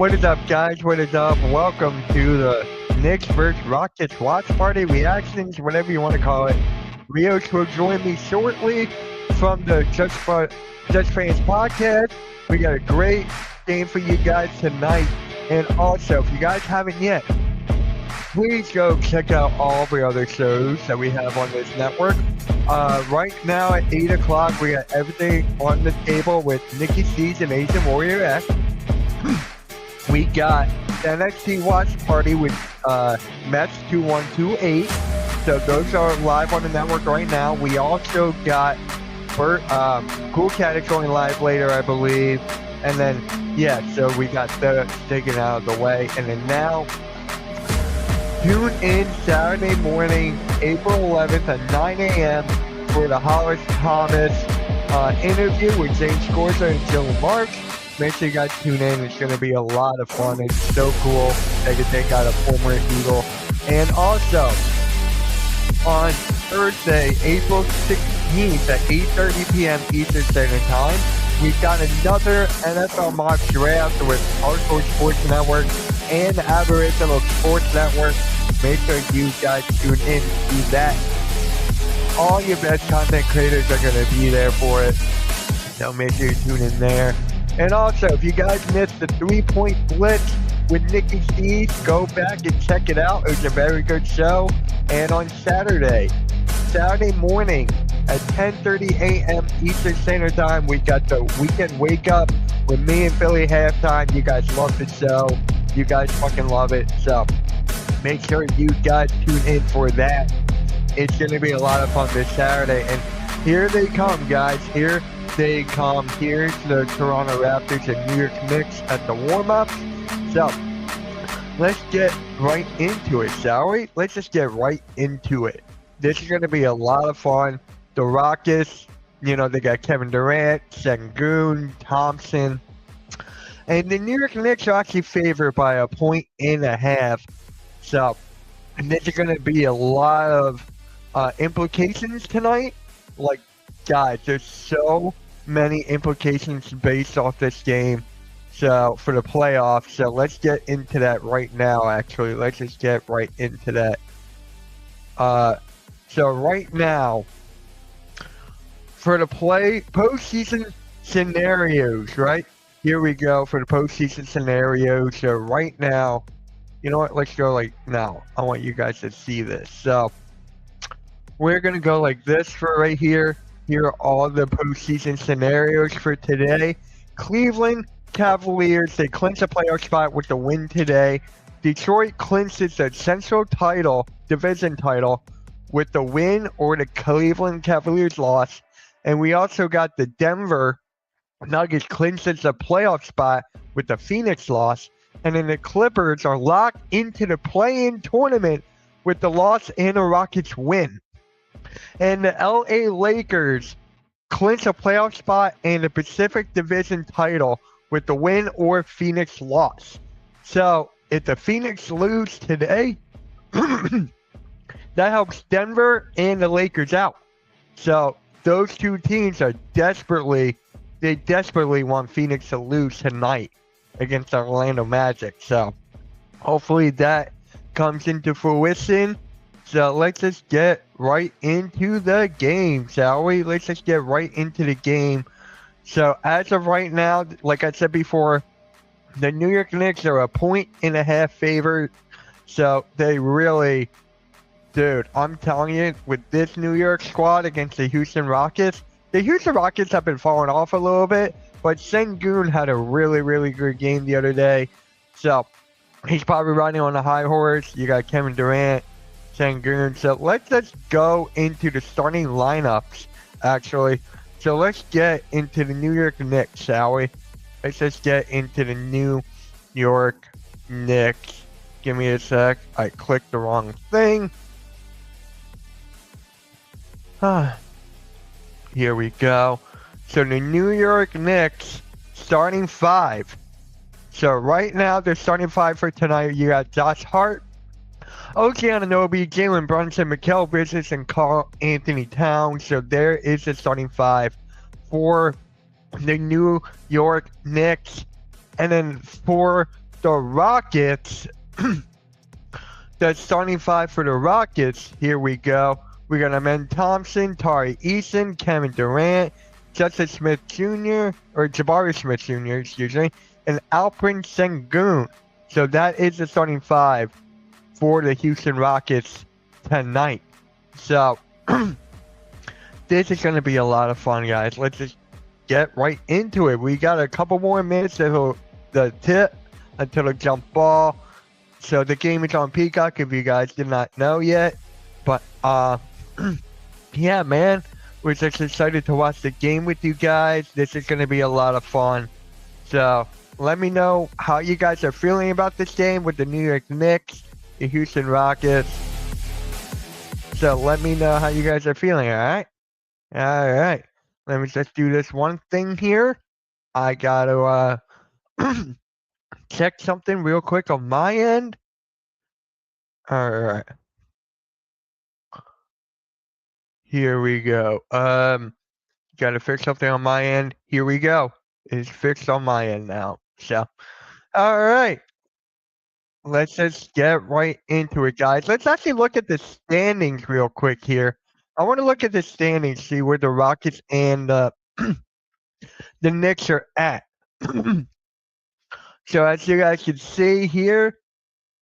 What is up, guys? What is up? Welcome to the Knicks vs. Rockets watch party reactions, whatever you want to call it. Rios will join me shortly from the Just Fans podcast. We got a great game for you guys tonight. And also, if you guys haven't yet, please go check out all the other shows that we have on this network. Right now at 8 o'clock, we got everything on the table with Nikki C's and Asian Warrior X. We got the NXT Watch Party with Mets 2128. So those are live on the network right now. We also got Cool Cat is going live later, I believe. And then, yeah, so we got the taken out of the way. And then now, tune in Saturday morning, April 11th at 9 a.m. for the Hollis Thomas interview with James Scorza and Joe Marks. Make sure you guys tune in. It's going to be a lot of fun. It's so cool. They can take out a former Eagle. And also, on Thursday, April 16th at 8:30 p.m. Eastern Standard Time, we've got another NFL mock draft with Hardcore Sports Network and Aboriginal Sports Network. Make sure you guys tune in to that. All your best content creators are going to be there for it. So make sure you tune in there. And also, if you guys missed the 3-Point Blitz with Nikki C, go back and check it out. It was a very good show. And on Saturday morning at 10:30 a.m. Eastern Standard Time, we got the Weekend Wake Up with me and Philly Halftime. You guys love the show. You guys fucking love it. So make sure you guys tune in for that. It's going to be a lot of fun this Saturday. And here they come, guys. Here they come. Here's the Toronto Raptors and New York Knicks at the warm-ups. So let's get right into it, shall we? Let's just get right into it. This is going to be a lot of fun. The Rockets, you know, they got Kevin Durant, Sengun, Thompson. And the New York Knicks are actually favored by 1.5. So this is going to be a lot of implications tonight. Like, guys, there's so many implications based off this game. So for the playoffs, so let's get into that right now. Actually, let's just get right into that. So right now, for the postseason scenarios, right? Here we go for the postseason scenarios. So right now, you know what? Let's go like now. I want you guys to see this. So we're gonna go like this for right here. Here are all the postseason scenarios for today. Cleveland Cavaliers, they clinch a playoff spot with the win today. Detroit clinches the Central Division title with the win or the Cleveland Cavaliers loss. And we also got the Denver Nuggets clinches the playoff spot with the Phoenix loss. And then the Clippers are locked into the play-in tournament with the loss and the Rockets win. And the LA Lakers clinch a playoff spot and the Pacific Division title with the win or Phoenix loss. So if the Phoenix lose today, that helps Denver and the Lakers out. So those two teams are desperately want Phoenix to lose tonight against Orlando Magic. So hopefully that comes into fruition. So let's just get right into the game, shall we? Let's just get right into the game. So as of right now, like I said before, the New York Knicks are 1.5 favorite. So they really, dude, I'm telling you, with this New York squad against the Houston Rockets have been falling off a little bit, but Sengun had a really, really good game the other day. So he's probably riding on a high horse. You got Kevin Durant, Sengun. So let's just go into the starting lineups, actually. So let's get into the New York Knicks, shall we? Let's just get into the New York Knicks. Give me a sec. I clicked the wrong thing. Here we go. So the New York Knicks starting 5. So right now, they're starting 5 for tonight. You got Josh Hart, OG Anunoby, Jalen Brunson, Mikal Bridges, and Karl Anthony Towns. So there is the starting 5 for the New York Knicks. And then for the Rockets, the starting five for the Rockets, here we go. We got Amen Thompson, Tari Eason, Kevin Durant, Justin Smith Jr., or Jabari Smith Jr., excuse me, and Alperen Sengun. So that is the starting five for the Houston Rockets tonight. So this is going to be a lot of fun, guys. Let's just get right into it. We got a couple more minutes until the tip, until the jump ball. So the game is on Peacock if you guys did not know yet. But yeah, man, we're just excited to watch the game with you guys. This is going to be a lot of fun. So let me know how you guys are feeling about this game with the New York Knicks, the Houston Rockets. So let me know how you guys are feeling, all right? All right. Let me just do this one thing here. I got to check something real quick on my end. All right. Here we go. Got to fix something on my end. Here we go. It's fixed on my end now. So, all right. Let's just get right into it, guys. Let's actually look at the standings real quick here. I want to look at the standings, see where the Rockets and the Knicks are at. So as you guys can see here,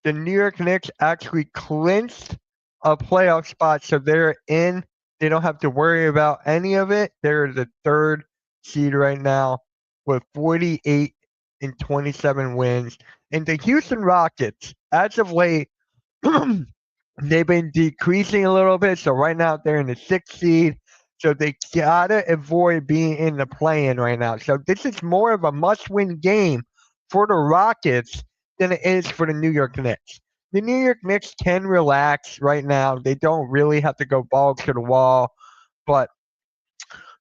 the New York Knicks actually clinched a playoff spot, so they're in. They don't have to worry about any of it. They're the third seed right now with 48 and 27 wins. And the Houston Rockets, as of late, they've been decreasing a little bit. So right now they're in the 6th seed. So they gotta avoid being in the play-in right now. So this is more of a must-win game for the Rockets than it is for the New York Knicks. The New York Knicks can relax right now. They don't really have to go balls to the wall. But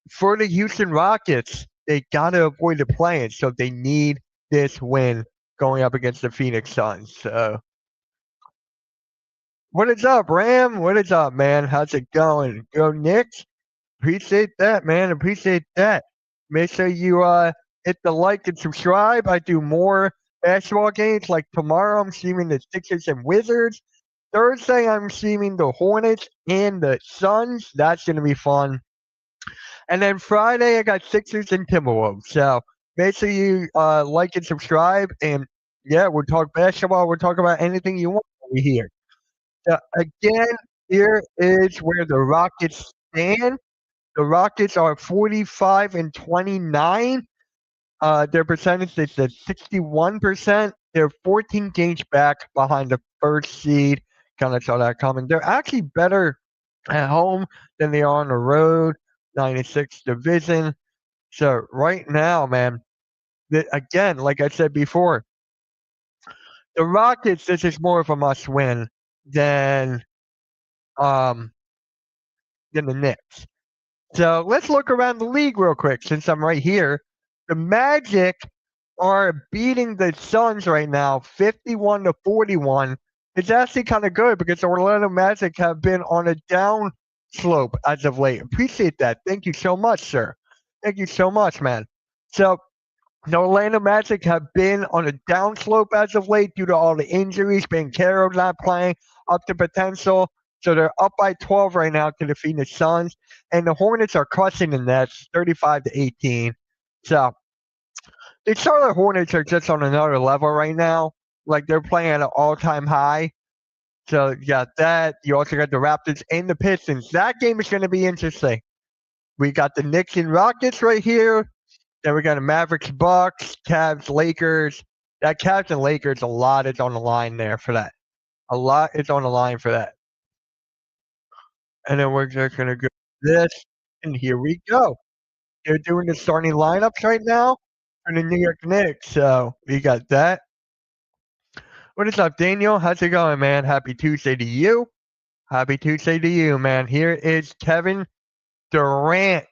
for the Houston Rockets, they gotta avoid the play-in. So they need this win going up against the Phoenix Suns. So what is up, Ram? What is up, man? How's it going? Go Knicks? Appreciate that, man. Appreciate that. Make sure you hit the like and subscribe. I do more basketball games. Like tomorrow, I'm streaming the Sixers and Wizards. Thursday, I'm streaming the Hornets and the Suns. That's gonna be fun. And then Friday, I got Sixers and Timberwolves. So make sure you like and subscribe. And yeah, we'll talk basketball. We'll talk about anything you want over here. So again, here is where the Rockets stand. The Rockets are 45 and 29. Their percentage is at 61%. They're 14 games back behind the first seed. Kind of saw that coming. They're actually better at home than they are on the road. 96 division. So right now, man, again, like I said before, the Rockets, this is more of a must win than the Knicks. So let's look around the league real quick since I'm right here. The Magic are beating the Suns right now, 51 to 41. It's actually kind of good because the Orlando Magic have been on a down slope as of late. Appreciate that. Thank you so much, sir. Thank you so much, man. So the Orlando Magic have been on a down slope as of late due to all the injuries, Ben Caro not playing up to potential. So they're up by 12 right now to defeat the Suns. And the Hornets are crushing the Nets, 35 to 18. So the Charlotte Hornets are just on another level right now. Like they're playing at an all-time high. So you got that. You also got the Raptors and the Pistons. That game is going to be interesting. We got the Knicks and Rockets right here. Then we got the Mavericks, Bucks, Cavs, Lakers. That Cavs and Lakers, a lot is on the line there for that. A lot is on the line for that. And then we're just going to go this. And here we go. They're doing the starting lineups right now for the New York Knicks. So we got that. What is up, Daniel? How's it going, man? Happy Tuesday to you. Happy Tuesday to you, man. Here is Kevin Durant.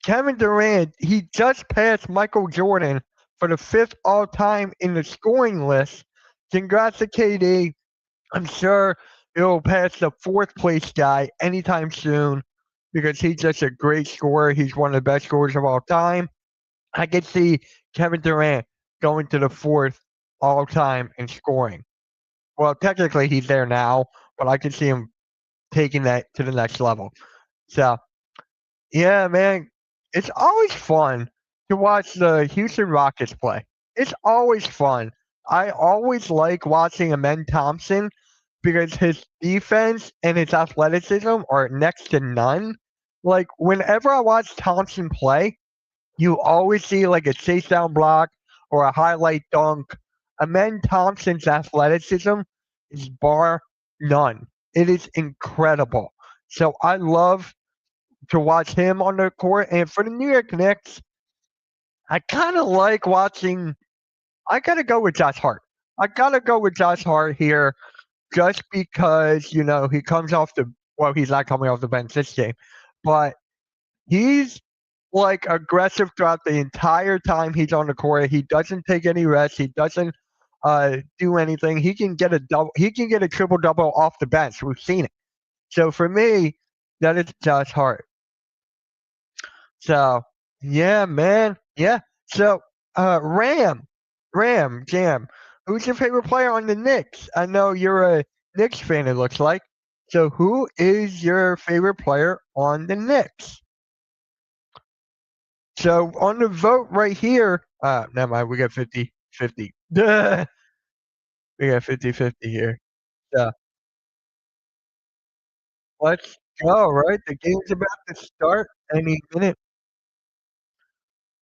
Kevin Durant, he just passed Michael Jordan for the 5th all-time in the scoring list. Congrats to KD. I'm sure he'll pass the 4th place guy anytime soon because he's just a great scorer. He's one of the best scorers of all time. I could see Kevin Durant going to the 4th all time in scoring. Well, technically he's there now, but I can see him taking that to the next level. So yeah, man, it's always fun to watch the Houston Rockets play. It's always fun. I always like watching Amen Thompson because his defense and his athleticism are next to none. Like whenever I watch Thompson play, you always see like a chase down block or a highlight dunk. Amen Thompson's athleticism is bar none. It is incredible. So I love to watch him on the court. And for the New York Knicks, I kind of like watching. I gotta go with Josh Hart. I gotta go with Josh Hart here, just because he comes off the. Well, he's not coming off the bench this game, but he's like aggressive throughout the entire time he's on the court. He doesn't take any rest. He doesn't do anything. He can get a double. He can get a triple double off the bench. We've seen it. So for me, that is Josh Hart. So yeah, man. Yeah. So Jam, who's your favorite player on the Knicks? I know you're a Knicks fan, it looks like. So who is your favorite player on the Knicks? So on the vote right here, never mind, we got 50-50. We got 50-50 here. So let's go, right? The game's about to start any minute.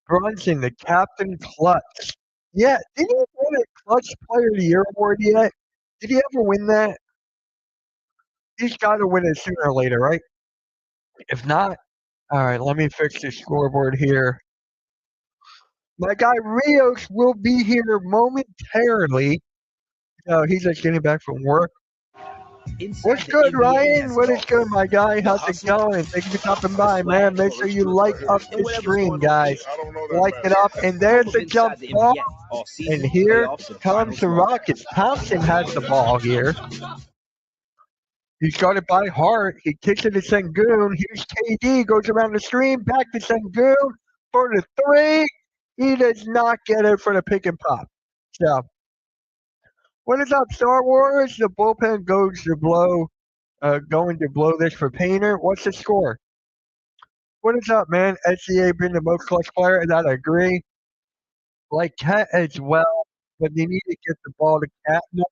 Brunson, the captain clutch. Yeah, did he win a clutch player of the year award yet? Did he ever win that? He's got to win it sooner or later, right? If not, all right, let me fix the scoreboard here. My guy Rios will be here momentarily. No, he's just getting back from work. What's good, Ryan? What is good, my guy? How's it going? Thank you for stopping by, man. Make sure you like up the stream, guys. Like it up, and there's the jump ball. And here comes the Rockets. Thompson has the ball here. He's got it by Hart. He kicks it to Sengun. Here's KD. Goes around the screen. Back to Sengun for the three. He does not get it for the pick and pop. So, what is up, Star Wars? The bullpen goes to blow. Going to blow this for Painter. What's the score? What is up, man? SCA being the most clutch player, and I agree. Like Cat as well, but they need to get the ball to Cat more.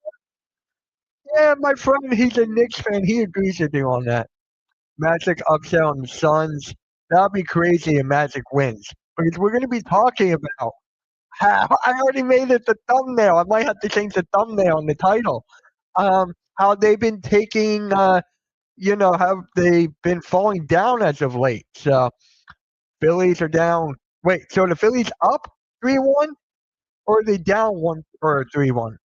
Yeah, my friend, he's a Knicks fan. He agrees with you on that. Magic upset on the Suns. That'll be crazy if Magic wins. Because we're going to be talking about how I already made it the thumbnail. I might have to change the thumbnail and the title. How they've been taking, have they been falling down as of late. So Phillies are down. Wait, so the Phillies up 3-1? Or are they down 1 or 3-1?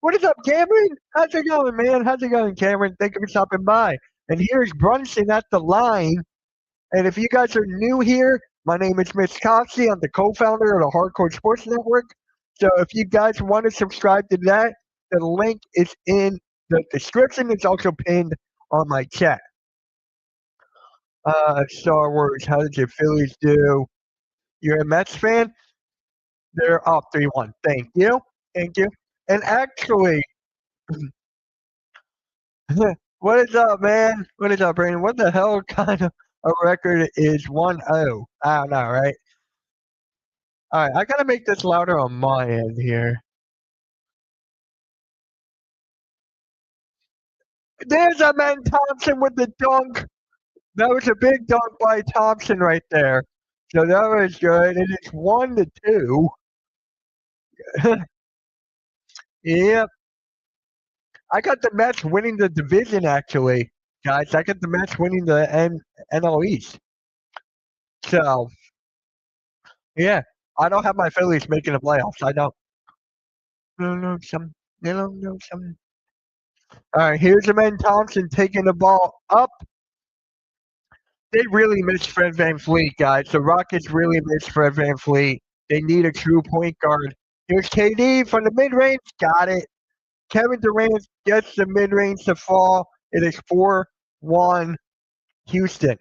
What is up, Cameron? How's it going, man? How's it going, Cameron? Thank you for stopping by. And here's Brunson at the line. And if you guys are new here, my name is Mitch Coxey. I'm the co-founder of the Hardcore Sports Network. So if you guys want to subscribe to that, the link is in the description. It's also pinned on my chat. Star Wars, how did your Phillies do? You're a Mets fan? They're up 3-1. Thank you. Thank you. And actually, what is up, man? What is up, Brandon? What the hell kind of a record is 1-0? I don't know, right? All right, I gotta make this louder on my end here. There's a man Thompson with the dunk. That was a big dunk by Thompson right there. So that was good. And it's 1-2. Yep. I got the Mets winning the division, actually, guys. I got the Mets winning the NL East. So, yeah, I don't have my Phillies making the playoffs. I don't. No, some. No, some. All right, here's Amen Thompson taking the ball up. They really miss Fred VanVleet, guys. The Rockets really miss Fred VanVleet. They need a true point guard. Here's KD from the mid-range. Got it. Kevin Durant gets the mid-range to fall. It is 4-1 Houston.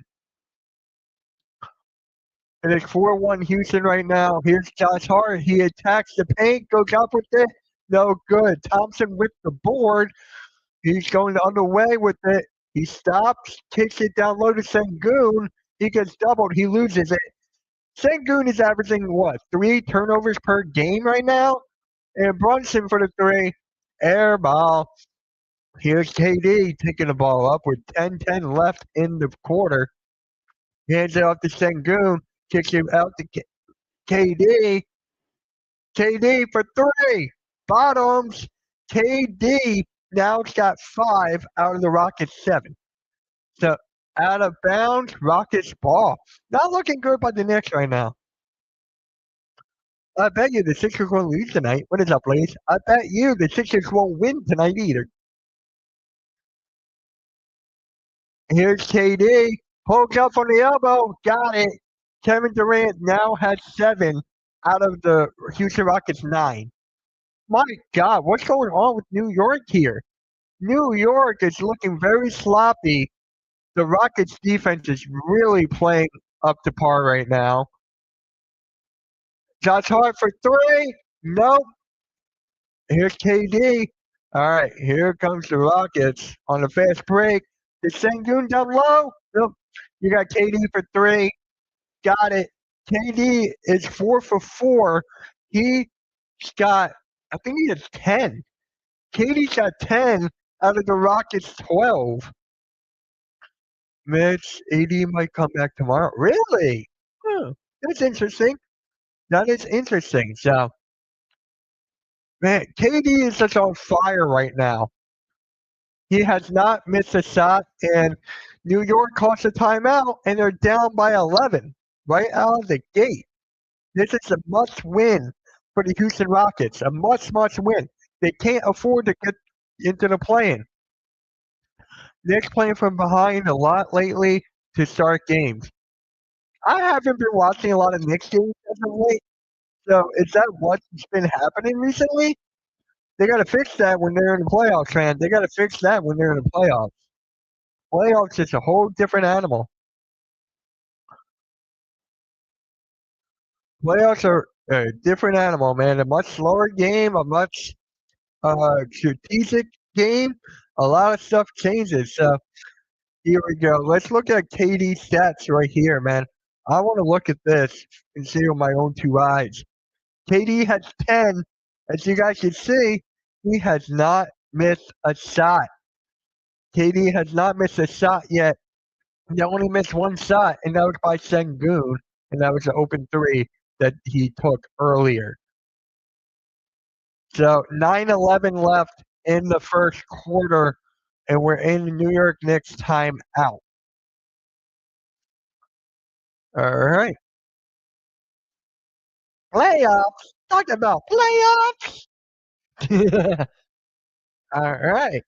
It is 4-1 Houston right now. Here's Josh Hart. He attacks the paint, goes up with it. No good. Thompson with the board. He's going the other way with it. He stops, kicks it down low to Sengun. He gets doubled. He loses it. Sengun is averaging what, 3 turnovers per game right now? And Brunson for the three. Air ball. Here's KD taking the ball up with 10-10 left in the quarter. Hands it off to Sengun. Kicks it out to KD. KD for three. Bottoms. KD now it's got 5 out of the Rockets 7. So out of bounds, Rockets ball. Not looking good by the Knicks right now. I bet you the Sixers won't lose tonight. What is up, ladies? I bet you the Sixers won't win tonight either. Here's KD. Pokes up on the elbow. Got it. Kevin Durant now has 7 out of the Houston Rockets 9. My God, what's going on with New York here? New York is looking very sloppy. The Rockets defense is really playing up to par right now. Josh Hart for three. Nope. Here's KD. All right, here comes the Rockets on the fast break. Is Sengun down low? Nope. You got KD for three. Got it. KD is 4 for 4. He's got, I think he has 10. KD's got 10 out of the Rockets 12. Mitch, AD might come back tomorrow. Really? Huh. That's interesting. That is interesting. So, man, KD is just on fire right now. He has not missed a shot, and New York calls a timeout, and they're down by 11 right out of the gate. This is a must win for the Houston Rockets. A must win. They can't afford to get into the play-in. Knicks playing from behind a lot lately to start games. I haven't been watching a lot of Knicks games as of late. So is that what's been happening recently? They got to fix that when they're in the playoffs, man. They got to fix that when they're in the playoffs. Playoffs is a whole different animal. Playoffs are a different animal, man. A much slower game, a much strategic game. A lot of stuff changes. So here we go. Let's look at KD stats right here, man. I want to look at this and see with my own 2 eyes. KD has 10. As you guys can see, he has not missed a shot. KD has not missed a shot yet. He only missed 1 shot, and that was by Sengun, and that was an open 3 that he took earlier. So 9:11 left in the first quarter, and we're in New York Knicks timeout. All right. Playoffs. Talk about playoffs. All right.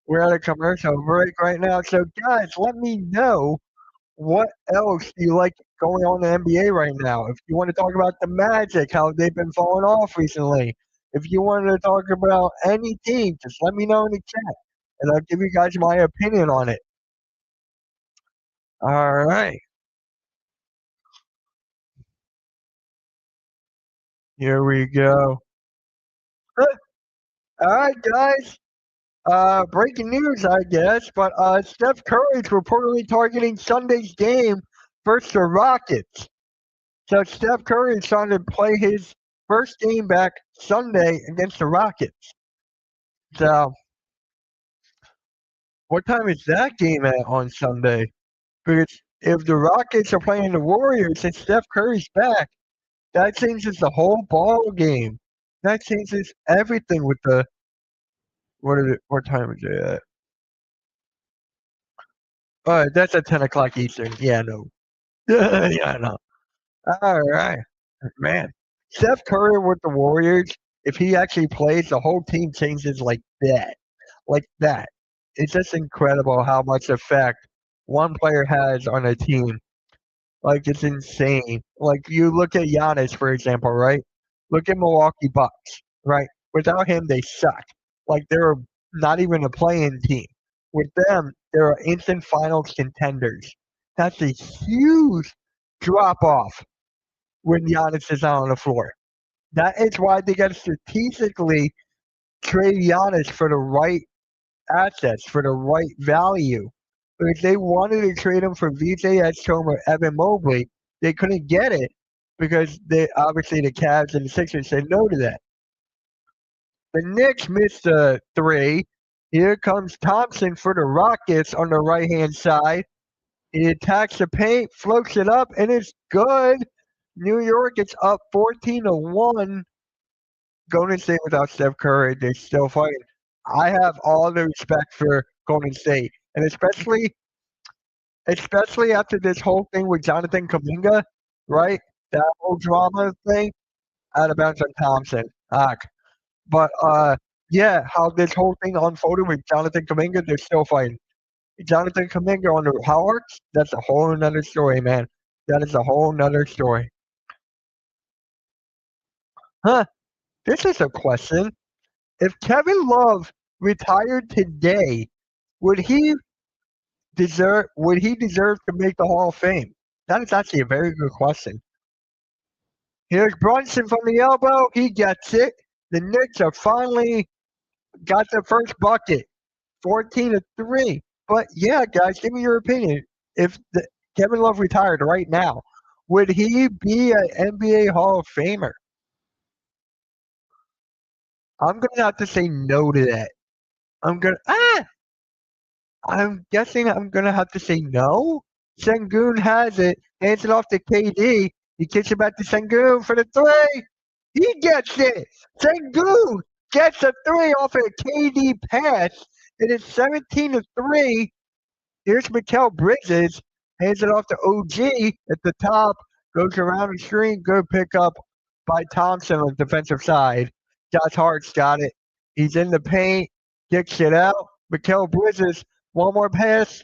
We're at a commercial break right now. So, guys, let me know what else do you like going on in the NBA right now. If you want to talk about the Magic, how they've been falling off recently. If you want to talk about any team, just let me know in the chat, and I'll give you guys my opinion on it. All right. Here we go. All right, guys. Breaking news, I guess, but Steph Curry's reportedly targeting Sunday's game versus the Rockets. So Steph Curry is trying to play his first game back Sunday against the Rockets. So what time is that game at on Sunday? Because if the Rockets are playing the Warriors and Steph Curry's back, that changes the whole ball game. That changes everything with the what time is it at? That's at 10 o'clock Eastern. Yeah, no. Yeah, no. All right. Man. Steph Curry with the Warriors, if he actually plays, the whole team changes like that. Like that. It's just incredible how much effect one player has on a team. Like, it's insane. Like, you look at Giannis, for example, right? Look at Milwaukee Bucks, right? Without him, they suck. Like, they're not even a playing team. With them, they're instant finals contenders. That's a huge drop off when Giannis is out on the floor. That is why they got to strategically trade Giannis for the right assets, for the right value. But if they wanted to trade him for VJ Edstrom or Evan Mobley, they couldn't get it because they obviously the Cavs and the Sixers said no to that. The Knicks missed a three. Here comes Thompson for the Rockets on the right hand side. He attacks the paint, floats it up, and it's good. New York is up 14-1. Golden State without Steph Curry, they're still fighting. I have all the respect for Golden State, and especially after this whole thing with Jonathan Kuminga, right? That whole drama thing. Out of bounds on Thompson. But yeah, how this whole thing unfolded with Jonathan Kuminga, they're still fighting. Jonathan Kuminga on the Hawks, that's a whole nother story, man. That is a whole nother story. Huh? This is a question. If Kevin Love retired today, would he would he deserve to make the Hall of Fame? That is actually a very good question. Here's Brunson from the elbow. He gets it. The Knicks have finally got the first bucket, 14-3. But yeah, guys, give me your opinion. If Kevin Love retired right now, would he be an NBA Hall of Famer? I'm gonna have to say no to that. I'm gonna I'm guessing I'm gonna have to say no. Sengun has it, hands it off to KD. He kicks it back to Sengun for the three. He gets it. Sengun gets a three off a KD pass. It is 17-3. Here's Mikal Bridges, hands it off to OG at the top, goes around the screen. Good pickup by Thompson on the defensive side. Josh Hart's got it. He's in the paint, kicks it out. Mikal Bridges, one more pass.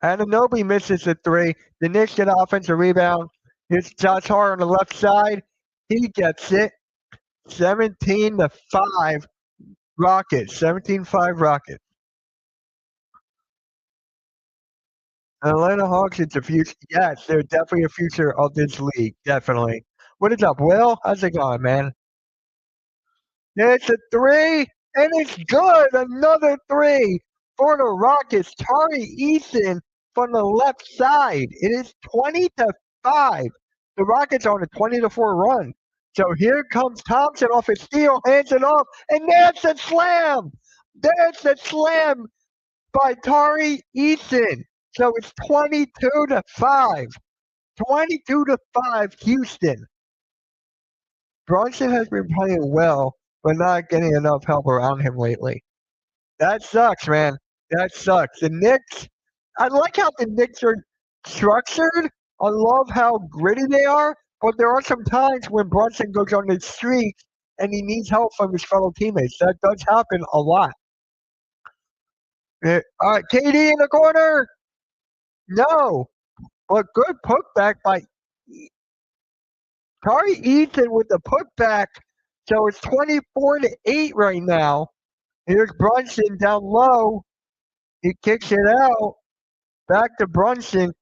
Anunoby misses the three. The Knicks get an offensive rebound. Here's Josh Hart on the left side. He gets it. 17-5 Rockets. 17-5 Rockets. Atlanta Hawks, it's a future. Yes, they're definitely a future of this league. Definitely. What is up, Will? How's it going, man? It's a three, and it's good. Another three for the Rockets. Tari Eason from the left side. It is 20-5. The Rockets are on a 20-4 run. So here comes Thompson off his steal, hands it off, and there's a slam. There's a slam by Tari Eason. So it's 22-5. 22-5 Houston. Brunson has been playing well, but not getting enough help around him lately. That sucks, man. That sucks. The Knicks, I like how the Knicks are structured. I love how gritty they are, but there are some times when Brunson goes on the streak and he needs help from his fellow teammates. That does happen a lot. All right, KD in the corner. No, but good putback by Tari Eaton with the putback. So it's 24-8 right now. Here's Brunson down low. He kicks it out. Back to Brunson.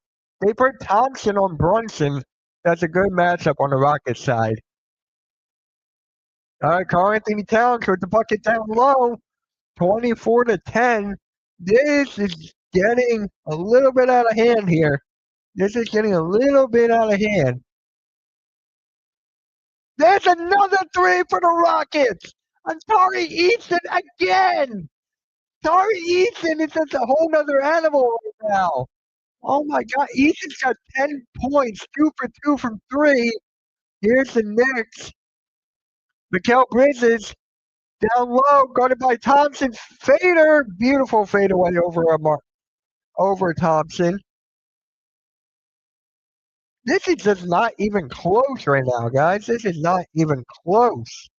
They put Thompson on Brunson. That's a good matchup on the Rockets side. All right, Karl-Anthony Towns with the bucket down low. 24-10. This is getting a little bit out of hand here. This is getting a little bit out of hand. There's another three for the Rockets. And Tari Eason again. Tari Eason is just a whole nother animal right now. Oh my God. Eason's got 10 points, 2 for 2 from three. Here's the Knicks. Mikal Bridges down low, guarded by Thompson. Fader. Beautiful fadeaway over Thompson. This is just not even close right now, guys. This is not even close.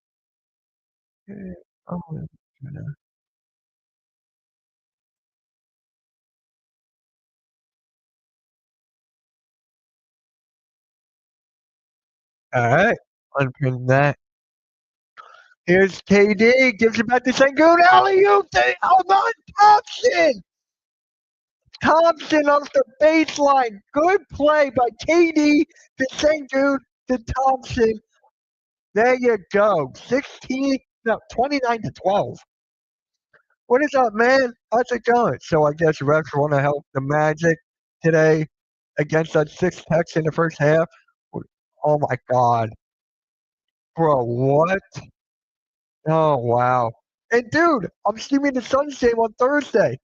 Oh, all right. Unpin that. Here's KD. Gives it back to Sengun. Alley-oop to Thompson. Thompson off the baseline. Good play by KD to Sengun to Thompson. There you go. 16, no, 29 to 12. What is up, man? How's it going? So I guess refs want to help the Magic today against that six Tex in the first half. Oh my God, bro, what? Oh wow. And dude, I'm streaming the Suns game on Thursday.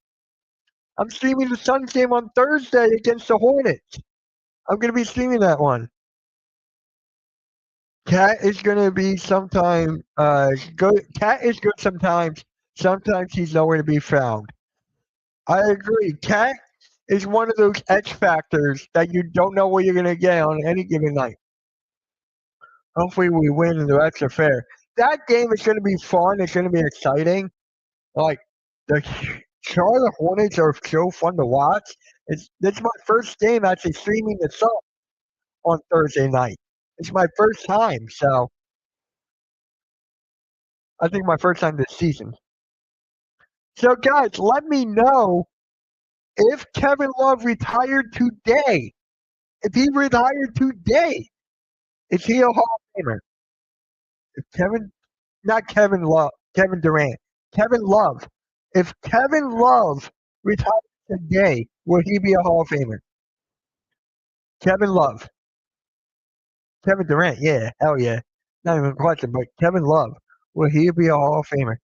I'm streaming the Suns game on Thursday against the Hornets. I'm gonna be streaming that one. Cat is gonna be sometime. Good. Cat is good sometimes. Sometimes he's nowhere to be found. I agree. Cat is one of those X factors that you don't know what you're gonna get on any given night. Hopefully, we win and the rest are fair. That game is gonna be fun. It's gonna be exciting. Like the Charlotte Hornets are so fun to watch. It's my first game actually streaming the Suns on Thursday night. It's my first time, so I think my first time this season. So guys, let me know if Kevin Love retired today. If he retired today, is he a Hall of Famer? If Kevin, not Kevin Love, Kevin Durant, Kevin Love. If Kevin Love retired today, will he be a Hall of Famer? Kevin Love. Kevin Durant, yeah, hell yeah. Not even a question, but Kevin Love, will he be a Hall of Famer?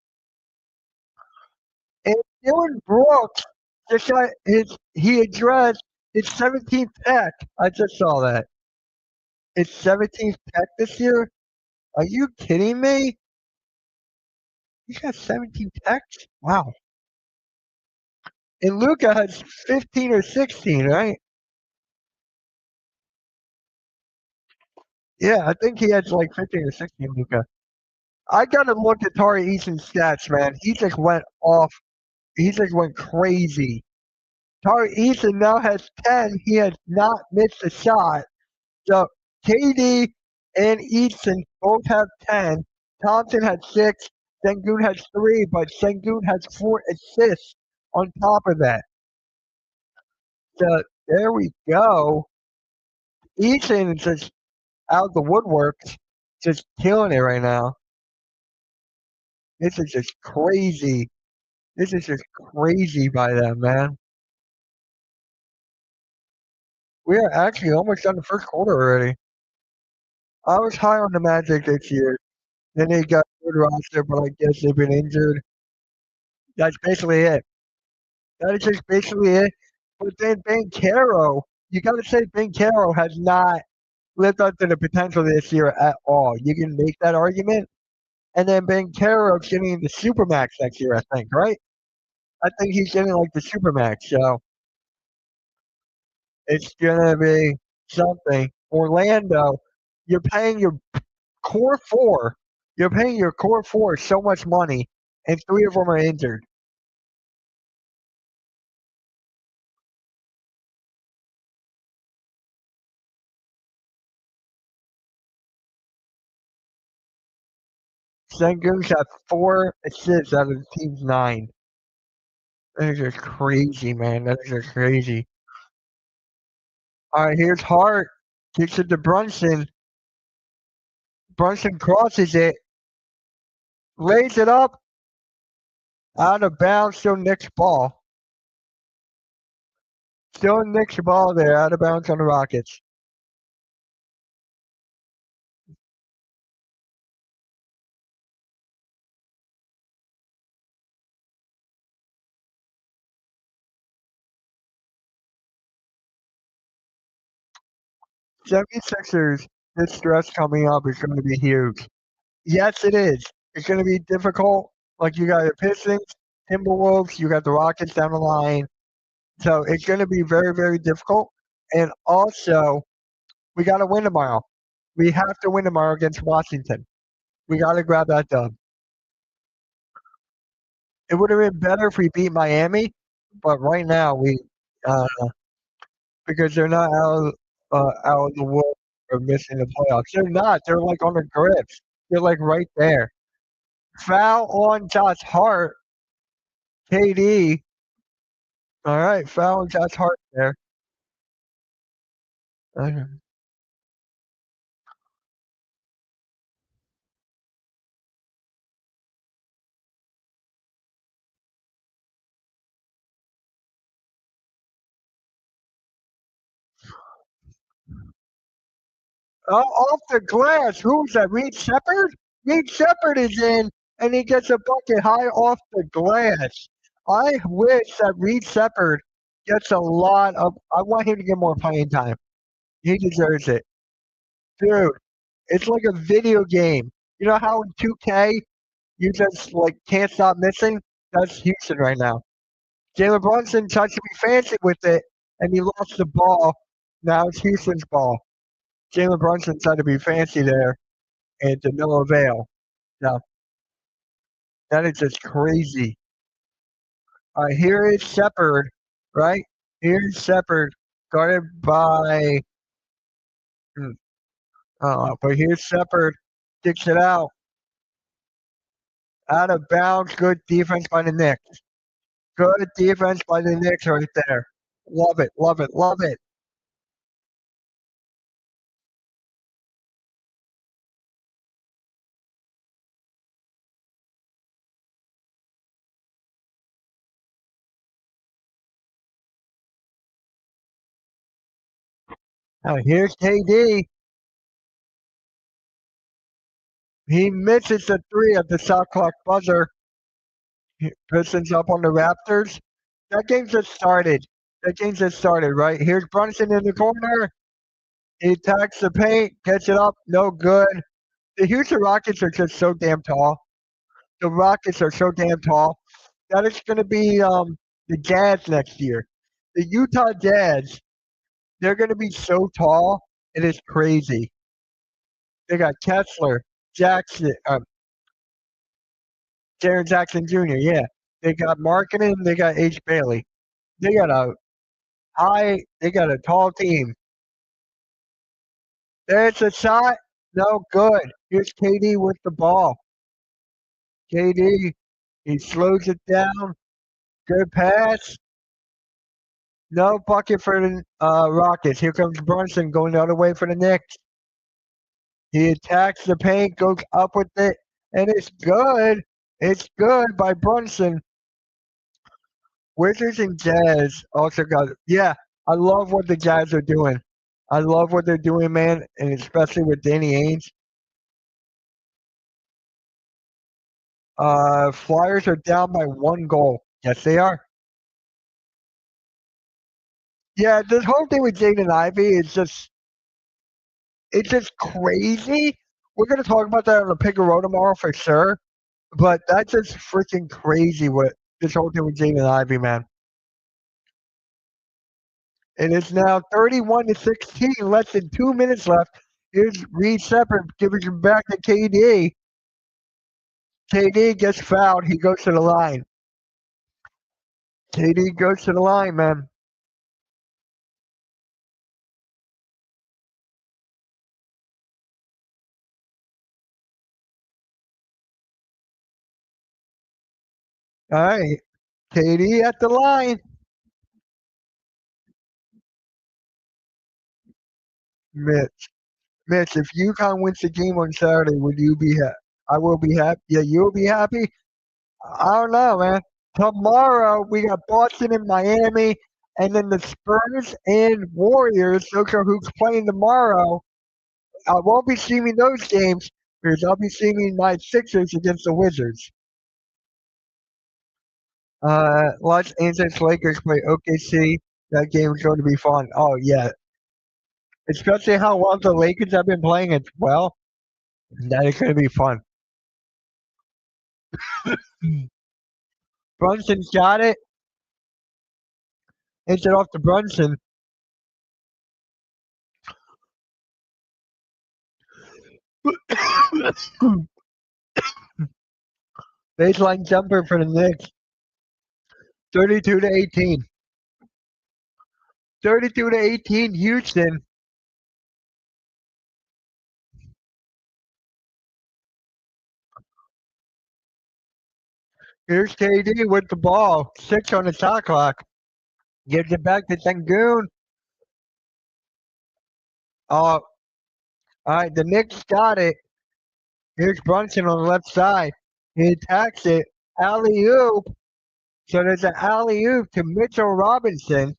And Dylan Brooks just got he addressed his 17th tech. I just saw that. His 17th tech this year? Are you kidding me? He's got 17 techs? Wow. And Luca has 15 or 16, right? Yeah, I think he has like 15 or 16, Luca. I gotta look at Tari Eason's stats, man. He just went off. He just went crazy. Tari Eason now has 10. He has not missed a shot. So KD and Easton both have 10. Thompson has 6. Sengun has 3, but Sengun has 4 assists on top of that. So there we go. Easton is just out the woodworks, just killing it right now. This is just crazy. This is just crazy by them, man. We are actually almost done the first quarter already. I was high on the Magic this year. Then they got a good roster, but I guess they've been injured. That's basically it. That is just basically it. But then Caro, you got to say Caro has not lived up to the potential this year at all. You can make that argument. And then Caro's getting the Supermax next year, I think, right? I think he's getting like the Supermax. So it's going to be something. Orlando, you're paying your core four. You're paying your core four so much money, and 3 of them are injured. Sengun's got 4 assists out of the team's 9. That is just crazy, man. That is just crazy. All right, here's Hart. Kicks it to Brunson. Brunson crosses it. Lays it up. Out of bounds. Still Knicks ball. Still Knicks ball there. Out of bounds on the Rockets. '76ers, this stretch coming up is going to be huge. Yes, it is. It's going to be difficult. Like you got the Pistons, Timberwolves, you got the Rockets down the line. So it's going to be very, very difficult. And also, we got to win tomorrow. We have to win tomorrow against Washington. We got to grab that dub. It would have been better if we beat Miami, but right now uh, because they're not out of the wood or missing the playoffs. They're not. They're like on the grips. They're like right there. Foul on Josh Hart. KD. All right, foul on Josh Hart there. Uh, Oh, off the glass. Who's that? Reed Shepard? Reed Shepard is in, and he gets a bucket high off the glass. I wish that Reed Shepard gets a lot of. I want him to get more playing time. He deserves it, dude. It's like a video game. You know how in 2K you just like can't stop missing? That's Houston right now. Jalen Brunson tried to be fancy with it, and he lost the ball. Now it's Houston's ball. Jalen Brunson tried to be fancy there, and to no avail. Now that is just crazy. Here is Shepard, right? Here's Shepard, guarded by. hmm, but here's Shepard, kicks it out of bounds. Good defense by the Knicks. Good defense by the Knicks right there. Love it, love it, love it. Now here's KD. He misses the three at the shot clock buzzer. Pistons up on the Raptors. That game just started. That game just started, right? Here's Brunson in the corner. He attacks the paint, gets it up, no good. The Houston Rockets are just so damn tall. The Rockets are so damn tall that it's going to be the Jazz next year. The Utah Jazz, they're going to be so tall, it is crazy. They got Kessler, Jackson, Jaren Jackson Jr. Yeah, they got marketing. They got H. Bailey. They got a They got a tall team. There's a shot. No good. Here's KD with the ball. KD, he slows it down. Good pass. No bucket for the Rockets. Here comes Brunson going the other way for the Knicks. He attacks the paint, goes up with it, and it's good. It's good by Brunson. Wizards and Jazz also got. Yeah, I love what the Jazz are doing. I love what they're doing, man, and especially with Danny Ainge. Flyers are down by 1 goal. Yes, they are. Yeah, this whole thing with Jaden Ivey is just it's just crazy. We're gonna talk about that on the pick and roll tomorrow for sure. But that's just freaking crazy what this whole thing with Jaden Ivey, man. And it's now 31-16, less than 2 minutes left. Here's Reed Shepard giving it back to KD. KD gets fouled. He goes to the line. KD goes to the line, man. All right. KD at the line. Mitch. Mitch, if UConn wins the game on Saturday, would you be happy? I will be happy. Yeah, you'll be happy? I don't know, man. Tomorrow, we got Boston and Miami, and then the Spurs and Warriors. Those are who's playing tomorrow. I won't be streaming those games because I'll be streaming my Sixers against the Wizards. Los Angeles Lakers play OKC. That game is going to be fun. Oh yeah, especially how well the Lakers have been playing as well. That is going to be fun. Brunson's got it. Hits it off to Brunson. Baseline jumper for the Knicks. 32-18. 32-18. Houston. Here's KD with the ball. 6 on the shot clock. Gives it back to Sengun. All right, the Knicks got it. Here's Brunson on the left side. He attacks it. Alley oop. So there's an alley oop to Mitchell Robinson.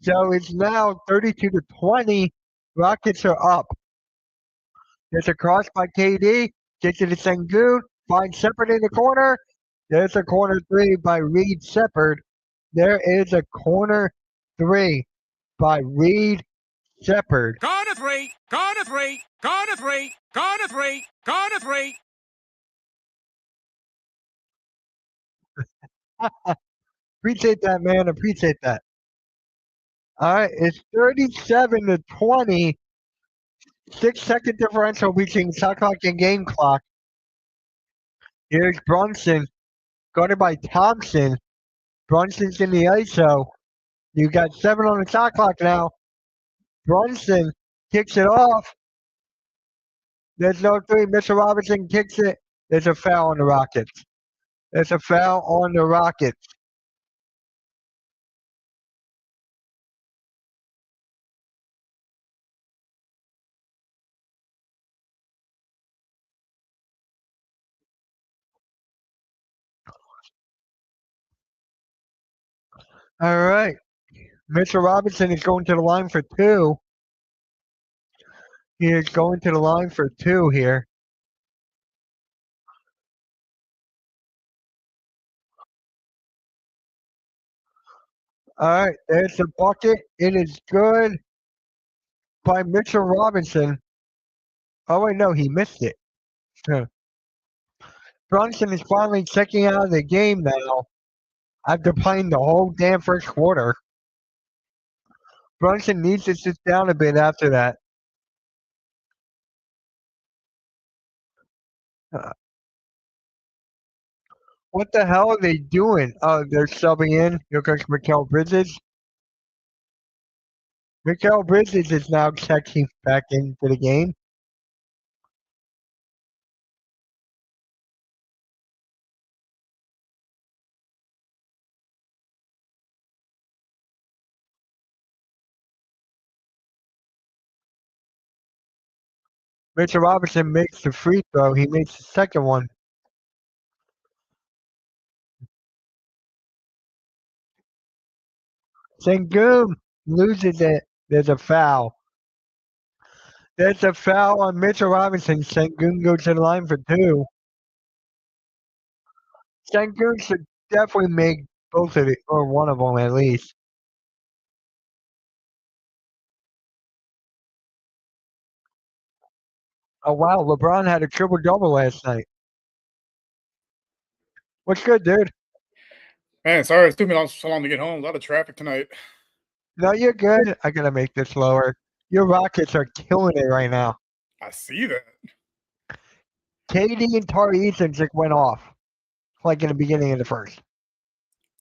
So it's now 32-20. Rockets are up. There's a cross by KD. Gets it to Sengun. Finds Shepard in the corner. There's a corner three by Reed Shepard. There is a corner three by Reed Shepard. Corner three. Corner three. Corner three. Corner three. Corner three. Appreciate that, man. Appreciate that. All right, it's 37-20. 6-second differential between shot clock and game clock. Here's Brunson, guarded by Thompson. Brunson's in the ISO. You got 7 on the shot clock now. Brunson kicks it off. There's no three. Mr. Robinson kicks it. There's a foul on the Rockets. There's a foul on the Rockets. All right. Mr. Robinson is going to the line for 2. He is going to the line for 2 here. All right, there's the bucket. It is good by Mitchell Robinson. Oh, wait, no, he missed it. Brunson is finally checking out of the game now after playing the whole damn first quarter. Brunson needs to sit down a bit after that. What the hell are they doing? Oh, they're subbing in. Here comes Mikal Bridges. Mikal Bridges is now checking back into the game. Mitchell Robinson makes the free throw. He makes the second one. Sengun loses it. There's a foul. There's a foul on Mitchell Robinson. Sengun goes to the line for 2. Sengun should definitely make both of it, or one of them at least. Oh, wow. LeBron had a triple-double last night. What's good, dude? Man, sorry it took me so long to get home. A lot of traffic tonight. No, you're good. I gotta make this lower. Your Rockets are killing it right now. I see that. KD and Tari Eason just went off, like in the beginning of the first.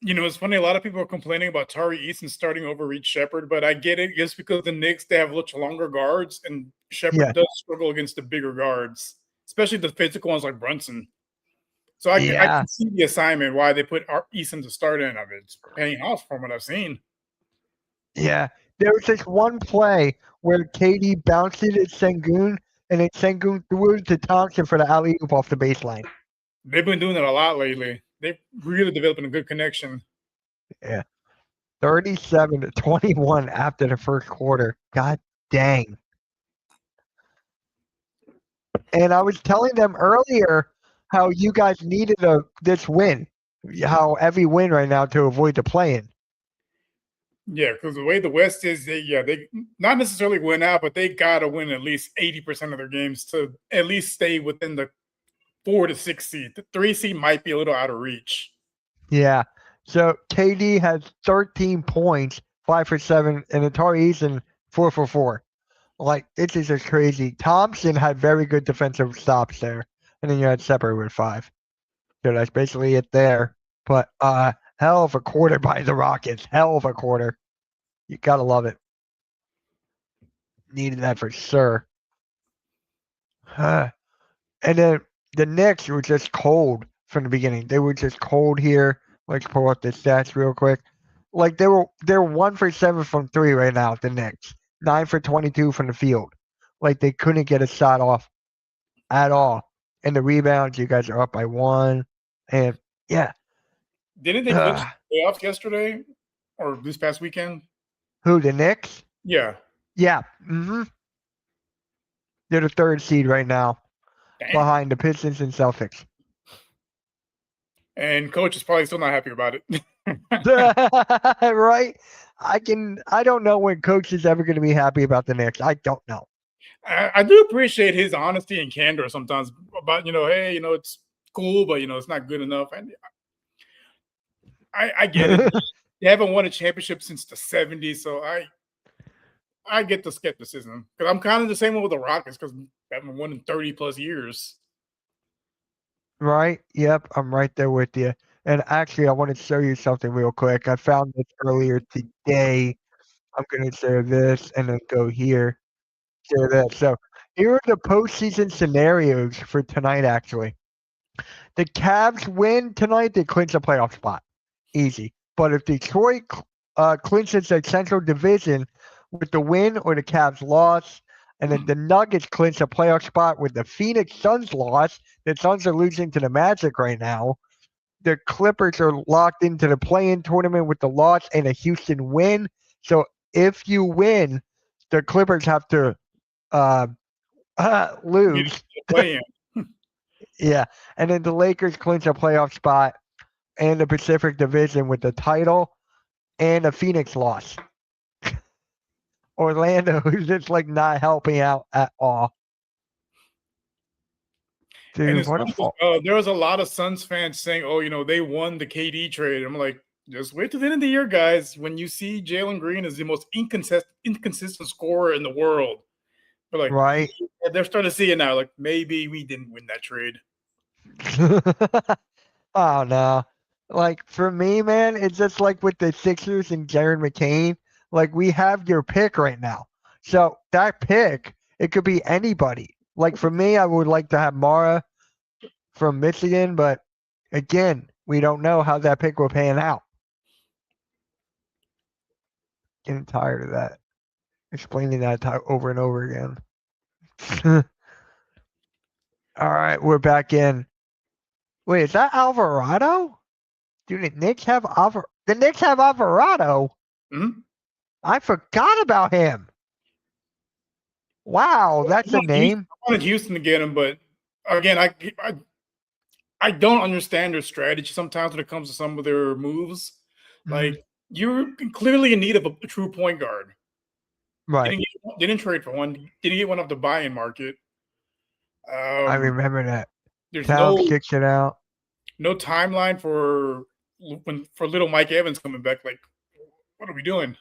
You know, it's funny. A lot of people are complaining about Tari Eason starting over Reed Shepard, but I get it just because the Knicks, they have much longer guards, and Shepard does struggle against the bigger guards, especially the physical ones like Brunson. So I can see the assignment why they put Eason to start in of it. It's paying off from what I've seen. Yeah. There was this one play where KD bounced it at Sengun, and then Sengun threw it to Thompson for the alley-oop off the baseline. They've been doing that a lot lately. They're really developing a good connection. Yeah. 37-21 after the first quarter. God dang. And I was telling them earlier how you guys needed this win, how every win right now to avoid the play-in. Yeah, because the way the West is, they not necessarily win out, but they got to win at least 80% of their games to at least stay within the 4 to 6 seed. The 3 seed might be a little out of reach. Yeah. So KD has 13 points, 5 for 7, and Atari Eason 4 for 4. Like, this is just crazy. Thompson had very good defensive stops there, and then you had Shepard with 5. So that's basically it there. But hell of a quarter by the Rockets. Hell of a quarter. You gotta love it. Needed that for sure. And then the Knicks were just cold from the beginning. They were just cold here. Let's pull up the stats real quick. Like they're 1 for 7 from 3 right now. The Knicks 9 for 22 from the field. Like they couldn't get a shot off at all. And the rebounds, you guys are up by 1. And yeah. Didn't they clinch the playoffs yesterday or this past weekend? Who, the Knicks? Yeah. Yeah. Mm-hmm. They're the 3rd seed right now, Damn. behind the Pistons and Celtics. And coach is probably still not happy about it. Right? I don't know when coach is ever going to be happy about the Knicks. I don't know. I do appreciate his honesty and candor sometimes about, hey, it's cool, but, it's not good enough. And I get it. They haven't won a championship since the 70s, so I get the skepticism. Because I'm kind of the same way with the Rockets because they haven't won in 30-plus years. Right? Yep, I'm right there with you. And actually, I want to show you something real quick. I found this earlier today. I'm going to share this and then go here. Share that. So here are the postseason scenarios for tonight, actually. The Cavs win tonight, they clinch a playoff spot. Easy. But if Detroit clinches their Central Division with the win or the Cavs loss, and then the Nuggets clinch a playoff spot with the Phoenix Suns loss, the Suns are losing to the Magic right now. The Clippers are locked into the play-in tournament with the loss and a Houston win. So if you win, the Clippers have to lose. Yeah, and then the Lakers clinch a playoff spot and the Pacific Division with the title and a Phoenix loss. Orlando is just like not helping out at all. Dude, what a fall. There was a lot of Suns fans saying, "Oh, they won the KD trade." I'm like, just wait till the end of the year, guys. When you see Jalen Green is the most inconsistent scorer in the world, but like, right? They're starting to see it now. Like, maybe we didn't win that trade. Oh no. Like for me, man, it's just like with the Sixers and Jared McCain. Like we have your pick right now. So that pick, it could be anybody. Like for me, I would like to have Mara from Michigan, but again, we don't know how that pick will pan out. Getting tired of that. Explaining that over and over again. All right, we're back in. Wait, is that Alvarado? Dude, the Knicks have Alvarado. Mm-hmm. I forgot about him. Wow, that's a name. I wanted Houston to get him, but again, I don't understand their strategy sometimes when it comes to some of their moves. Like you're clearly in need of a true point guard. Right. Didn't trade for one. Didn't get one off the buy-in market. I remember that. There's Towns kicks it out. No timeline for little Mike Evans coming back. Like, what are we doing?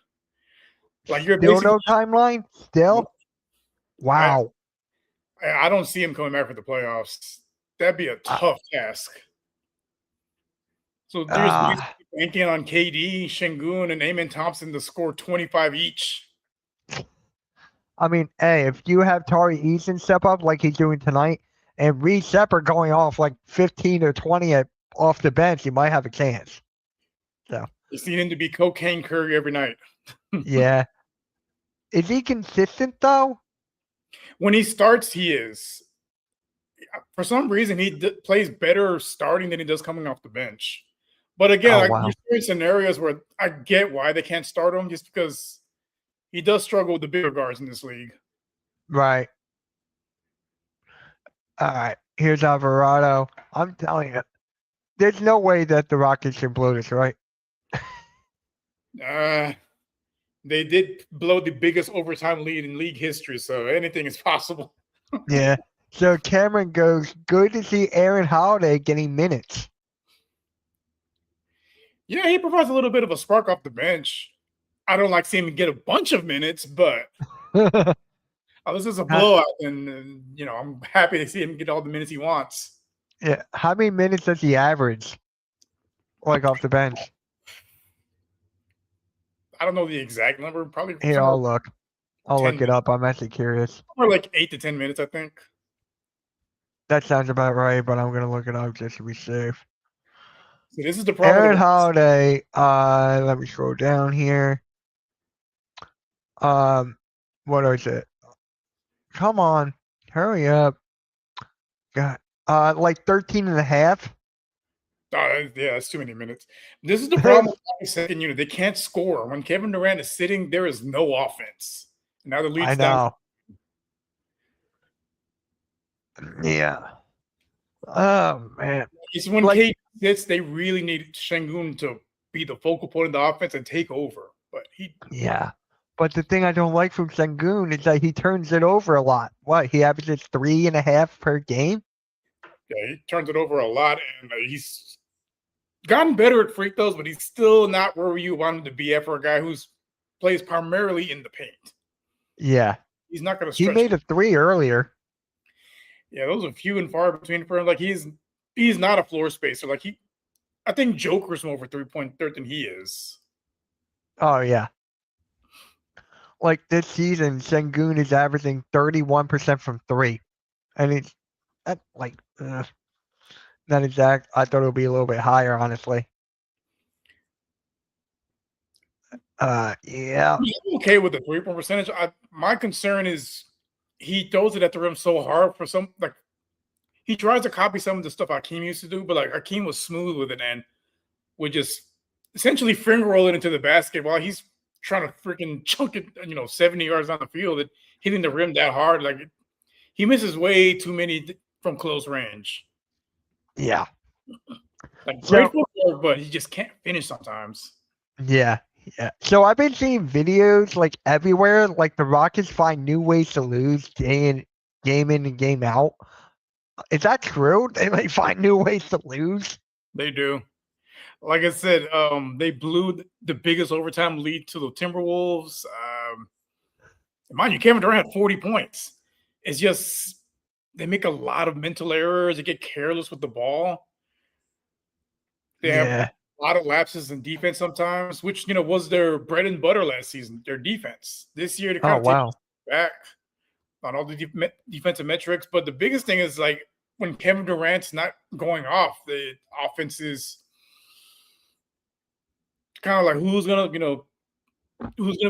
Like you're still no timeline. Still, wow. I don't see him coming back for the playoffs. That'd be a tough task. So there's banking on KD, Şengün, and Amen Thompson to score 25 each. I mean, hey, if you have Tari Eason step up like he's doing tonight, and Reed Shepard going off like 15 or 20 off the bench, you might have a chance. So you see him to be cocaine Curry every night. Yeah. Is he consistent though? When he starts, he is. For some reason, he plays better starting than he does coming off the bench. But again, you're seeing scenarios where I get why they can't start him, just because he does struggle with the bigger guards in this league. Right. All right. Here's Alvarado. I'm telling you, there's no way that the Rockets can blow this, right? They did blow the biggest overtime lead in league history, so anything is possible. Yeah. So Cameron goes, good to see Aaron Holiday getting minutes. Yeah, he provides a little bit of a spark off the bench. I don't like seeing him get a bunch of minutes, but this is a blowout, and I'm happy to see him get all the minutes he wants. Yeah. How many minutes does he average? Like off the bench? I don't know the exact number. Probably. Here, I'll look. I'll look it up. I'm actually curious. Or like 8 to 10 minutes, I think. That sounds about right, but I'm gonna look it up just to be safe. So this is the problem. Aaron Holiday. Let me scroll down here. What is it? Come on, hurry up. God, like 13 and a half. Yeah, that's too many minutes. This is the problem with the second unit. They can't score. When Kevin Durant is sitting, there is no offense. Now the lead's down. Yeah. Oh man. It's when Like, KD sits, they really need Şengün to be the focal point of the offense and take over. But yeah. But the thing I don't like from Sengun is that he turns it over a lot. What, he averages 3.5 per game? yeah, he turns it over a lot, and he's gotten better at free throws, but he's still not where you want him to be at for a guy who's plays primarily in the paint. Yeah. He's not going to He stretch. made a 3 earlier. Yeah, those are few and far between for him. Like he's not a floor spacer. Like I think Joker's more of a 3-point threat than he is. Oh yeah. Like this season, Sengun is averaging 31% from 3. And it's like not exact. I thought it would be a little bit higher, honestly. Yeah. I'm okay with the 3-point percentage. My concern is he throws it at the rim so hard for some like he tries to copy some of the stuff Hakeem used to do, but like Hakeem was smooth with it and would just essentially finger roll it into the basket while he's trying to freaking chunk it, 70 yards down the field and hitting the rim that hard. Like he misses way too many from close range. Yeah. Like great footwork, but he just can't finish sometimes. Yeah. Yeah. So I've been seeing videos like everywhere, like the Rockets find new ways to lose game in and game out. Is that true? They like find new ways to lose? They do. Like I said, they blew the biggest overtime lead to the Timberwolves. Mind you, Kevin Durant had 40 points. It's just they make a lot of mental errors. They get careless with the ball. They have a lot of lapses in defense sometimes, which was their bread and butter last season. Their defense. This year, they kind of take it back on all the defensive metrics. But the biggest thing is like when Kevin Durant's not going off, the offense is kind of like who's gonna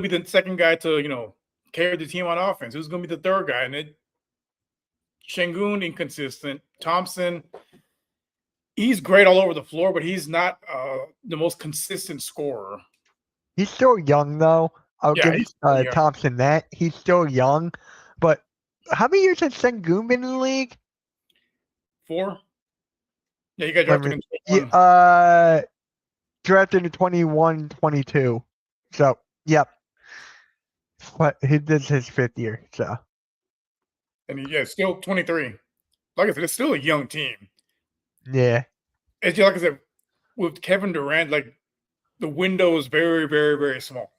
be the second guy to carry the team on offense? Who's gonna be the third guy? And Şengün inconsistent. Thompson, he's great all over the floor, but he's not the most consistent scorer. He's still young though. I'll give Thompson that. He's still young. But how many years has Sengun been in the league? 4. Yeah, he got drafted in 21. Drafted in 21-22. So, yep. But this is his 5th year, so. And still 23. Like I said, it's still a young team. Yeah. It's just, like I said, with Kevin Durant, like the window is very, very, very small.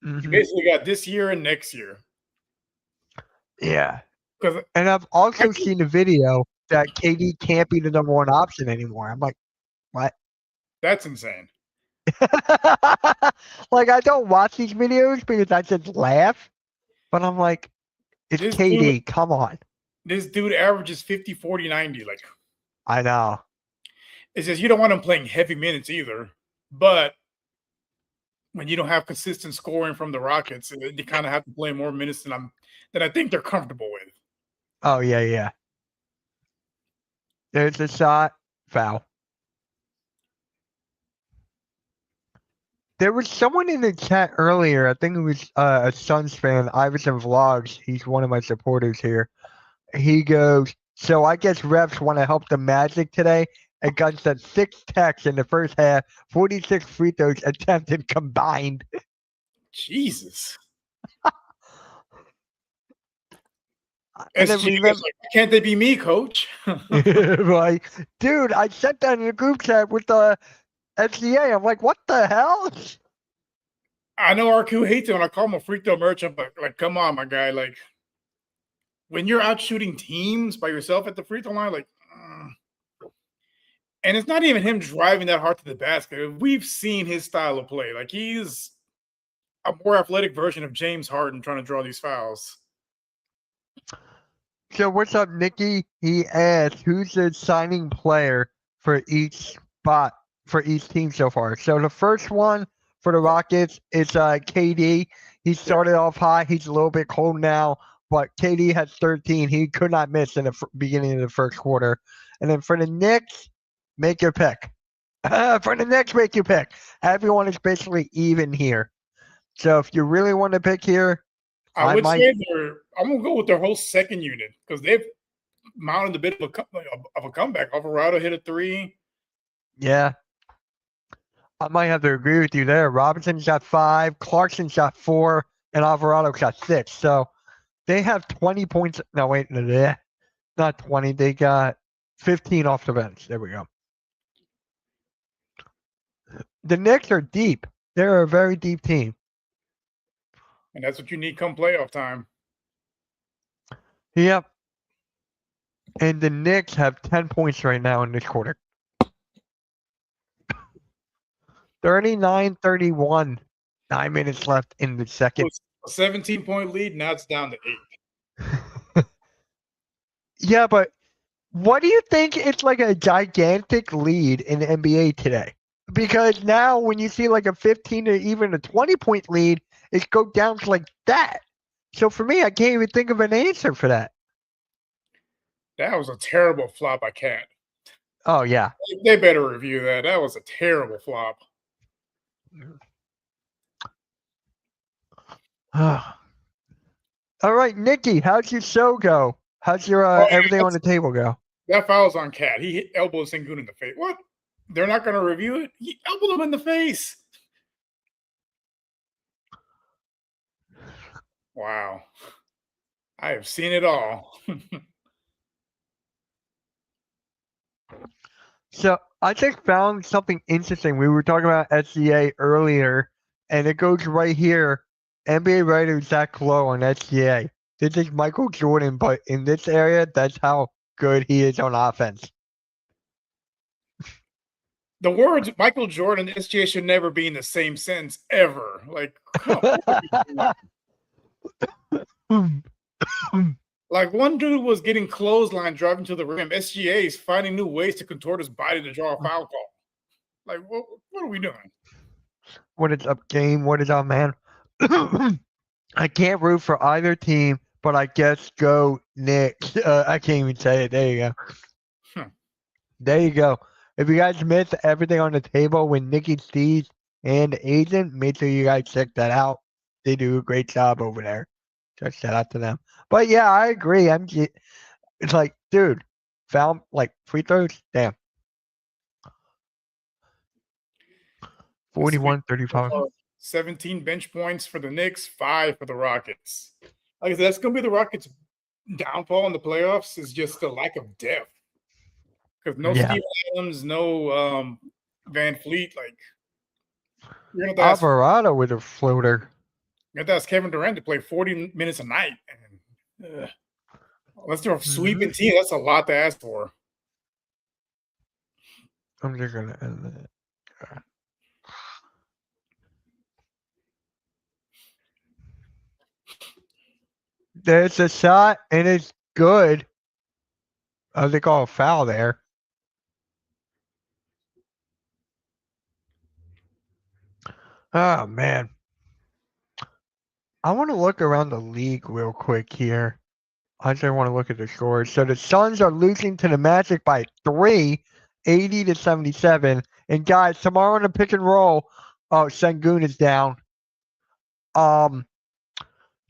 Mm-hmm. You basically got this year and next year. Yeah. And I've also seen a video that KD can't be the number 1 option anymore. I'm like, what? That's insane. Like, I don't watch these videos because I just laugh. But I'm like, it's KD. Come on. This dude averages 50, 40, 90. Like, I know. It's just you don't want him playing heavy minutes either. But when you don't have consistent scoring from the Rockets, you kind of have to play more minutes than I think they're comfortable with. Oh, yeah. There's a shot. Foul. There was someone in the chat earlier, I think it was a Suns fan, Iverson Vlogs. He's one of my supporters here. He goes, so I guess refs want to help the Magic today and got 6 techs in the first half, 46 free throws attempted combined. Jesus. And like, can't they be me, coach? Like, dude, I sent that in the group chat with the SCA. I'm like, what the hell? I know RQ hates it when I call him a free throw merchant, but like, come on, my guy. Like, when you're out shooting teams by yourself at the free throw line, like, and it's not even him driving that hard to the basket. We've seen his style of play. Like, he's a more athletic version of James Harden trying to draw these fouls. So what's up, Nikki? He asked, who's the signing player for each spot for each team so far? So the first one for the Rockets is KD. He started off high. He's a little bit cold now, but KD has 13. He could not miss in the beginning of the first quarter. And then for the Knicks, make your pick. For the Knicks, make your pick. Everyone is basically even here. So if you really want to pick here, I'm going to go with their whole second unit because mounted a bit of a comeback. Alvarado hit a 3. Yeah. I might have to agree with you there. Robinson shot 5, Clarkson shot 4, and Alvarado shot 6. So they have 20 points. No, wait, not 20. They got 15 off the bench. There we go. The Knicks are deep. They're a very deep team. And that's what you need come playoff time. Yep. And the Knicks have 10 points right now in this quarter. 39-31. 9 minutes left in the second. A 17-point lead. Now it's down to 8. Yeah, but what do you think? It's like a gigantic lead in the NBA today. Because now when you see like a 15 or even a 20-point lead, it goes down to like that. So for me, I can't even think of an answer for that. That was a terrible flop by Cat. Oh, yeah. They better review that. That was a terrible flop. All right, Nikki, how's your show go? How's your everything on the table go? That foul's on Cat. He hit elbow Sengun in the face. What? They're not going to review it? He elbowed him in the face. Wow. I have seen it all. So I just found something interesting. We were talking about SGA earlier, and it goes right here. NBA writer Zach Lowe on SGA. This is Michael Jordan, but in this area, that's how good he is on offense. The words Michael Jordan and SGA should never be in the same sentence ever. Like, come on. Like, one dude was getting clothesline driving to the rim. SGA is finding new ways to contort his body to draw a foul call. Like, what are we doing? What is up, game? What is up, man? I can't root for either team, but I guess go Knicks. I can't even say it. There you go. There you go. If you guys missed everything on the table with Nikki Stees and Agent, make sure you guys check that out. They do a great job over there. Just shout out to them. But yeah, I agree. It's like, dude, foul like free throws. Damn. 41-35. 17 bench points for the Knicks, 5 for the Rockets. Like I said, that's going to be the Rockets' downfall in the playoffs is just the lack of depth. Because no Steve Adams, no Van Fleet. Like, you're going to Alvarado with a floater. You're going to ask Kevin Durant to play 40 minutes a night. And, unless they're a sweeping team, that's a lot to ask for. I'm just going to end it. There's a shot, and it's good. They call a foul there. Oh, man. I want to look around the league real quick here. I just want to look at the scores. So the Suns are losing to the Magic by 3, 80-77. And guys, tomorrow on the pick and roll, Sengun is down.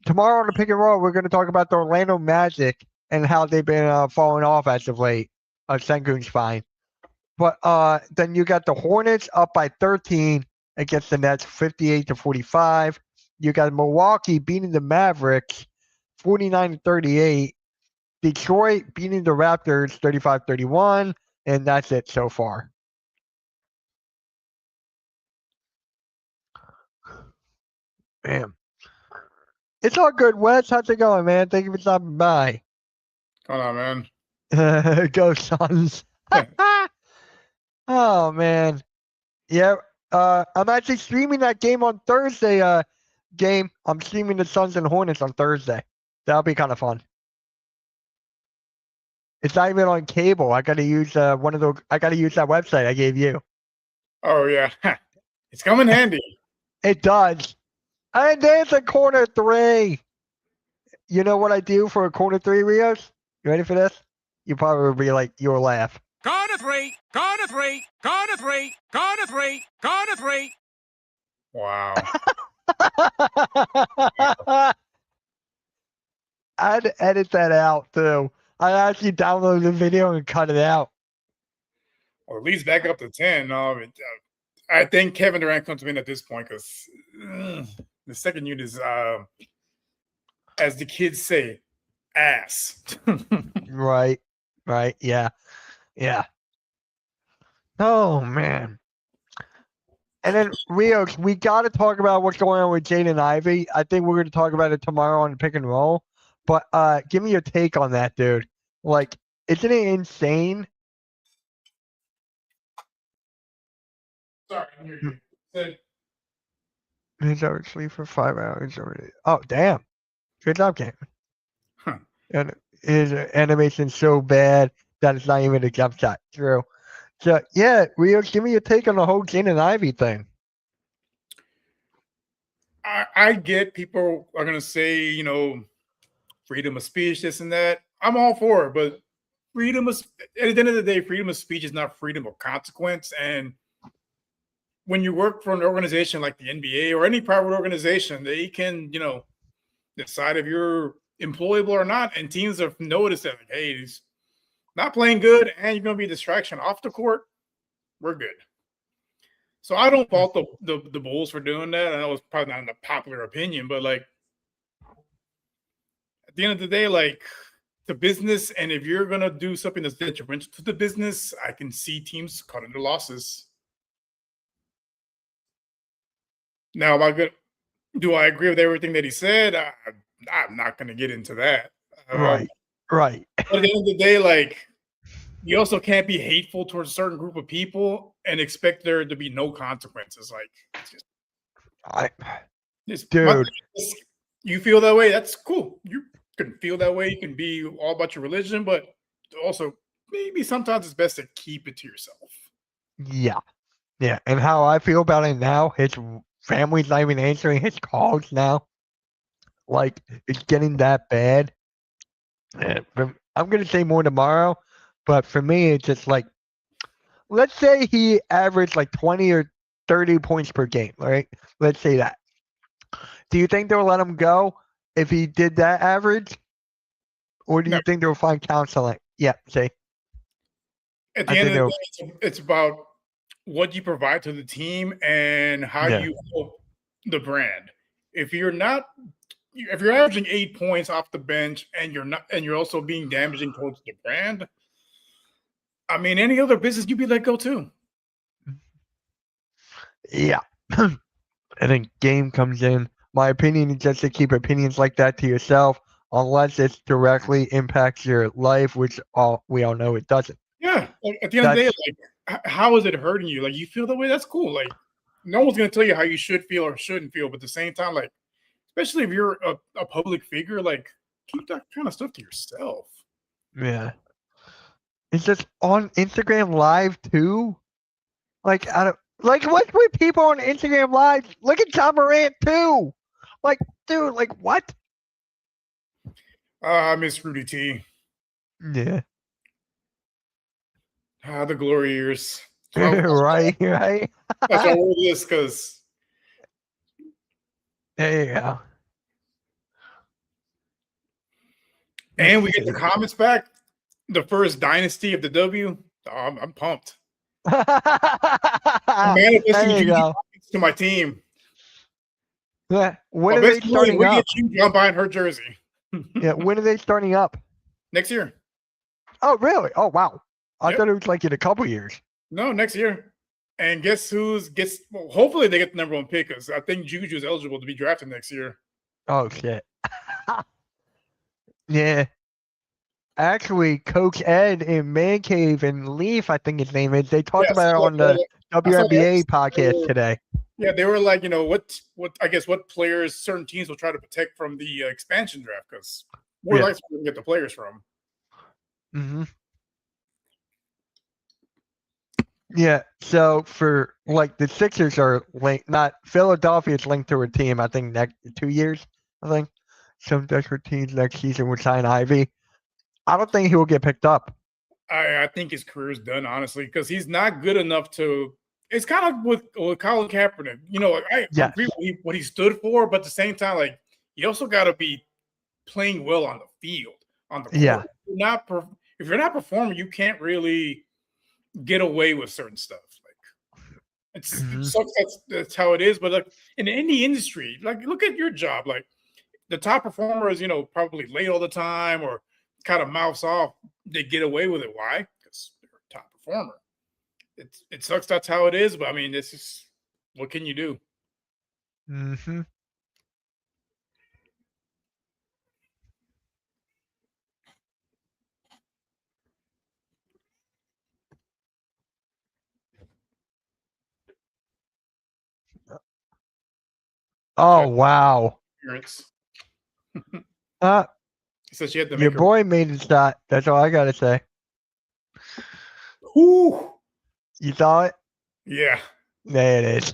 Tomorrow on the pick and roll, we're going to talk about the Orlando Magic and how they've been falling off as of late. Sengun's fine. But then you got the Hornets up by 13 against the Nets, 58-45. You got Milwaukee beating the Mavericks, 49-38. Detroit beating the Raptors, 35-31. And that's it so far. Damn. It's all good, Wes. How's it going, man? Thank you for stopping by. Going on, man. Go Suns. Oh, man. Yeah. I'm actually streaming that game on Thursday. I'm streaming the Suns and Hornets on Thursday. That'll be kind of fun. It's not even on cable. I gotta use I gotta use that website I gave you. Oh yeah. It's coming handy. It does. And there's a corner 3. You know what I do for a corner 3, Rios? You ready for this? You probably be like, you'll laugh. Corner 3, corner 3, corner 3, corner 3, corner 3. Wow. I'd edit that out too. I actually downloaded the video and cut it out. Or at least back up to 10. I think Kevin Durant comes in at this point because the second unit is, as the kids say, ass. Right. Yeah. Oh man. And then Rios, we got to talk about what's going on with Jaden Ivey. I think we're going to talk about it tomorrow on Pick and Roll. But give me your take on that, dude. Like, isn't it insane? Sorry, I'm here. He's out sleep for 5 hours already. Oh, damn. Good job, Cam. Huh. And his animation's so bad that it's not even a jump shot. True. So, yeah, Rios, give me your take on the whole Jaden Ivey thing. I get people are going to say, freedom of speech, this and that. I'm all for it, but freedom of, at the end of the day, freedom of speech is not freedom of consequence. And when you work for an organization like the NBA or any private organization, they can, decide if you're employable or not. And teams have noticed that, like, hey, he's not playing good and you're going to be a distraction off the court. We're good. So I don't fault the Bulls for doing that. I know it's probably not a popular opinion, but like at the end of the day, like the business, and if you're gonna do something that's detrimental to the business, I can see teams cutting their losses. Now, do I agree with everything that he said? I'm not gonna get into that. Right. But at the end of the day, like you also can't be hateful towards a certain group of people and expect there to be no consequences. Like, dude, you feel that way, that's cool. You can feel that way. You can be all about your religion, but also maybe sometimes it's best to keep it to yourself. Yeah. And how I feel about it now, his family's not even answering his calls now. Like, it's getting that bad. I'm going to say more tomorrow, but for me, it's just like, let's say he averaged like 20 or 30 points per game, right? Let's say that. Do you think they'll let him go if he did that average? Or do you think they'll find counseling? Yeah, say. At the end of the day, it's about what you provide to the team and how you help the brand. If you're averaging 8 points off the bench and you're also being damaging towards the brand, I mean, any other business, you'd be let go too. Yeah. And then game comes in. My opinion is just to keep opinions like that to yourself, unless it directly impacts your life, which we all know it doesn't. Yeah. At the end of the day, like, how is it hurting you? Like, you feel that way? That's cool. Like, no one's going to tell you how you should feel or shouldn't feel. But at the same time, like, especially if you're a public figure, like, keep that kind of stuff to yourself. Yeah. It's just on Instagram Live too. Like, what's with people on Instagram Live? Look at John Morant too. Like, dude, like what? I miss Rudy T. Yeah. The glory years. Right. That's why we're this, because there you go. And we get the comments back. The first dynasty of the W. Oh, I'm pumped. I'm manifesting to my team. Yeah. When are they starting up? I'm buying her jersey. Yeah. When are they starting up? Next year. Oh, really? Oh, wow. I thought it was like in a couple years. No, next year. And guess well, hopefully they get the number 1 pick, because I think Juju is eligible to be drafted next year. Oh, shit. Yeah. Actually, Coach Ed in Man Cave and Leaf, I think his name is, they talked about it on the WNBA podcast today. Yeah, they were like, what players certain teams will try to protect from the expansion draft, because more likely we can get the players from. Mm-hmm. Yeah, so for like the Sixers are linked, not Philadelphia's linked to a team, I think next 2 years, I think. Some desperate teams next season would sign Ivy. I don't think he will get picked up. I think his career is done, honestly, because he's not good enough to. It's kind of with Colin Kaepernick. I agree with what he stood for, but at the same time, like, you also got to be playing well on the field. on the Yeah. court. If you're not performing, you can't really get away with certain stuff. It sucks. That's how it is. But like in any industry, like look at your job. Like the top performer is, probably late all the time or kind of mouths off. They get away with it. Why? Because they're a top performer. It sucks. That's how it is. But I mean, this is what can you do? Mm-hmm. Oh, wow. Parents. Uh, He said she had to your make her. boy made his shot. That's all I got to say. Whew. You saw it? Yeah. There it is.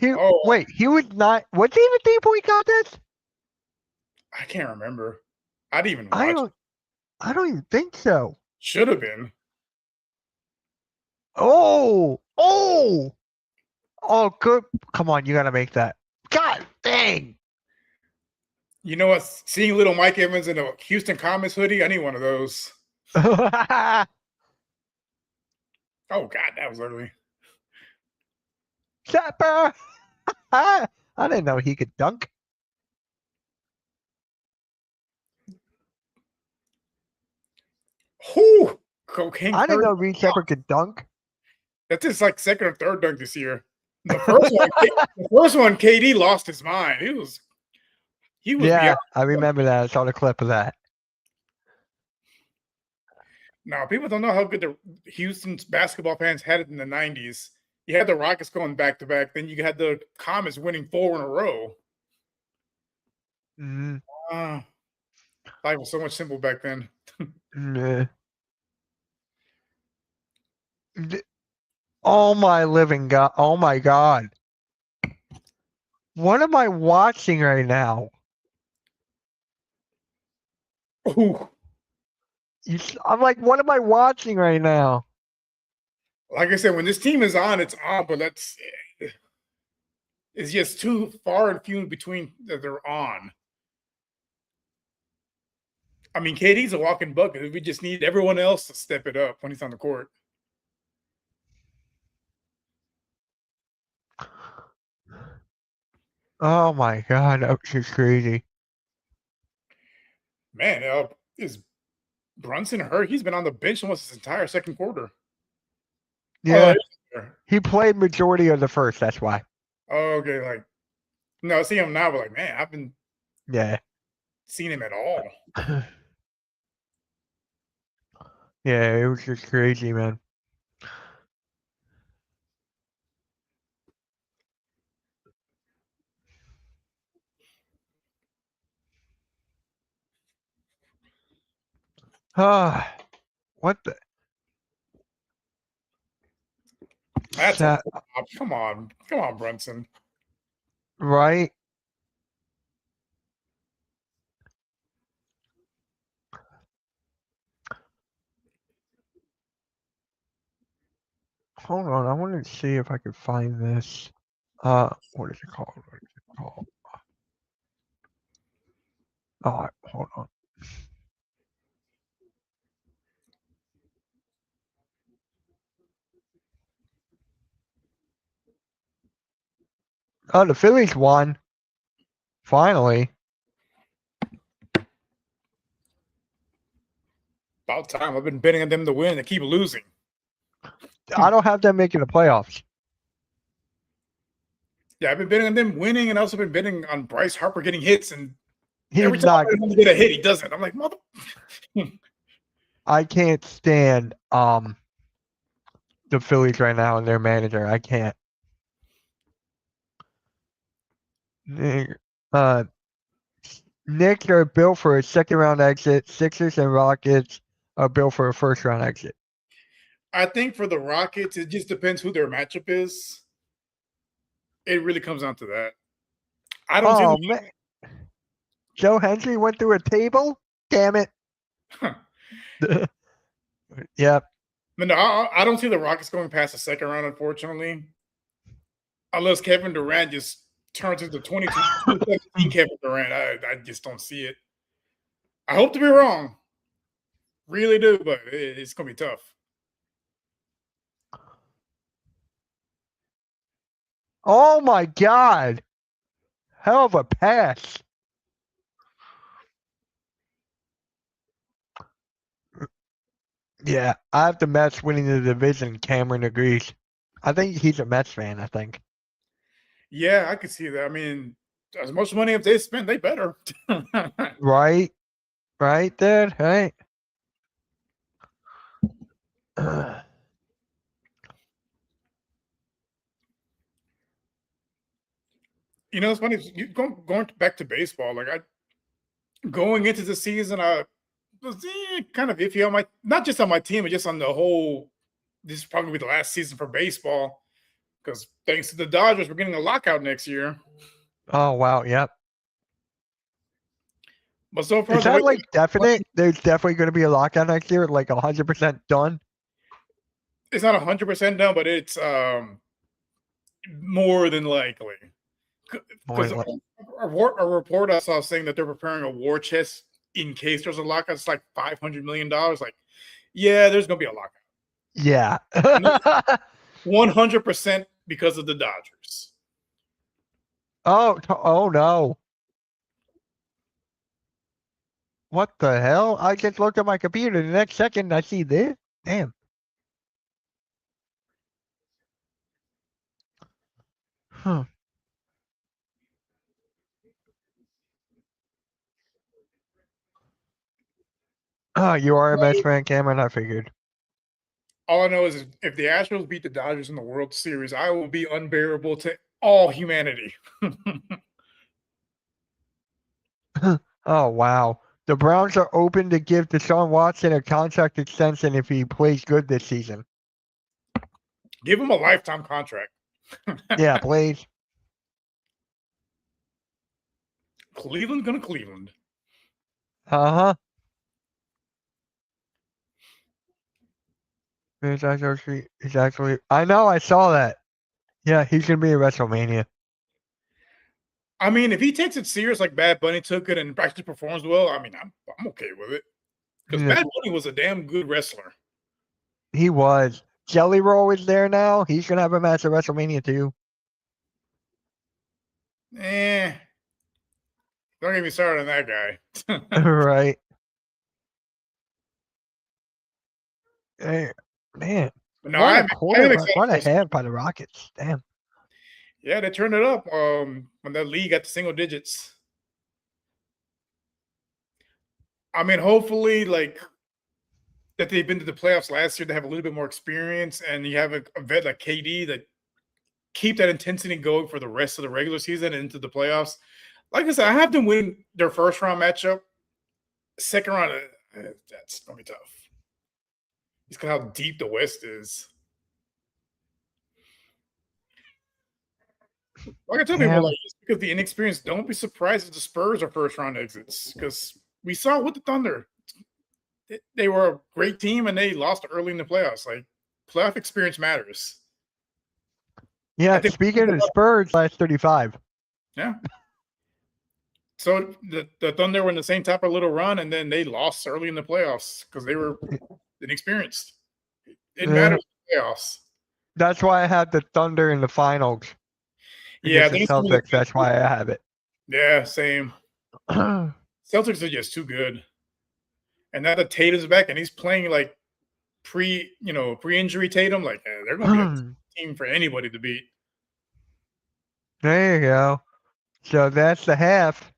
Oh, Wait, he was not. Was he in the 3-point contest? I can't remember. I didn't even I watch it. don't even think so. Should have been. Oh, good. Come on, you got to make that. God dang. You know what? Seeing little Mike Evans in a Houston Comets hoodie, I need one of those. Zapper. Oh God, that was ugly. I didn't know he could dunk. Whew. Cocaine I didn't Curry. know Reed Shepard could dunk. That's his like second or third dunk this year. The first one, KD lost his mind. He was Yeah, beyond. I remember that. I saw the clip of that. Now people don't know how good the Houston's basketball fans had it in the '90s. You had the Rockets going back to back, then you had the Comets winning 4 in a row. Life was so much simple back then. Oh my living God! Oh my God! What am I watching right now? Ooh. I'm like, what am I watching right now? Like I said, when this team is on, it's on, but it's just too far and few in between that they're on. I mean, KD's a walking bucket. We just need everyone else to step it up when he's on the court. Oh my God, that's just crazy. Man, is Brunson hurt? He's been on the bench almost his entire second quarter. Yeah, Oh, he played majority of the first. That's why. okay, like no, I see him now, but like, man, I've been seeing him at all. Yeah, it was just crazy, man. What the? That's come on, Brunson. Right? Hold on, I want to see if I can find this. What is it called? Oh, hold on. Oh, the Phillies won. Finally. About time. I've been betting on them to win. They keep losing. I don't have them making the playoffs. Yeah, I've been betting on them winning, and also been betting on Bryce Harper getting hits. And every time not. I want to get a hit, he doesn't. I'm like, mother. I can't stand the Phillies right now and their manager. I can't. Knicks are built for a second round exit. Sixers and Rockets are built for a first round exit. I think for the Rockets, it just depends who their matchup is. It really comes down to that. I don't see. Man. Joe Hendry went through a table? Damn it. Yep. No, I don't see the Rockets going past the second round, unfortunately. Unless Kevin Durant just turns into 2017 Kevin Durant. I just don't see it. I hope to be wrong. Really do, but it's going to be tough. Oh my God. Hell of a pass. Yeah, I have the Mets winning the division. Cameron agrees. I think he's a Mets fan, I think. Yeah, I could see that. I mean, as much money as they spent, they better. Right? Right, Dad? Right? You know, it's funny. Going back to baseball, like going into the season, I was kind of iffy on not just on my team, but just on the whole. This is probably the last season for baseball because thanks to the Dodgers, we're getting a lockout next year. Oh, wow. Yep. But so far, Is that like definite? There's definitely going to be a lockout next year, like 100% done? It's not 100% done, but it's more than likely. Because a report I saw saying that they're preparing a war chest in case there's a lockout. It's like $500 million. Like, yeah, there's going to be a lockout. Yeah. 100% because of the Dodgers. Oh no. What the hell? I just looked at my computer. The next second, I see this. Damn. Huh. Oh, you are a Mets fan, Cameron? I figured. All I know is if the Astros beat the Dodgers in the World Series, I will be unbearable to all humanity. Oh, wow. The Browns are open to give Deshaun Watson a contract extension if he plays good this season. Give him a lifetime contract. Yeah, please. Cleveland gonna Cleveland. Uh-huh. He's actually. I know. I saw that. Yeah, he's gonna be at WrestleMania. I mean, if he takes it serious like Bad Bunny took it and actually performs well, I mean, I'm okay with it. Because Yeah, Bad Bunny was a damn good wrestler. he was. Jelly Roll is there now. He's gonna have a match at WrestleMania too. Don't get me started on that guy. Right. Hey, man. No, What I'm a quarter excited run for ahead by the Rockets. Damn. Yeah, they turned it up when that league got to single digits. I mean, hopefully, like that they've been to the playoffs last year, they have a little bit more experience, and you have a vet like KD that keep that intensity going for the rest of the regular season and into the playoffs. Like I said, I have them win their first round matchup. Second round, that's gonna be tough. Just how deep the West is. Like I tell people, like just because the inexperienced, don't be surprised if the Spurs are first round exits because we saw with the Thunder, they were a great team and they lost early in the playoffs. Like playoff experience matters. Yeah, speaking of the Spurs, last 35. Yeah. So the Thunder were in the same type of little run, and then they lost early in the playoffs because they were inexperienced. It matters in the playoffs. That's why I had the Thunder in the finals. Yeah, the Celtics. That's why I have it. Yeah, same. Celtics are just too good. And now that Tatum's back and he's playing like pre-injury Tatum, like they're gonna be a team for anybody to beat. There you go. So that's the half.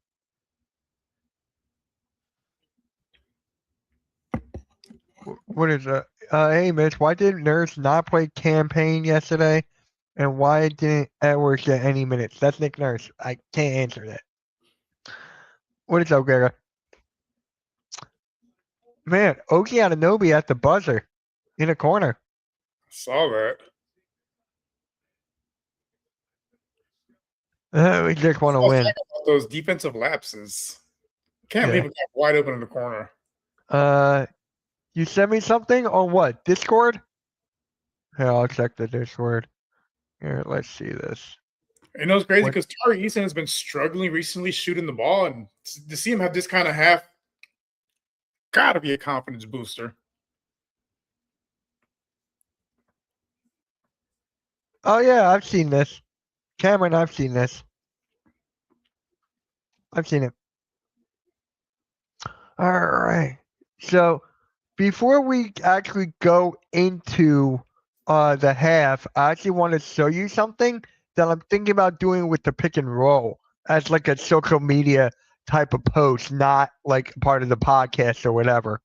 What is that? Hey, Mitch, why did Nurse not play campaign yesterday? And why didn't Edwards get any minutes? That's Nick Nurse. I can't answer that. What is up, Gara? Man, Oki Ananobi at the buzzer in a corner. Saw that. We just want to win. Those defensive lapses. Can't believe it got wide open in the corner. You sent me something on what? Discord? Here, I'll check the Discord. Here, let's see this. You know, it's crazy because Tari Eason has been struggling recently shooting the ball, and to see him have this kind of half gotta be a confidence booster. Oh yeah, I've seen this. Cameron, I've seen this. I've seen it. All right. So before we actually go into the half, I actually want to show you something that I'm thinking about doing with the pick and roll as like a social media type of post, not like part of the podcast or whatever.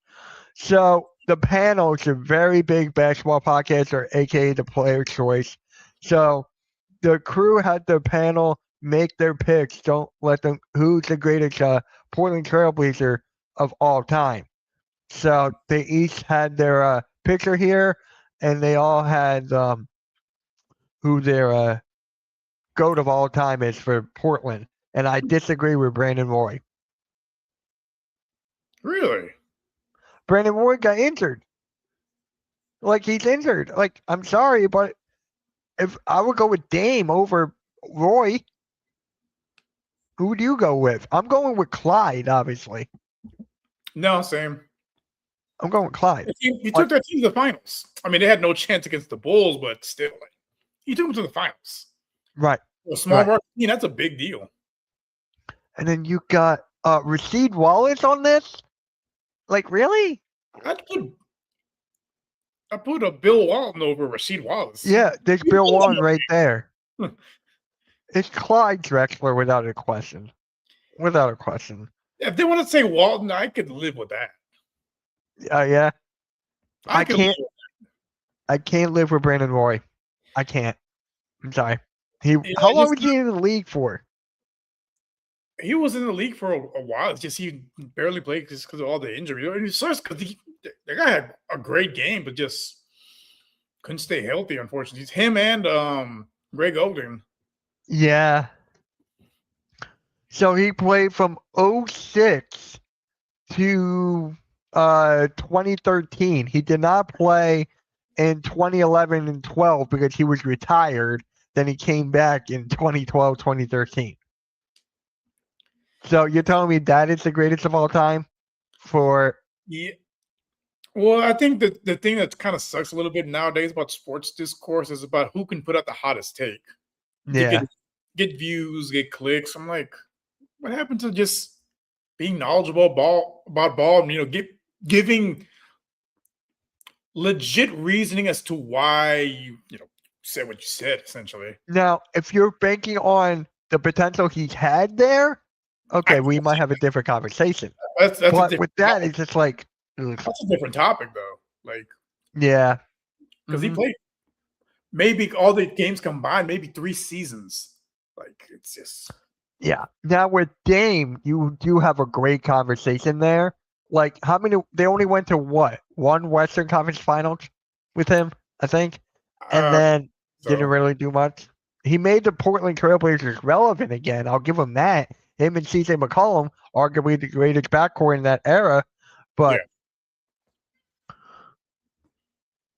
So the panel is a very big basketball podcast, or aka the player choice. So the crew had the panel make their picks. Don't let them. Who's the greatest Portland Trailblazer of all time? So they each had their picture here, and they all had who their GOAT of all time is for Portland. And I disagree with Brandon Roy. Really? Brandon Roy got injured. Like, he's injured. Like, I'm sorry, but if I would go with Dame over Roy, who would you go with? I'm going with Clyde, obviously. No, same. I'm going with Clyde. He took that team to the finals. I mean, they had no chance against the Bulls, but still, he took them to the finals. Right. A small market team, that's a big deal. And then you got Rasheed Wallace on this? Like, really? I put a Bill Walton over Rasheed Wallace. Yeah, there's Bill Walton right there. It's Clyde Drexler without a question. Without a question. If they want to say Walton, I could live with that. Yeah. I can't live with Brandon Roy. I can't. I'm sorry. How long was he in the league for? He was in the league for a while. It's just he barely played just because of all the injuries. It sucks because the guy had a great game, but just couldn't stay healthy, unfortunately. It's him and Greg Oden. Yeah. So he played from 06 to 2013. He did not play in 2011 and 12 because he was retired. Then he came back in 2012, 2013. So you're telling me that is the greatest of all time for? Yeah. Well, I think that the thing that kind of sucks a little bit nowadays about sports discourse is about who can put out the hottest take. Yeah. Get views, get clicks. I'm like, what happened to just being knowledgeable about ball and, giving legit reasoning as to why you said what you said, essentially. Now, if you're banking on the potential he's had there, okay, we might have a different conversation. That's but with that, it's just like that's a different topic, though. Like, yeah, because he played maybe all the games combined, maybe 3 seasons. Like, it's just Now with Dame, you do have a great conversation there. Like, how many? They only went to what? One Western Conference Finals with him, I think, and then didn't really do much. He made the Portland Trailblazers relevant again. I'll give him that. Him and CJ McCollum, arguably the greatest backcourt in that era, but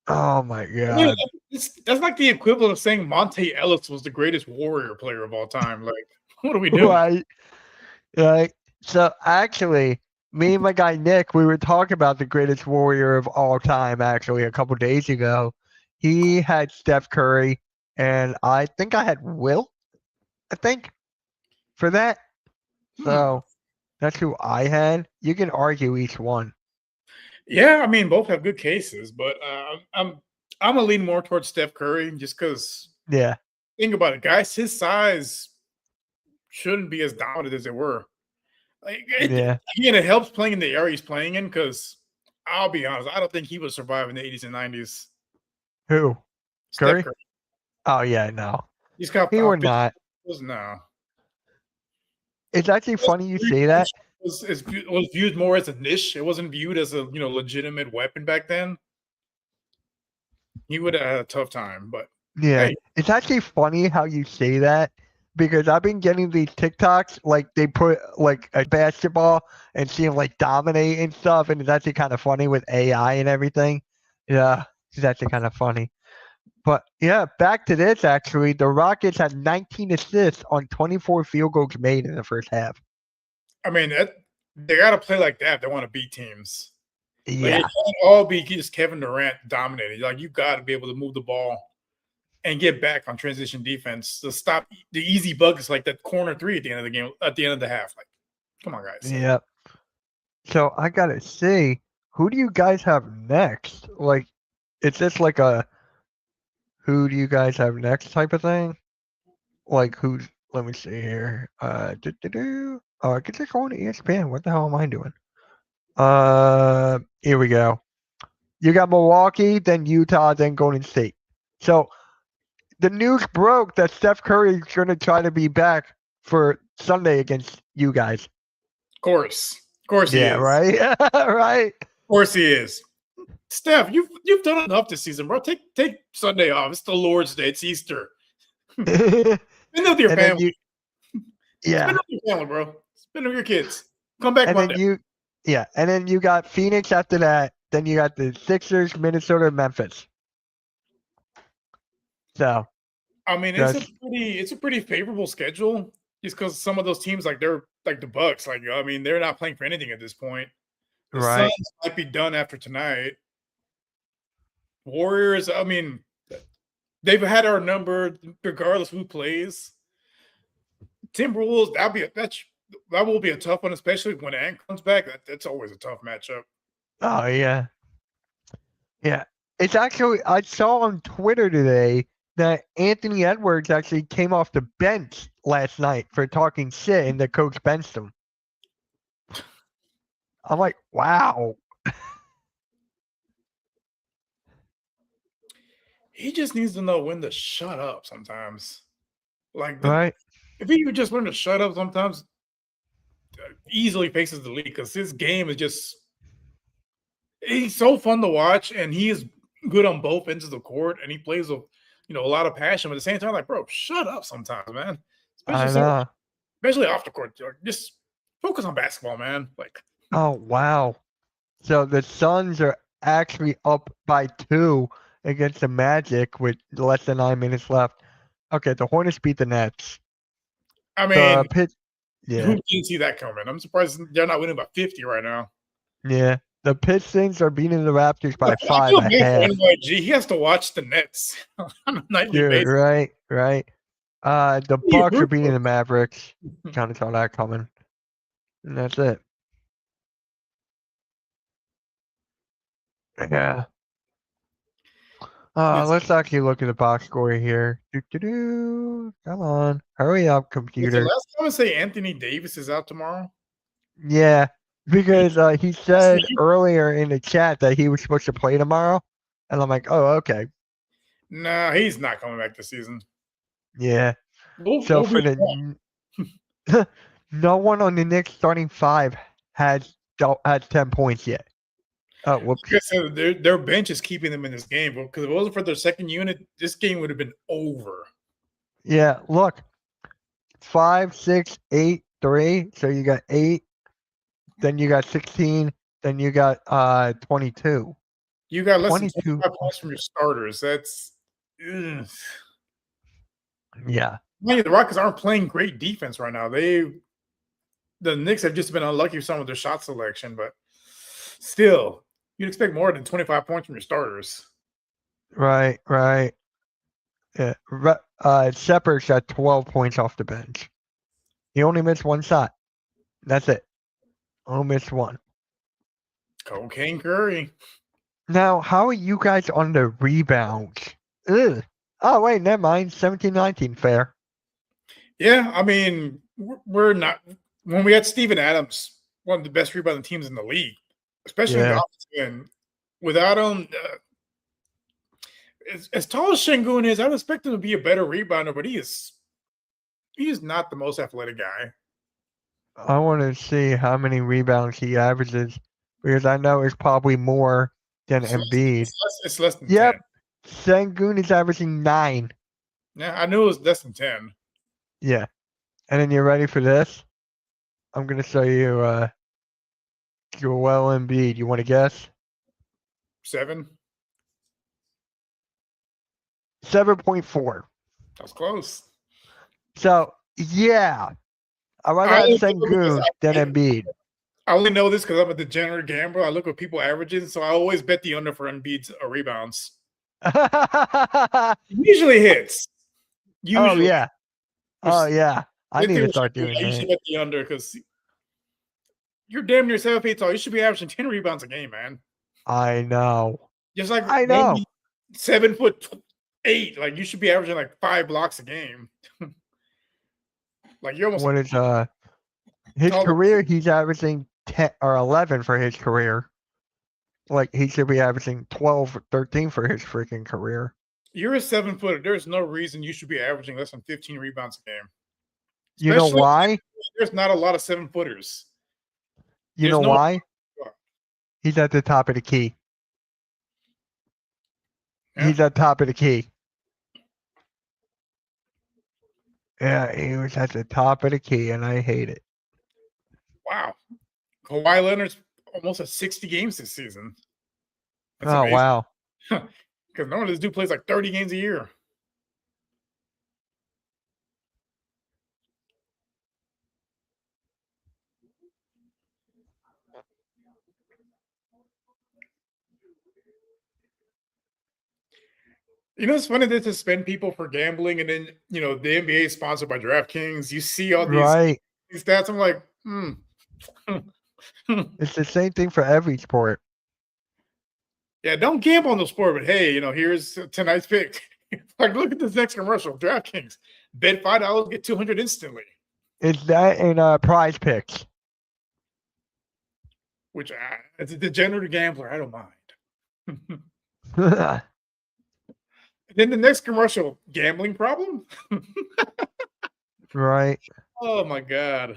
oh my god, that's like the equivalent of saying Monte Ellis was the greatest Warrior player of all time. Like, what are we doing? Right. So actually, me and my guy Nick, we were talking about the greatest Warrior of all time. Actually, a couple days ago, he had Steph Curry, and I think I had Will. I think for that. So that's who I had. You can argue each one. Yeah, I mean, both have good cases, but I'm gonna lean more towards Steph Curry just because. Yeah. Think about it, guys. His size shouldn't be as dominant as they were. Like, again, it helps playing in the area he's playing in because I'll be honest, I don't think he would survive in the 80s and 90s. Who? Curry? Oh yeah, no. He's got he would not. No. It's actually funny you say that. It was viewed more as a niche. It wasn't viewed as a legitimate weapon back then. He would have had a tough time, but hey. It's actually funny how you say that because I've been getting these TikToks like they put like a basketball and see him like dominate and stuff, and it's actually kind of funny with AI and everything. Yeah, it's actually kind of funny. But yeah, back to this actually, the Rockets had 19 assists on 24 field goals made in the first half. I mean, they got to play like that if they want to beat teams. Like, it Yeah. can't all be just Kevin Durant dominating. Like, you got to be able to move the ball and get back on transition defense to stop the easy buckets like that corner three at the end of the game, at the end of the half. Like, come on, guys. Yep. So I gotta see, who do you guys have next? Like, is this like a who do you guys have next type of thing? Like who's? Let me see here. Oh, I could just go on to ESPN. What the hell am I doing? Here we go. You got Milwaukee, then Utah, then Golden State. So the news broke that Steph Curry is going to try to be back for Sunday against you guys. Of course, he is. Right, right. Of course, he is. Steph, you've done enough this season, bro. Take Sunday off. It's the Lord's Day. It's Easter. Spend with your family. Spend with your family, bro. Spend with your kids. Come back Monday. And then you got Phoenix after that. Then you got the Sixers, Memphis. So, I mean, it's a pretty favorable schedule, just because some of those teams, like they're like the Bucks, like I mean, they're not playing for anything at this point. The Suns might be done after tonight. Warriors, I mean, they've had our number regardless who plays. Timberwolves, that will be a tough one, especially when Ant comes back. That's always a tough matchup. Oh yeah, yeah. It's actually, I saw on Twitter today that Anthony Edwards actually came off the bench last night for talking shit, and the coach benched him. I'm like, wow. He just needs to know when to shut up sometimes. Like, right? If he would just learn to shut up sometimes, easily faces the league, because his game is just, he's so fun to watch, and he is good on both ends of the court, and he plays with, a lot of passion. But at the same time, like, bro, shut up sometimes, man. Especially off the court. Just focus on basketball, man. Like, oh wow. So the Suns are actually up by 2 against the Magic with less than 9 minutes left. Okay, the Hornets beat the Nets. I mean, who didn't see that coming? I'm surprised they're not winning by 50 right now. Yeah, the Pistons are beating the Raptors by 5 ahead. He has to watch the Nets on a nightly basis. Right. The Bucks are beating the Mavericks. Kind of saw that coming. And that's it. Yeah. Let's actually look at the box score here. Come on. Hurry up, computer. Was the last time I say Anthony Davis is out tomorrow? Yeah, because he said earlier in the chat that he was supposed to play tomorrow. And I'm like, oh, okay. No, he's not coming back this season. Yeah. So for the no one on the Knicks starting 5 has 10 points yet. Oh, whoops. Their bench is keeping them in this game, because if it wasn't for their second unit, this game would have been over. Yeah, look. 5, 6, 8, 3. So you got 8. Then you got 16. Then you got 22. You got less than 25 points from your starters. That's yeah. The Rockets aren't playing great defense right now. The Knicks have just been unlucky with some of their shot selection, but still, you'd expect more than 25 points from your starters. Right. Yeah. Shepard's got 12 points off the bench. He only missed 1 shot. That's it. Only missed 1. Cocaine Curry. Now, how are you guys on the rebounds? Ugh. Oh, wait, never mind. 17-19, fair. Yeah, I mean, we're not. When we had Steven Adams, one of the best rebounding teams in the league, especially in the offensive end, without him, as tall as Şengün is, I'd expect him to be a better rebounder, but he is not the most athletic guy. I want to see how many rebounds he averages, because I know it's probably more than Embiid. It's less than 10. Şengün is averaging 9. Yeah, I knew it was less than 10. Yeah. And then you're ready for this? I'm going to show you Joel Embiid. You want to guess? 7? 7.4. That's close. So, yeah. I'd rather have Şengün than Embiid. I only know this because I'm a degenerate gambler. I look at people averaging, so I always bet the under for Embiid's rebounds. Usually hits. Oh Usually. yeah. Oh yeah. I need to start I doing usually that. bet the under because you're damn near 7 feet tall. You should be averaging 10 rebounds a game, man. I know. Just like I know. maybe 7'8". Like you should be averaging like 5 blocks a game. Like you're almost What is his taller. career? He's averaging 10 or 11 for his career. Like he should be averaging 12 or 13 for his freaking career. You're a 7-footer. There's no reason you should be averaging less than 15 rebounds a game. You know Especially why? there's not a lot of 7-footers. You know why? He's at the top of the key. Yeah. He's at the top of the key. Yeah, he was at the top of the key, and I hate it. Wow. Kawhi Leonard's almost at 60 games this season. That's amazing. Wow. Because normally this dude plays like 30 games a year. You know, it's funny to suspend people for gambling, and then the NBA is sponsored by DraftKings. You see all these stats. I'm like, It's the same thing for every sport. Yeah, don't gamble on the sport, but hey, here's tonight's pick. Like, look at this next commercial. DraftKings, bet $5, get 200 instantly. It's that in Prize Picks. Which, as a degenerate gambler, I don't mind. Then the next commercial, gambling problem? Right. Oh, my God.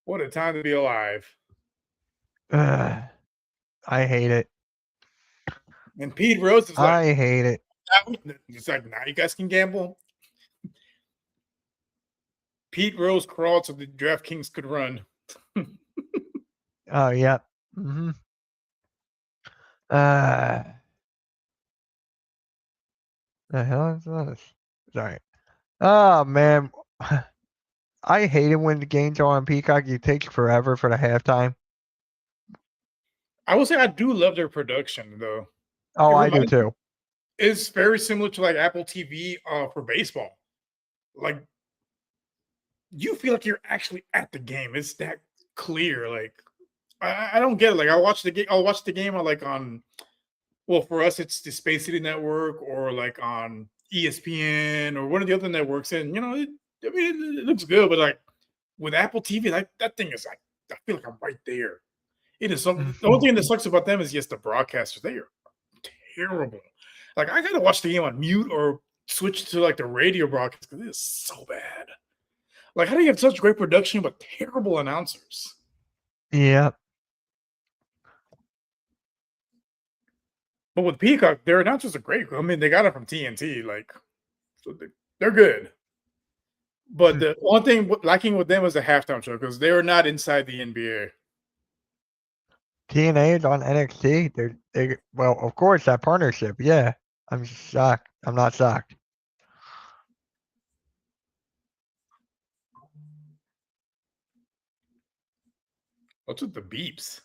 What a time to be alive. I hate it. And Pete Rose is like, I hate it. It's like, now you guys can gamble. Pete Rose crawled so the DraftKings could run. Oh, yeah. Mm-hmm. The hell is this? Sorry. Oh, man. I hate it when the games are on Peacock. It takes forever for the halftime. I will say I do love their production, though. Oh, I do too. It's very similar to like Apple TV for baseball. Like, you feel like you're actually at the game. It's that clear. Like, I don't get it. Like, I'll watch the game on well, for us it's the Space City Network or like on ESPN or one of the other networks, and it looks good, but like with Apple TV, like that thing is like, I feel like I'm right there. It is something. The only thing that sucks about them is the broadcasters. They are terrible. Like, I gotta watch the game on mute or switch to like the radio broadcast because it is so bad. Like, how do you have such great production but terrible announcers? Yeah. But with Peacock, their announcers are great. I mean, they got it from TNT. Like, so they're good. But the one thing lacking with them is the halftime show because they're not inside the NBA. TNA is on NXT. Well, of course, that partnership. Yeah. I'm shocked. I'm not shocked. What's with the beeps?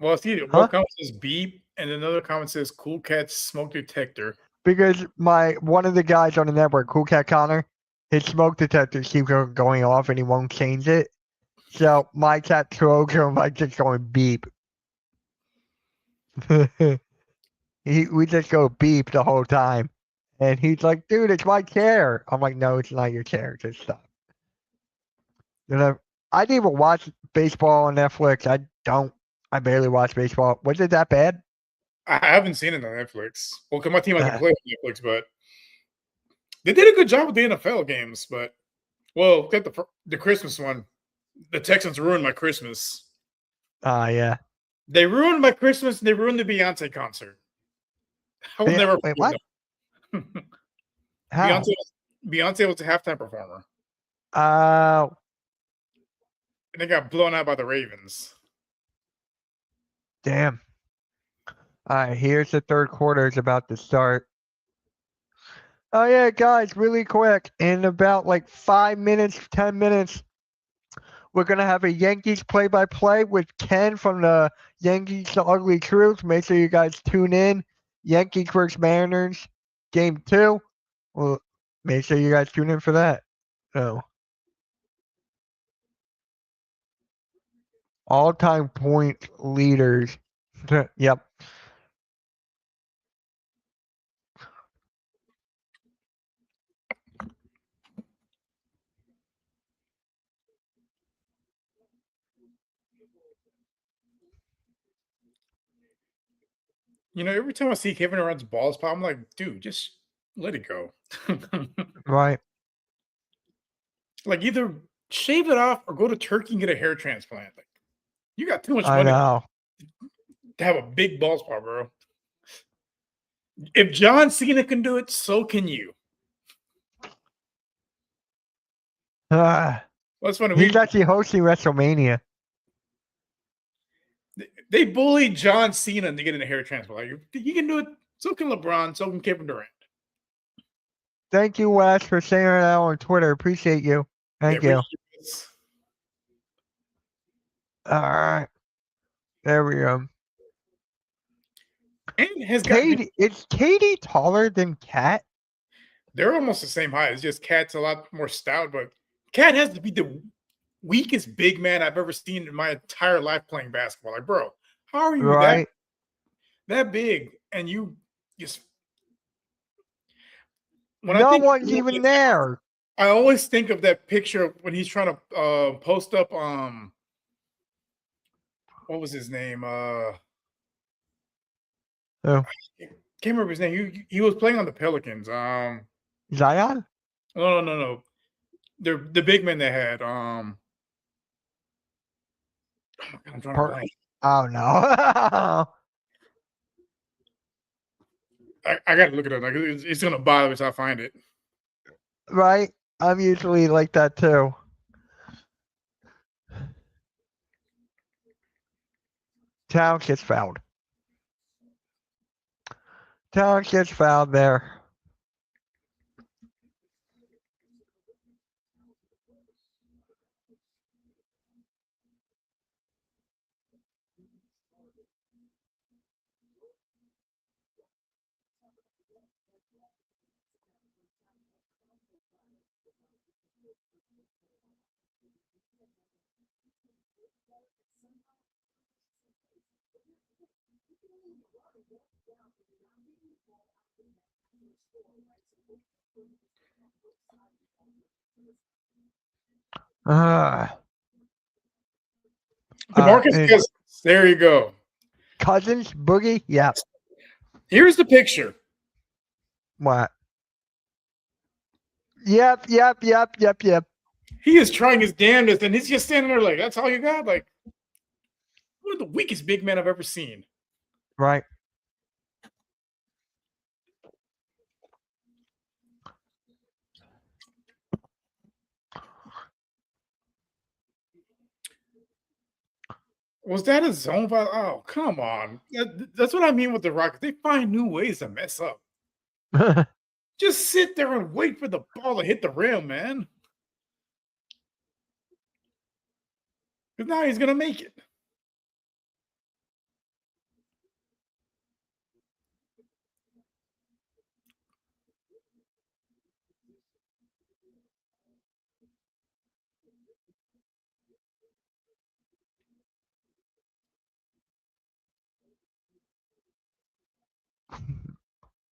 Well, see, one comment says beep, and another comment says Cool Cat's smoke detector. Because one of the guys on the network, Cool Cat Connor, his smoke detector keeps going off and he won't change it. So my cat throws him like just going beep. We just go beep the whole time. And he's like, dude, it's my chair. I'm like, no, it's not your chair. Just stop. I didn't even watch baseball on Netflix. I barely watch baseball. Was it that bad? I haven't seen it on Netflix. Well, because my team hasn't played on Netflix, but they did a good job with the NFL games. But, well, get the Christmas one. The Texans ruined my Christmas. Yeah. They ruined my Christmas, and they ruined the Beyonce concert. I will never wait, what? How? Beyonce was the halftime performer. And they got blown out by the Ravens. Damn. All right, here's the third quarter. It's about to start. Oh, yeah, guys, really quick. In about like 5 minutes, 10 minutes, We're going to have a Yankees play-by-play with Ken from the Yankees The Ugly Truth. Make sure you guys tune in. Yankees versus Mariners, Game 2. Well, make sure you guys tune in for that. So, all-time point leaders. Yep. Every time I see Kevin Durant's balls pop, I'm like, dude, just let it go. Right. Like, either shave it off or go to Turkey and get a hair transplant. Like, you got too much I money know. to have a big ball spot, bro. If John Cena can do it, so can you. That's funny. He's actually hosting WrestleMania. They bullied John Cena into getting a hair transplant. Like, he can do it. So can LeBron. So can Kevin Durant. Thank you, Wes, for saying that on Twitter. Appreciate you. Thank you. All right. There we go. And has Katie, is Katie taller than Kat? They're almost the same height. It's just Kat's a lot more stout, but Kat has to be the weakest big man I've ever seen in my entire life playing basketball. Like, bro, how are you that big and you just no one's even there. I always think of that picture when he's trying to post up what was his name? Oh. Can't remember his name. He was playing on the Pelicans. Zion? No. They're the big men they had. Oh my God, I'm trying to blank. Oh no. I gotta look it up. Like, it's gonna bother me if I find it. Right? I'm usually like that too. Town gets fouled. Town gets fouled there. DeMarcus Cousins. There you go. Cousins, Boogie, yeah. Here's the picture. What? Yep. He is trying his damnedest, and he's just standing there like, that's all you got? Like, one of the weakest big men I've ever seen. Right. Was that a zone foul? Oh, come on. That's what I mean with the Rockets. They find new ways to mess up. Just sit there and wait for the ball to hit the rim, man. Because now he's going to make it.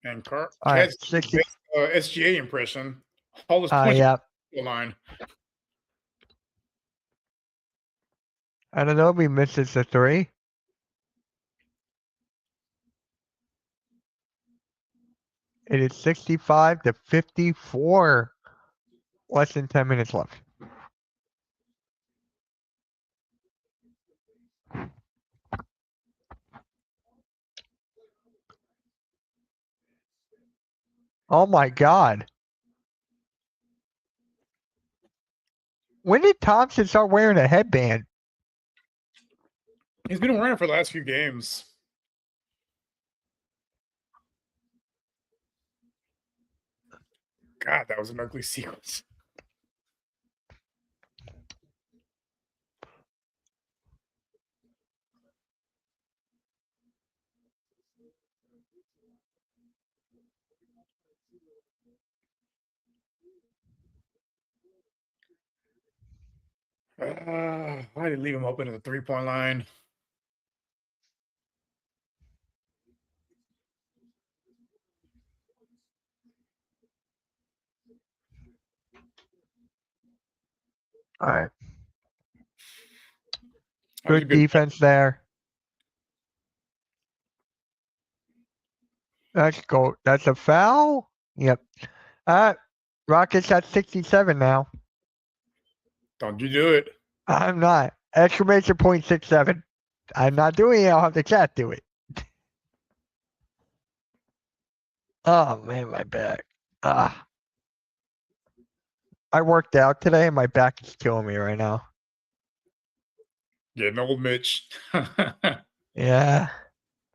And Cat's SGA impression. All his points line. I don't know if he misses the three. It is 65-54. Less than 10 minutes left. Oh my God. When did Thompson start wearing a headband? He's been wearing it for the last few games. God, that was an ugly sequence. Why did he leave him open at the 3-point line? All right. Oh, Good defense there. Let's go. That's a foul? Yep. Rockets at 67 now. Don't you do it. I'm not. Exclamation point 67. I'm not doing it. I'll have the chat do it. Oh, man, my back. I worked out today and my back is killing me right now. Getting old, Mitch. Yeah.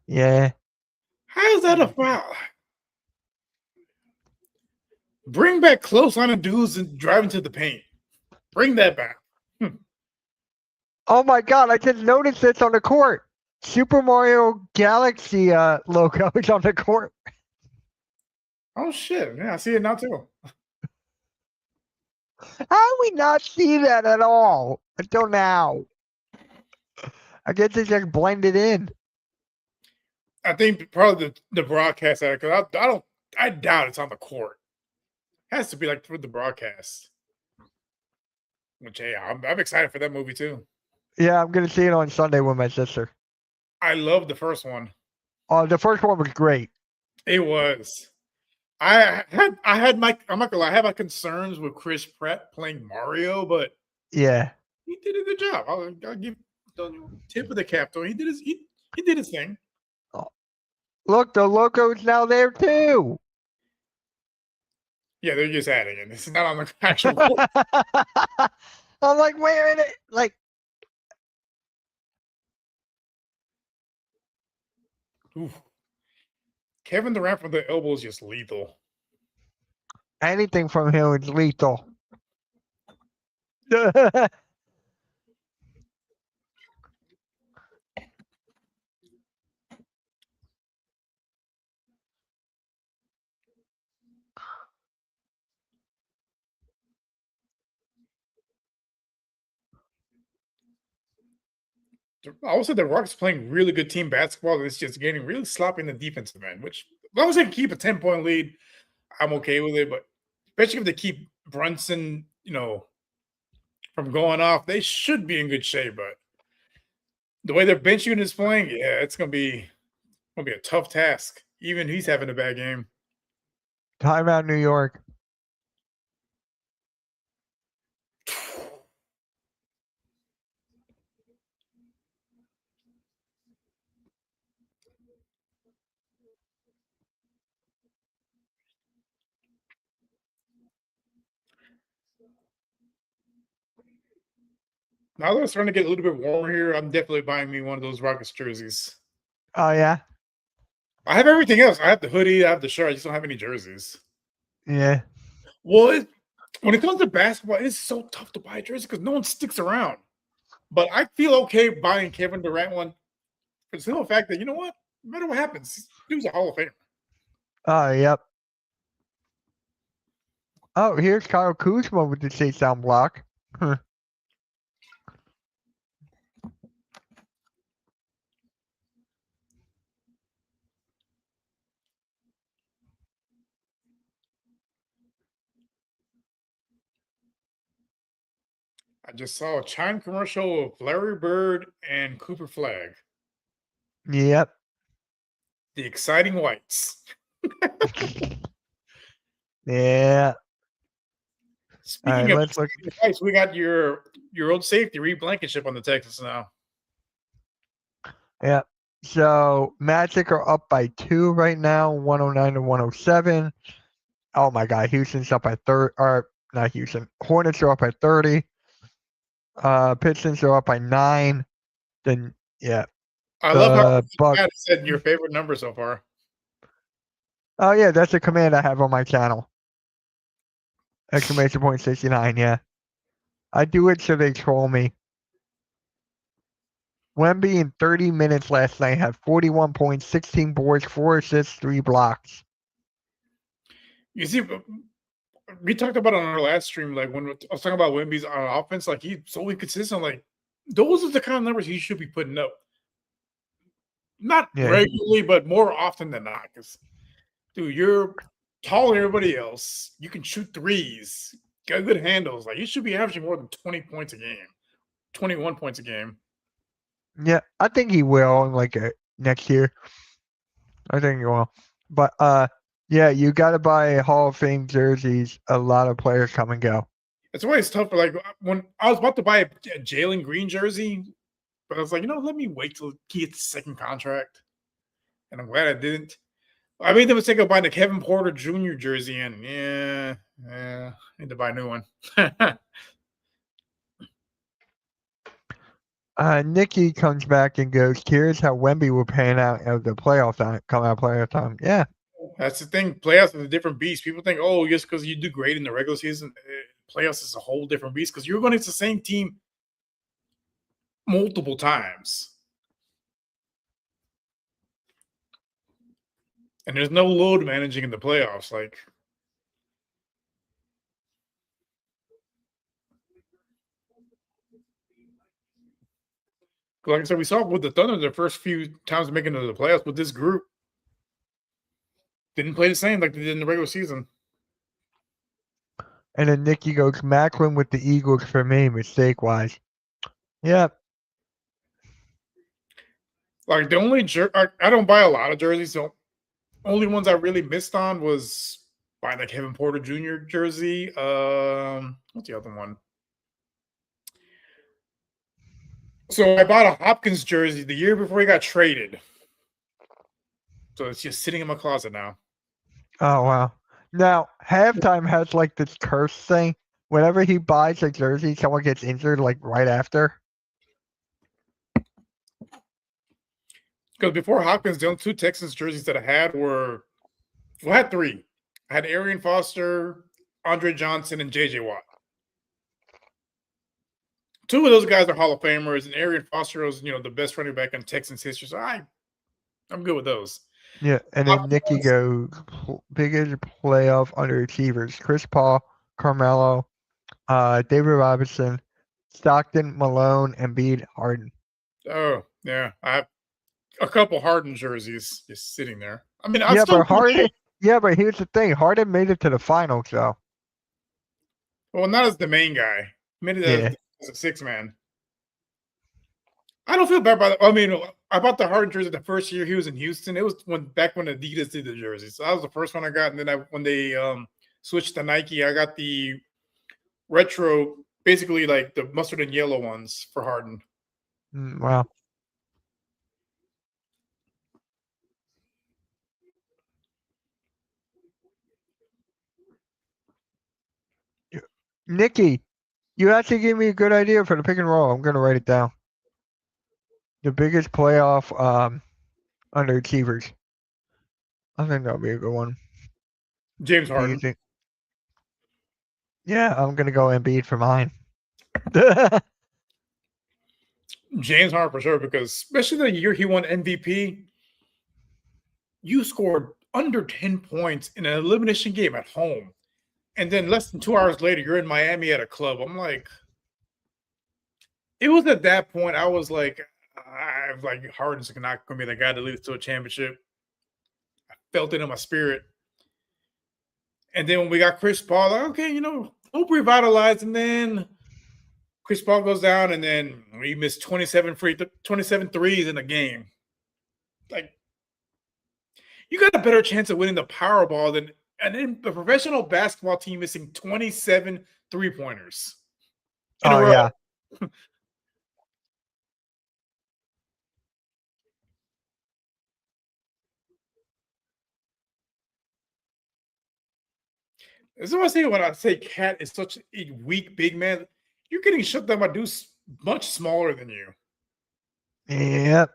Yeah. How is that a foul? Bring back close line of dudes and drive into the paint. Bring that back. Oh my God, I just noticed this on the court. Super Mario Galaxy logo is on the court. Oh shit. Yeah, I see it now too. How do we not see that at all until now? I guess it's just blended in. I think probably the broadcast had it because I doubt it's on the court. It has to be like through the broadcast. Which hey, I'm excited for that movie too. Yeah, I'm gonna see it on Sunday with my sister. I love the first one. Oh, the first one was great. It was. I'm not gonna lie, I had my concerns with Chris Pratt playing Mario, but yeah, he did a good job. I'll give the tip of the cap though. He did his thing. Oh. Look, the logo's now there too. Yeah, they're just adding it. It's not on the actual. I'm like, wait a minute, like. Oof. Kevin Durant from the elbow is just lethal. Anything from him is lethal. I would say the Rockets playing really good team basketball. It's just getting really sloppy in the defensive end, which as long as they can keep a 10-point lead, I'm okay with it. But especially if they keep Brunson, from going off, they should be in good shape. But the way their bench unit is playing, yeah, it's gonna be a tough task. Even he's having a bad game. Timeout, New York. Now that it's starting to get a little bit warmer here, I'm definitely buying me one of those Rockets jerseys. Oh yeah. I have everything else. I have the hoodie, I have the shirt. I just don't have any jerseys. Yeah. Well, when it comes to basketball, it's so tough to buy a jersey because no one sticks around. But I feel okay buying Kevin Durant one for the simple fact that, you know what? No matter what happens, he was a Hall of Famer. Oh, yep. Oh, here's Kyle Kuzma with the chase down block. I just saw a Chime commercial of Larry Bird and Cooper Flag. Yep. The exciting whites. Yeah. Speaking of whites, we got your old safety, Reed Blankenship, on the Texans now. Yeah. So Magic are up by 2 right now, 109 to 107. Oh my God, Houston's up by 30. Or not Houston. Hornets are up by 30. Pistons are up by 9. Then yeah. I love how Bucks Matt said your favorite number so far. Oh yeah, that's a command I have on my channel. Exclamation point 69. Yeah, I do it so they troll me. Wemby in 30 minutes last night had 41 points, 16 boards, 4 assists, 3 blocks. You see, we talked about it on our last stream, like when I was talking about Wemby's on offense, like he's so inconsistent. Like those are the kind of numbers he should be putting up. Not regularly, but more often than not. Because, dude, you're taller than everybody else. You can shoot threes, got good handles. Like you should be averaging more than 20 points a game, 21 points a game. Yeah, I think he will like next year. I think he will. But yeah, you got to buy Hall of Fame jerseys. A lot of players come and go. That's why it's tough. Like when I was about to buy a Jalen Green jersey, but I was like, let me wait till he gets the second contract. And I'm glad I didn't. I made the mistake of buying the Kevin Porter Jr. jersey, and I need to buy a new one. Nikki comes back and goes, "Here's how Wemby will pan out of the playoff time. Come out playoff time." Yeah, that's the thing. Playoffs is a different beast. People think, oh, just because you do great in the regular season, playoffs is a whole different beast because you're going against the same team multiple times. And there's no load managing in the playoffs. Like I said, we saw with the Thunder the first few times making it to the playoffs with this group. Didn't play the same like they did in the regular season. And then Nikki goes, "Macklin with the Eagles for me, mistake-wise." Yeah. Like the only I don't buy a lot of jerseys, so only ones I really missed on was buying the Kevin Porter Jr. jersey. What's the other one? So I bought a Hopkins jersey the year before he got traded. So it's just sitting in my closet now. Oh, wow. Now, Halftime has like this curse thing. Whenever he buys a jersey, someone gets injured like right after. Because before Hopkins, the only two Texans jerseys that I had were, I had three. I had Arian Foster, Andre Johnson, and J.J. Watt. Two of those guys are Hall of Famers, and Arian Foster was, the best running back in Texans history. So I'm good with those. Yeah, and then Nikki goes, biggest playoff underachievers: Chris Paul, Carmelo, David Robinson, Stockton, Malone, Embiid, Harden. Oh, yeah. I have a couple Harden jerseys just sitting there. I mean, but here's the thing. Harden made it to the finals, though. Well, not as the main guy. He made it as a six-man. I don't feel bad about that. I mean, I bought the Harden jersey the first year he was in Houston. It was back when Adidas did the jersey. So that was the first one I got. And then when they switched to Nike, I got the retro, basically like the mustard and yellow ones for Harden. Wow. Nikki, you actually gave me a good idea for the pick and roll. I'm going to write it down. The biggest playoff underachievers. I think that'll be a good one. James Harden. Yeah, I'm going to go Embiid for mine. James Harden for sure, because especially the year he won MVP, you scored under 10 points in an elimination game at home. And then less than 2 hours later, you're in Miami at a club. I'm like, it was at that point, I was like, Harden's not going to be the guy that leads to a championship. I felt it in my spirit. And then when we got Chris Paul, like, okay, hope revitalized. And then Chris Paul goes down, and then we missed 27 threes in a game. Like, you got a better chance of winning the Powerball than a professional basketball team missing 27 3-pointers in a row. Yeah. This is what I say when I say Cat is such a weak big man. You're getting shut down by dudes much smaller than you. Yep.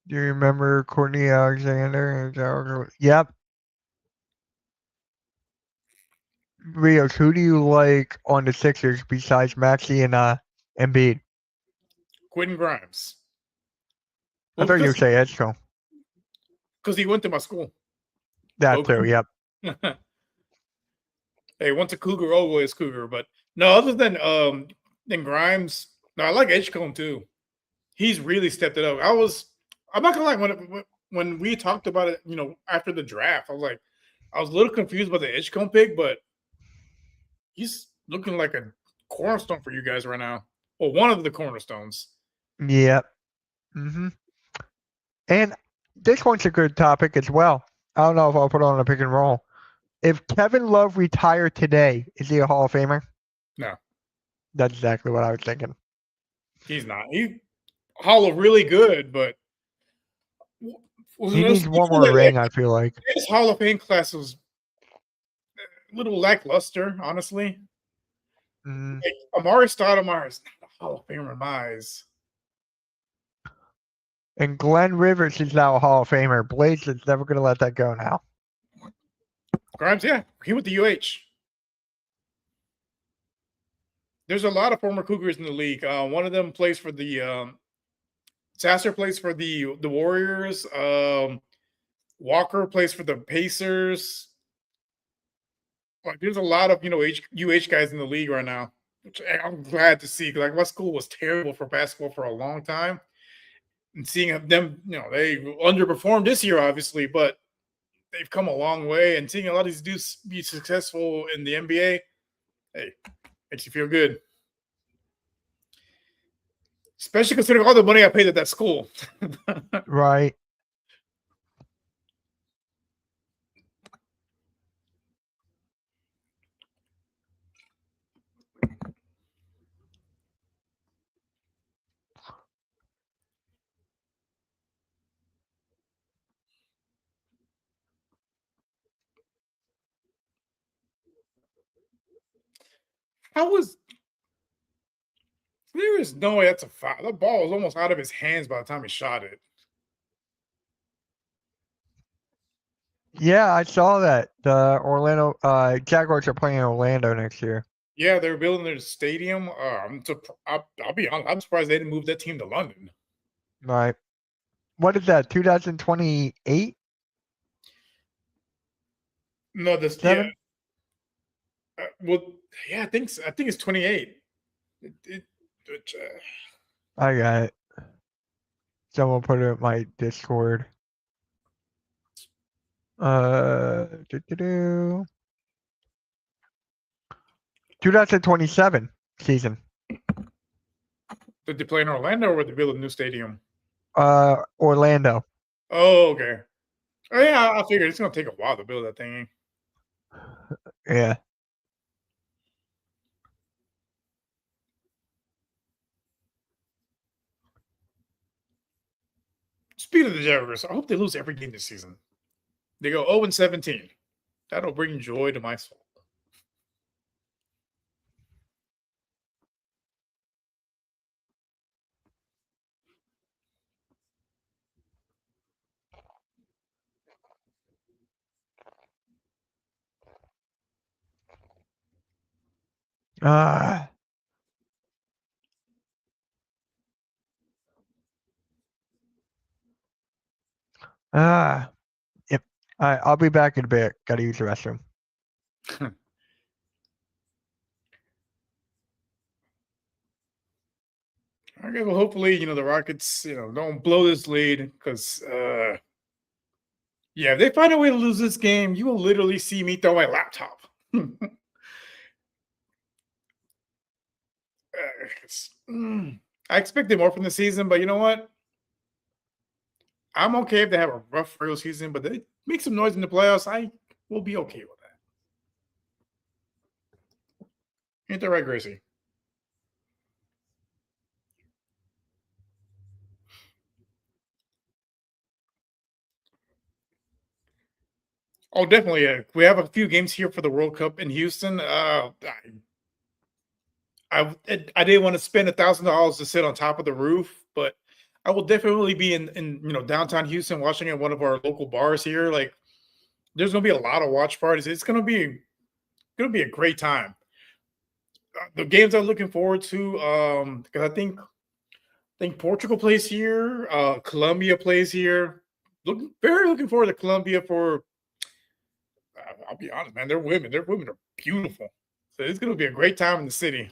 Do you remember Courtney Alexander? Yep. Rios, who do you like on the Sixers besides Maxey and Embiid? Quentin Grimes. I thought you would say Edstrom. Because he went to my school. That too, yep. Hey, once a Cougar, always Cougar. But no, other than Grimes, no, I like Edgecombe too. He's really stepped it up. I'm not gonna lie, when we talked about it, after the draft, I was a little confused about the Edgecombe pick, but he's looking like a cornerstone for you guys right now. Well, one of the cornerstones. Yep. And this one's a good topic as well. I don't know if I'll put on a pick and roll. If Kevin Love retired today, is he a Hall of Famer? No, That's exactly what I was thinking. he's not. He Hall of really good, but He needs one more ring, I feel like. His Hall of Fame class was a little lackluster, honestly. Like, Amari Stoudemire is not a Hall of Famer in my eyes. And Glenn Rivers is now a Hall of Famer. Blaze is never going to let that go now. Grimes, yeah, he went to UH. There's a lot of former Cougars in the league. One of them plays for the Sasser plays for the Warriors. Walker plays for the Pacers. Like, there's a lot of UH guys in the league right now, which I'm glad to see. Like, my school was terrible for basketball for a long time, and seeing them, they underperformed this year, obviously, but they've come a long way. And seeing a lot of these dudes be successful in the NBA, hey, makes you feel good. Especially considering all the money I paid at that school. Right. There is no way that's a foul. The ball was almost out of his hands by the time he shot it. Yeah, I saw that. The Orlando Jaguars are playing in Orlando next year. Yeah, they're building their stadium. I'll be honest. I'm surprised they didn't move that team to London. Right. What is that? 2028? No, yeah. I think it's 28. I got it. Someone put it in my Discord. 2027 season. Did they play in Orlando or did they build a new stadium? Orlando. Oh, okay. Oh, yeah, I figured it's gonna take a while to build that thing. Yeah. Speaking of the Jaguars, I hope they lose every game this season. They go 0-17. That'll bring joy to my soul. Yep. All right, I'll be back in a bit. Gotta use the restroom. Okay, well, hopefully, the Rockets, don't blow this lead because, if they find a way to lose this game, you will literally see me throw my laptop. I expected more from the season, but you know what? I'm okay if they have a rough regular season, but they make some noise in the playoffs. I will be okay with that. Ain't that right, Gracie? Oh, definitely. We have a few games here for the World Cup in Houston. I didn't want to spend $1,000 to sit on top of the roof, but I will definitely be in downtown Houston watching at one of our local bars here. Like, there's gonna be a lot of watch parties. It's gonna be a great time. The games I'm looking forward to, because I think Portugal plays here, Colombia plays here. Very looking forward to Colombia for I'll be honest, man. They're women. Their women are beautiful. So it's going to be a great time in the city.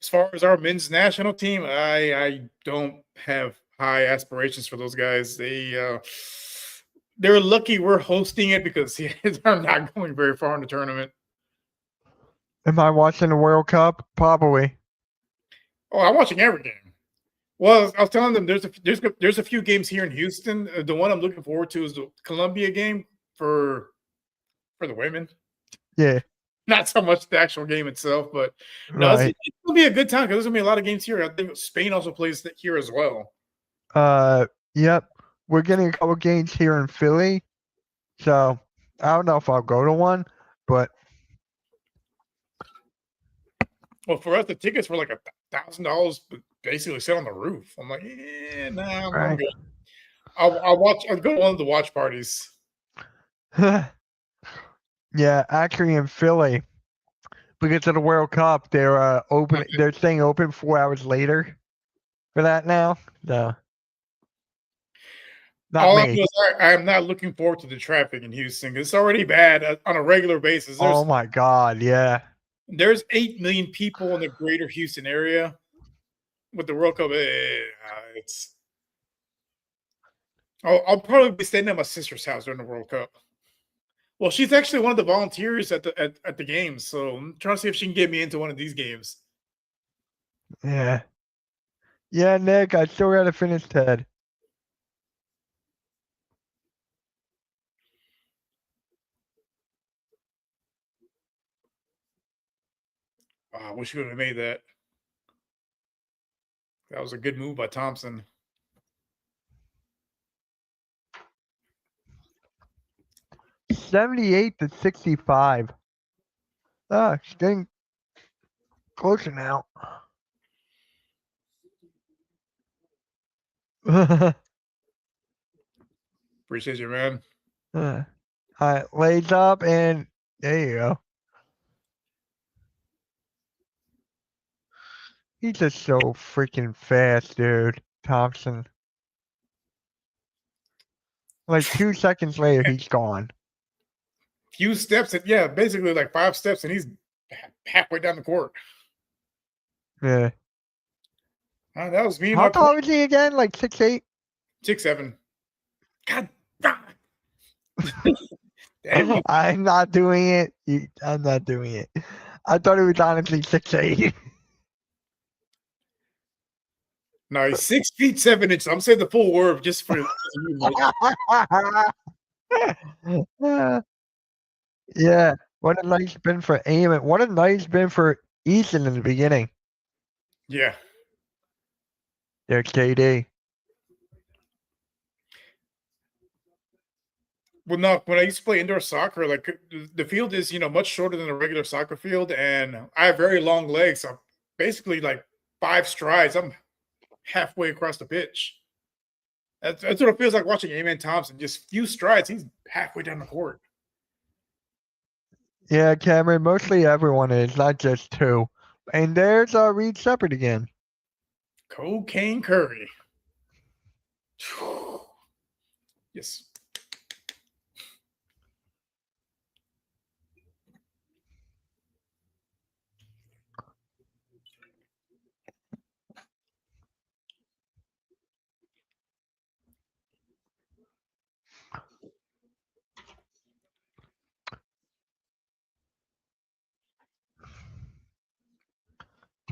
As far as our men's national team, I don't have high aspirations for those guys. They're lucky we're hosting it because they're not going very far in the tournament. Am I watching the World Cup? Probably. Oh, I'm watching every game. Well, I was telling them there's a few games here in Houston. The one I'm looking forward to is the Columbia game for the women. Yeah. Not so much the actual game itself, but no, Right. it's gonna be a good time because there's gonna be a lot of games here. I think Spain also plays here as well. Yep. We're getting a couple games here in Philly, so I don't know if I'll go to one, but well, for us, the tickets were like $1,000, basically sit on the roof. I'm like, nah, I'm good. I'll watch. I'll go to one of the watch parties. Yeah, actually in Philly, because of the World Cup, they're open. Okay. They're staying open 4 hours later for that now. So, All not me. I'm not looking forward to the traffic in Houston. It's already bad on a regular basis. Oh my God, yeah. There's 8 million people in the greater Houston area. With the World Cup, I'll probably be staying at my sister's house during the World Cup. Well, she's actually one of the volunteers at the games, so I'm trying to see if she can get me into one of these games. Yeah. Yeah, Nick, I still gotta finish Ted. I wish you would have made that. That was a good move by Thompson. $78 to $65. It's getting closer now. Appreciate you, man. All right, lays up, and there you go. He's just so freaking fast, dude. Thompson. Like 2 seconds later, he's gone. Few steps, basically like 5 steps, and he's halfway down the court. Yeah. That was me. How tall is he again? Like 6'8"? 6'7". God. Damn. I'm not doing it. I'm not doing it. I thought it was honestly 6'8". No, he's 6 feet 7 inches. I'm saying the full word just for you. Yeah. What a nice spin for Eamon. What a nice spin for Easton in the beginning. Yeah. There's KD. Well, no, when I used to play indoor soccer, like the field is, much shorter than a regular soccer field, and I have very long legs. So basically like 5 strides, I'm halfway across the pitch. That's what it feels like watching Amen Thompson. Just few strides, he's halfway down the court. Yeah, Cameron, mostly everyone is, not just 2. And there's Reed Shepard again. Cocaine Curry. Yes.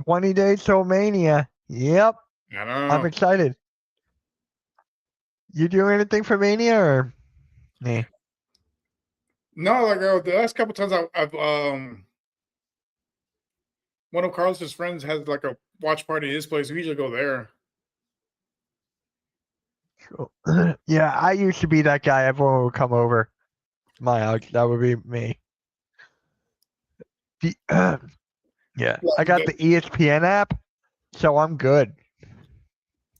$20 days till Mania. Yep. I know. I'm excited. You do anything for Mania or me? No, like the last couple times I've one of Carlos's friends has like a watch party at his place. We usually go there. Cool. Yeah, I used to be that guy. Everyone would come over my house. That would be me. Yeah, I got the ESPN app, so I'm good.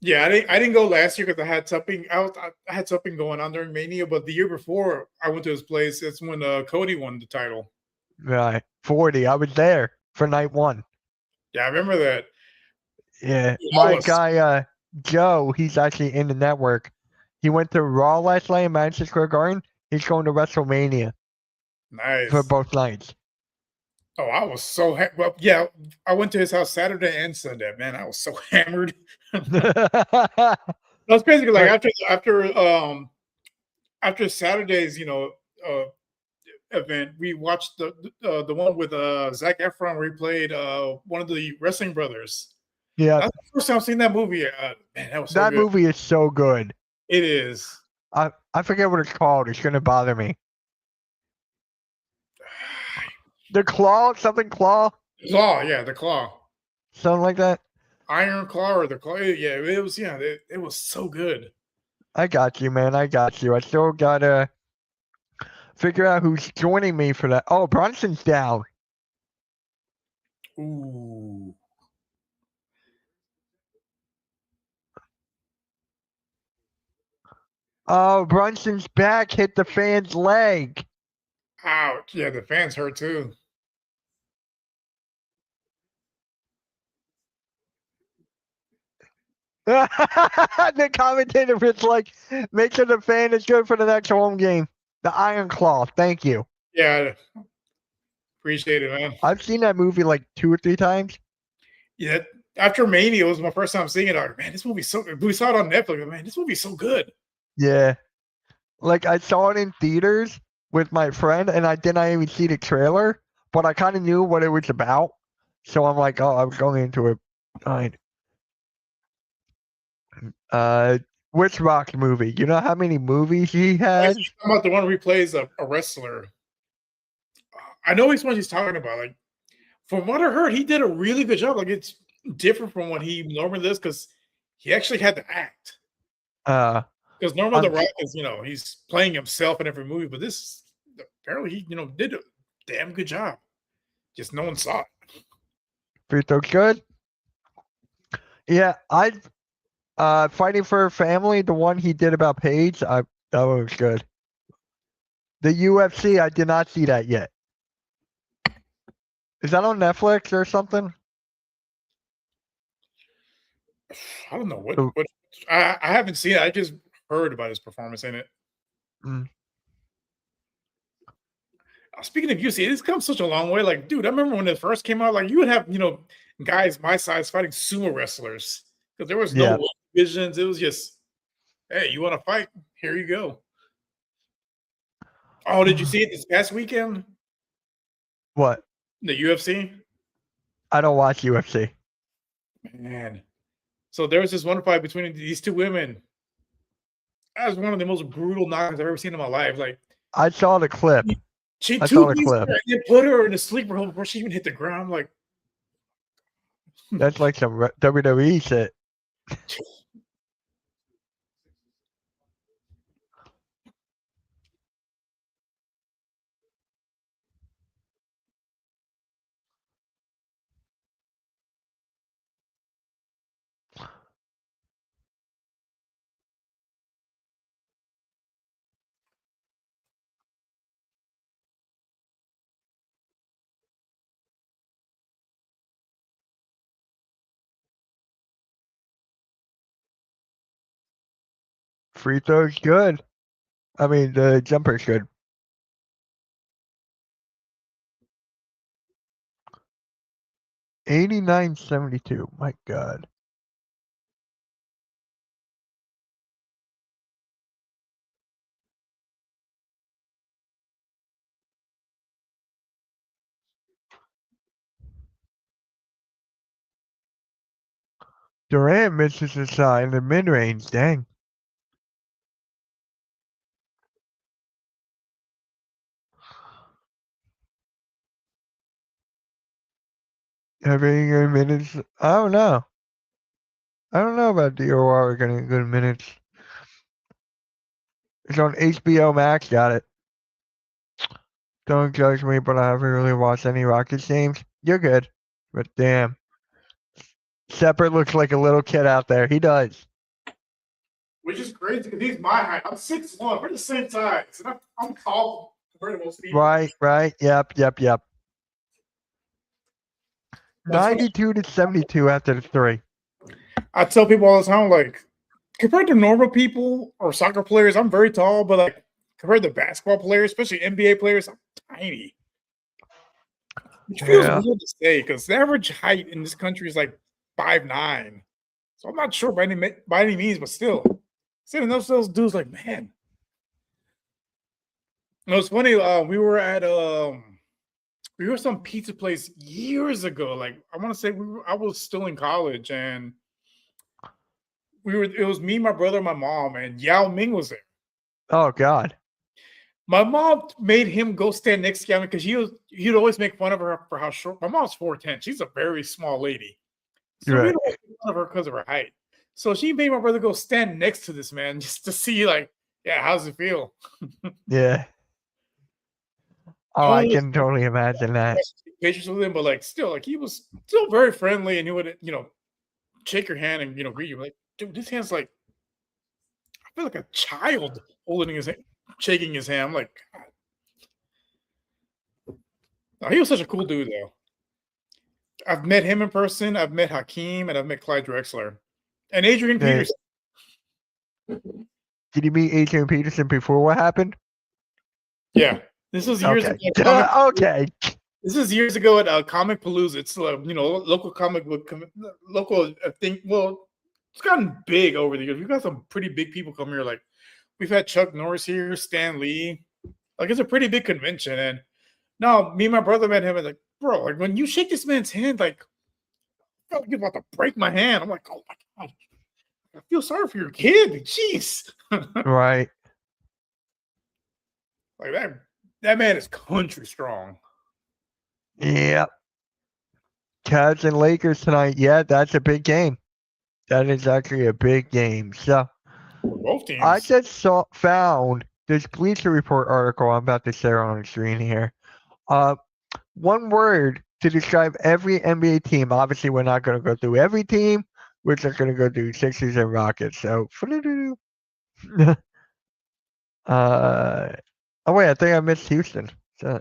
Yeah, I didn't go last year because I had something. I had something going on during Mania, but the year before I went to his place. That's when Cody won the title. Right, 40. I was there for night 1. Yeah, I remember that. Yeah, my guy Joe, he's actually in the network. He went to Raw last night in Madison Square Garden. He's going to WrestleMania for Nice. both nights. Oh, I was so well. Yeah, I went to his house Saturday and Sunday. Man, I was so hammered. That's basically like after Saturday's uh, event, we watched the one with Zac Efron where he played one of the wrestling brothers. Yeah, That's the first time I've seen that movie. Man, that was so that good. movie is so good. It is. I forget what it's called. It's gonna bother me. The Claw, something Claw, Claw, yeah, the Claw, something like that. Iron Claw or the Claw. Yeah, it was. Yeah, it was so good. I got you, man. I got you. I still gotta figure out who's joining me for that. Oh, Brunson's down. Ooh. Oh, Brunson's back hit the fan's leg. Ouch. Yeah, the fans hurt too. The commentator was like, make sure the fan is good for the next home game. The Iron Claw. Thank you. Yeah, appreciate it, man. I've seen that movie like 2 or 3 times. Yeah, after Mania, it was my first time seeing it. I was like, man, this movie's so good. We saw it on Netflix. Man, this movie's so good. Yeah. Like I saw it in theaters with my friend and I did not even see the trailer, but I kind of knew what it was about. So I'm like, oh, I was going into it. Fine. Which Rock movie? You know how many movies he has? Talking about the one where he plays a wrestler. I know which one he's talking about. Like, from what I heard, he did a really good job. Like, it's different from what he normally does because he actually had to act. Because normally the Rock is, he's playing himself in every movie, but this apparently he, did a damn good job. Just no one saw it. Pretty good. Yeah, Fighting for a Family, the one he did about Paige, that one was good. The UFC, I did not see that yet. Is that on Netflix or something? I don't know what I haven't seen it. I just heard about his performance in it. Speaking of UFC, it's come such a long way. Like, dude, I remember when it first came out, like you would have, guys my size fighting sumo wrestlers because there was no divisions. It was just, hey, you want to fight? Here you go. Oh, did you see it this past weekend? What? The UFC? I don't watch UFC. Man. So there was this one fight between these two women. That was one of the most brutal knockouts I've ever seen in my life. Like, I saw the clip. She put her in a sleeper hold before she even hit the ground. Like, that's like some WWE shit. Free throw's good. I mean, the jumper's good. 89-72. My God. Durant misses his shot in the mid-range. Dang. Having good minutes. I don't know. I don't know about DOR getting good minutes. It's on HBO Max. Got it. Don't judge me, but I haven't really watched any Rockets games. You're good. But damn. Shepard looks like a little kid out there. He does. Which is crazy because he's my height. I'm 6'1". We're the same size. And I'm tall compared to most people. Right. Yep. 92-72 after the 3. I tell people all the time, like, compared to normal people or soccer players, I'm very tall, but like compared to basketball players, especially NBA players, I'm tiny. Which feels Yeah. weird to say because the average height in this country is like 5'9". So I'm not sure by any means, but still, seeing those dudes, like, man. No, it's funny. We were some pizza place years ago. Like, I want to say I was still in college, and it was me, my brother, my mom, and Yao Ming was there. Oh God. My mom made him go stand next to Yao Ming because he'd always make fun of her for how short. My mom's 4'10". She's a very small lady. So Right. he'd always make fun of her because of her height. So she made my brother go stand next to this man just to see, like, yeah, how's it feel? Yeah. Oh, I can totally imagine that. Pictures with him, but like still, like he was still very friendly, and he would, shake your hand and greet you. Like, dude, this hand's like, I feel like a child holding his hand, shaking his hand. I'm like, God. No, he was such a cool dude, though. I've met him in person. I've met Hakeem, and I've met Clyde Drexler, and Adrian Peterson. Did you meet Adrian Peterson before what happened? Yeah, this was years Okay. ago. Okay. This is years ago at Comic Palooza. It's local comic book, local thing. Well, it's gotten big over the years. We've got some pretty big people come here. Like, we've had Chuck Norris here, Stan Lee. Like, it's a pretty big convention. And no, me and my brother met him and like, bro, like when you shake this man's hand, like, I feel like you're about to break my hand. I'm like, oh my God. I feel sorry for your kid. Jeez. Right. Like that man is country strong. Yep. Cavs and Lakers tonight. Yeah, that's a big game. That is actually a big game. So Both teams. I just found this Bleacher Report article I'm about to share on the screen here. One word to describe every NBA team. Obviously, we're not going to go through every team. We're just going to go through Sixers and Rockets. So, oh wait, I think I missed Houston. So,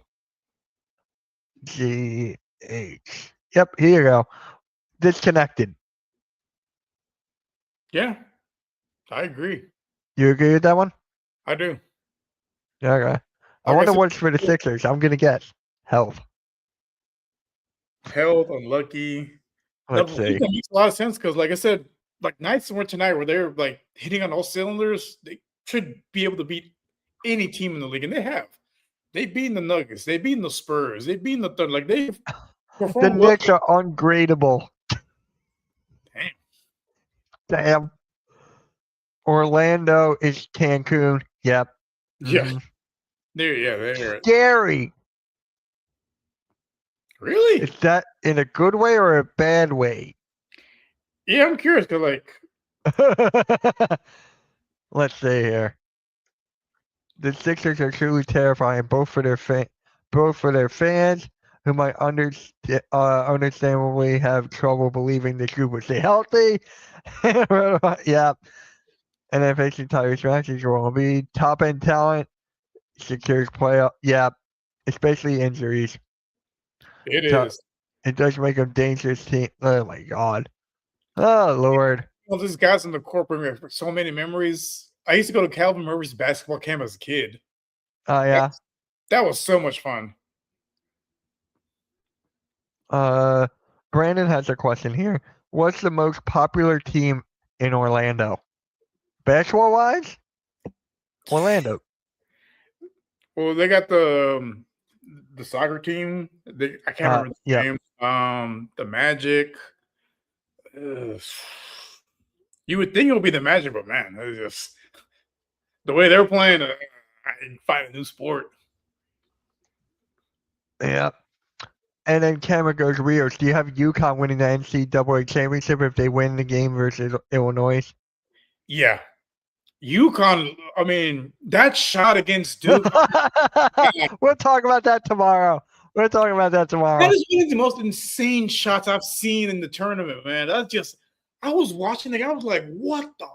GH. Yep, here you go. Disconnected. Yeah, I agree. You agree with that one? I do. Okay. I wonder what's for the Sixers. I'm gonna guess health. Health, unlucky. Let's see. That makes a lot of sense because, like I said, like nights were tonight where they're like hitting on all cylinders. They should be able to beat any team in the league, and they have. They've beaten the Nuggets. They've beaten the Spurs. They've beaten the Thunder. Like they've performed. The Knicks are ungradable. Damn. Orlando is Cancun. Yep. Yeah. Mm-hmm. They're scary. Really? Is that in a good way or a bad way? Yeah, I'm curious because, like, let's see here. The Sixers are truly terrifying, both for their fans who might understandably have trouble believing the group will stay healthy. Yeah. And then facing Tyrese Maxey's will be top end talent. Sixers playoff. Yeah. Especially injuries. It is. It does make them dangerous team. Oh my God. Oh Lord. Well, these guys in the corporate have so many memories. I used to go to Calvin Murray's basketball camp as a kid. Oh yeah. That was so much fun. Brandon has a question here. What's the most popular team in Orlando? Basketball wise? Orlando. Well, they got the soccer team. I can't remember the name. The Magic. You would think it would be the Magic, but man, it's just the way they're playing. I find a new sport. Yeah. And then Cameron goes, Rios, do you have UConn winning the NCAA championship if they win the game versus Illinois? Yeah. UConn, I mean, that shot against Duke. We'll talk about that tomorrow. That is one of the most insane shots I've seen in the tournament, man. I was watching the game. I was like, what the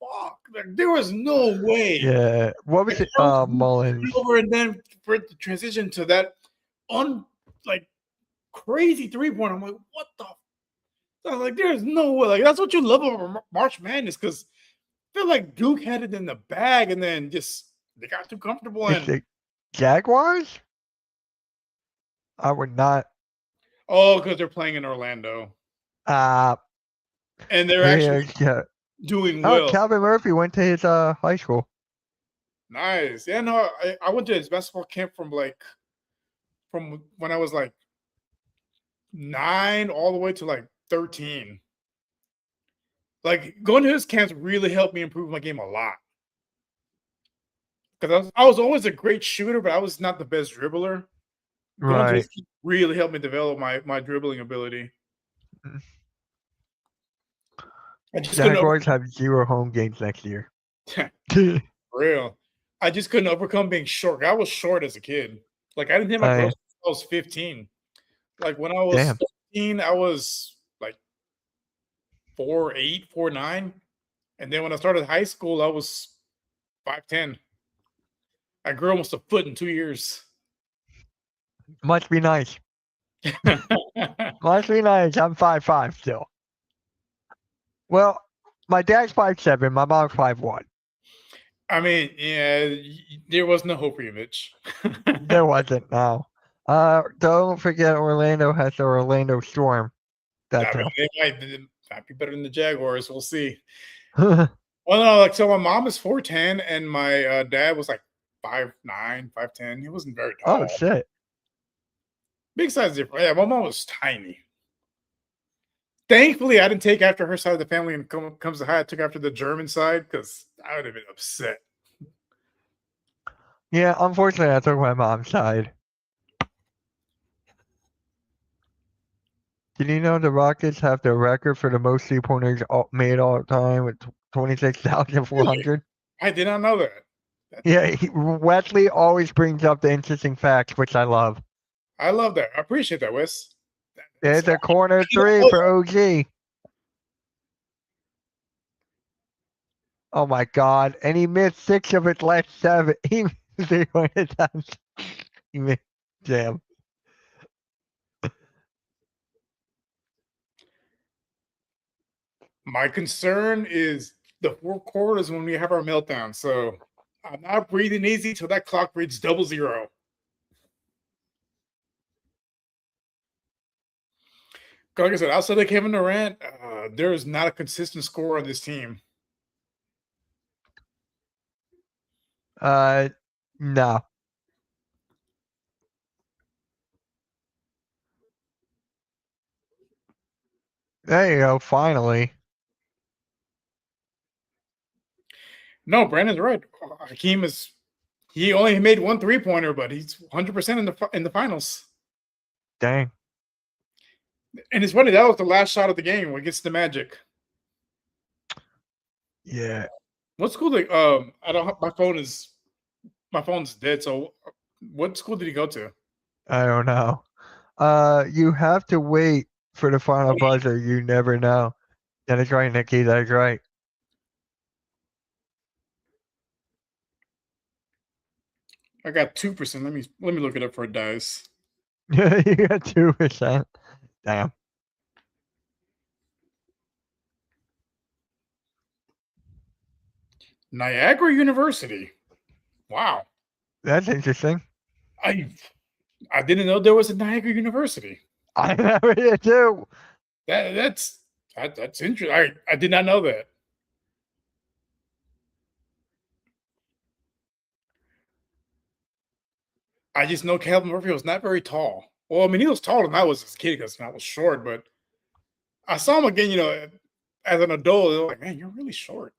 fuck? Like, there was no way. Yeah. What was it? Mullins. Over and then for the transition to that crazy 3-point. I'm like, what the? I was like, there's no way. Like, that's what you love about March Madness, because I feel like Duke had it in the bag, and then just they got too comfortable. It's And the Jaguars? I would not. because they're playing in Orlando, Uh, and they're actually yeah. doing Oh, well. Calvin Murphy went to his high school. Nice. Yeah, no, I went to his basketball camp from when I was like 9 all the way to like 13. Like, going to his camps really helped me improve my game a lot. Because I was always a great shooter, but I was not the best dribbler. Going to Right. his camp really helped me develop my dribbling ability. I just couldn't Jaguars have 0 home games next year. real. I just couldn't overcome being short. I was short as a kid. Like, I didn't hit my growth until I was 15. Like, when I was 15, I was like 4'8", 4'9". And then when I started high school, I was 5'10". I grew almost a foot in 2 years. Must be nice. Must be nice. I'm 5'5" still. Well, my dad's 5'7", my mom's 5'1". I mean, yeah, there was no hope for you, Mitch. There wasn't, no. Don't forget Orlando has the Orlando Storm. They might be better than the Jaguars. We'll see. Well, no, like, so my mom is 4'10", and my dad was like 5'9", 5'10". He wasn't very tall. Oh, shit. Big size difference. Yeah, my mom was tiny. Thankfully, I didn't take after her side of the family, and comes to high, I took after the German side, because I would have been upset. Yeah, unfortunately, I took my mom's side. Did you know the Rockets have the record for the most three-pointers made all time with 26,400? I did not know that. Yeah, Wesley always brings up the interesting facts, which I love. I love that. I appreciate that, Wes. There's a corner three for OG. Oh my God! And he missed 6 of his last 7. He missed 3-point attempts. He missed, damn. My concern is the 4 quarters when we have our meltdown. So I'm not breathing easy till that clock reads 00. Like I said, outside of Kevin Durant, there is not a consistent scorer on this team. No. There you go. Finally. No, Brandon's right. Hakeem he only made 1 3-pointer, but he's 100% in the finals. Dang. And it's funny, that was the last shot of the game against the Magic. Yeah. What school did I don't my phone's dead, so what school did he go to? I don't know. You have to wait for the final buzzer. You never know. That is right, Nikki. That is right. I got 2%. Let me look it up for a dice. You got 2%. Damn. Niagara University. Wow. That's interesting. I didn't know there was a Niagara University. I never did too. That's interesting. I did not know that. I just know Calvin Murphy was not very tall. Well, I mean, he was taller than I was as a kid because I was short, but I saw him again, as an adult. They're like, man, you're really short.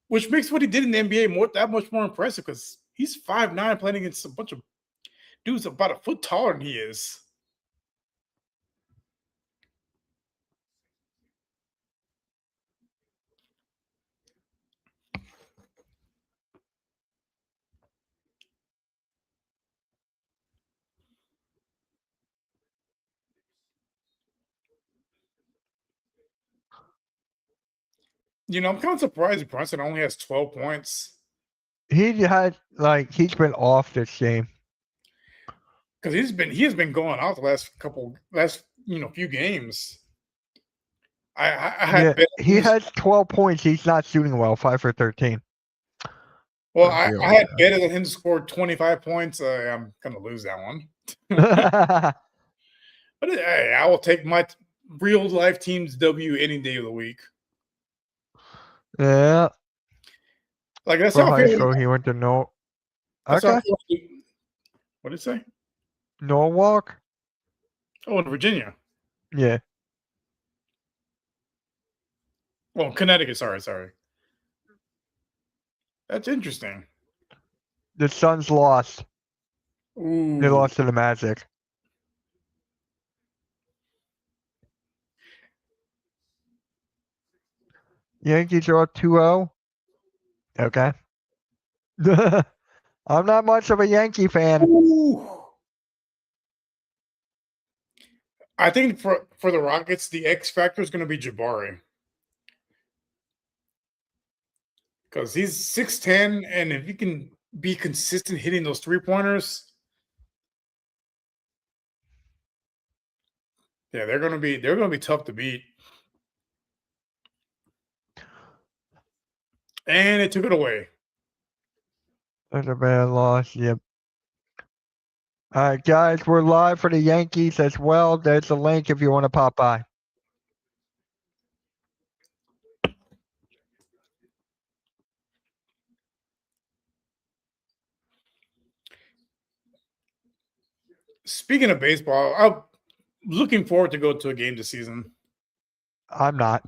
Which makes what he did in the NBA that much more impressive, because he's 5'9", playing against a bunch of dudes about a foot taller than he is. I'm kind of surprised Brunson only has 12 points. He's been off this game. Because he has been going out the last few games. I had bet he has 12 points. He's not shooting well. 5 for 13. Well, I had betted on him to score 25 points. I'm gonna lose that one. But hey, I will take my real life team's W any day of the week. Yeah. Like that's For how I high feel. school, he went to no. That's how I Okay. feel. What did it say? Norwalk. Oh, in Virginia. Yeah. Well, Connecticut. Sorry. That's interesting. The Suns lost. Ooh. They lost to the Magic. Yankees are up 2-0. Okay. I'm not much of a Yankee fan. Ooh. I think for the Rockets, the X factor is going to be Jabari because he's 6'10", and if he can be consistent hitting those 3-pointers, yeah, they're going to be tough to beat. And it took it away. That's a bad loss. Yep. All right, guys, we're live for the Yankees as well. There's a link if you want to pop by. Speaking of baseball, I'm looking forward to go to a game this season. I'm not.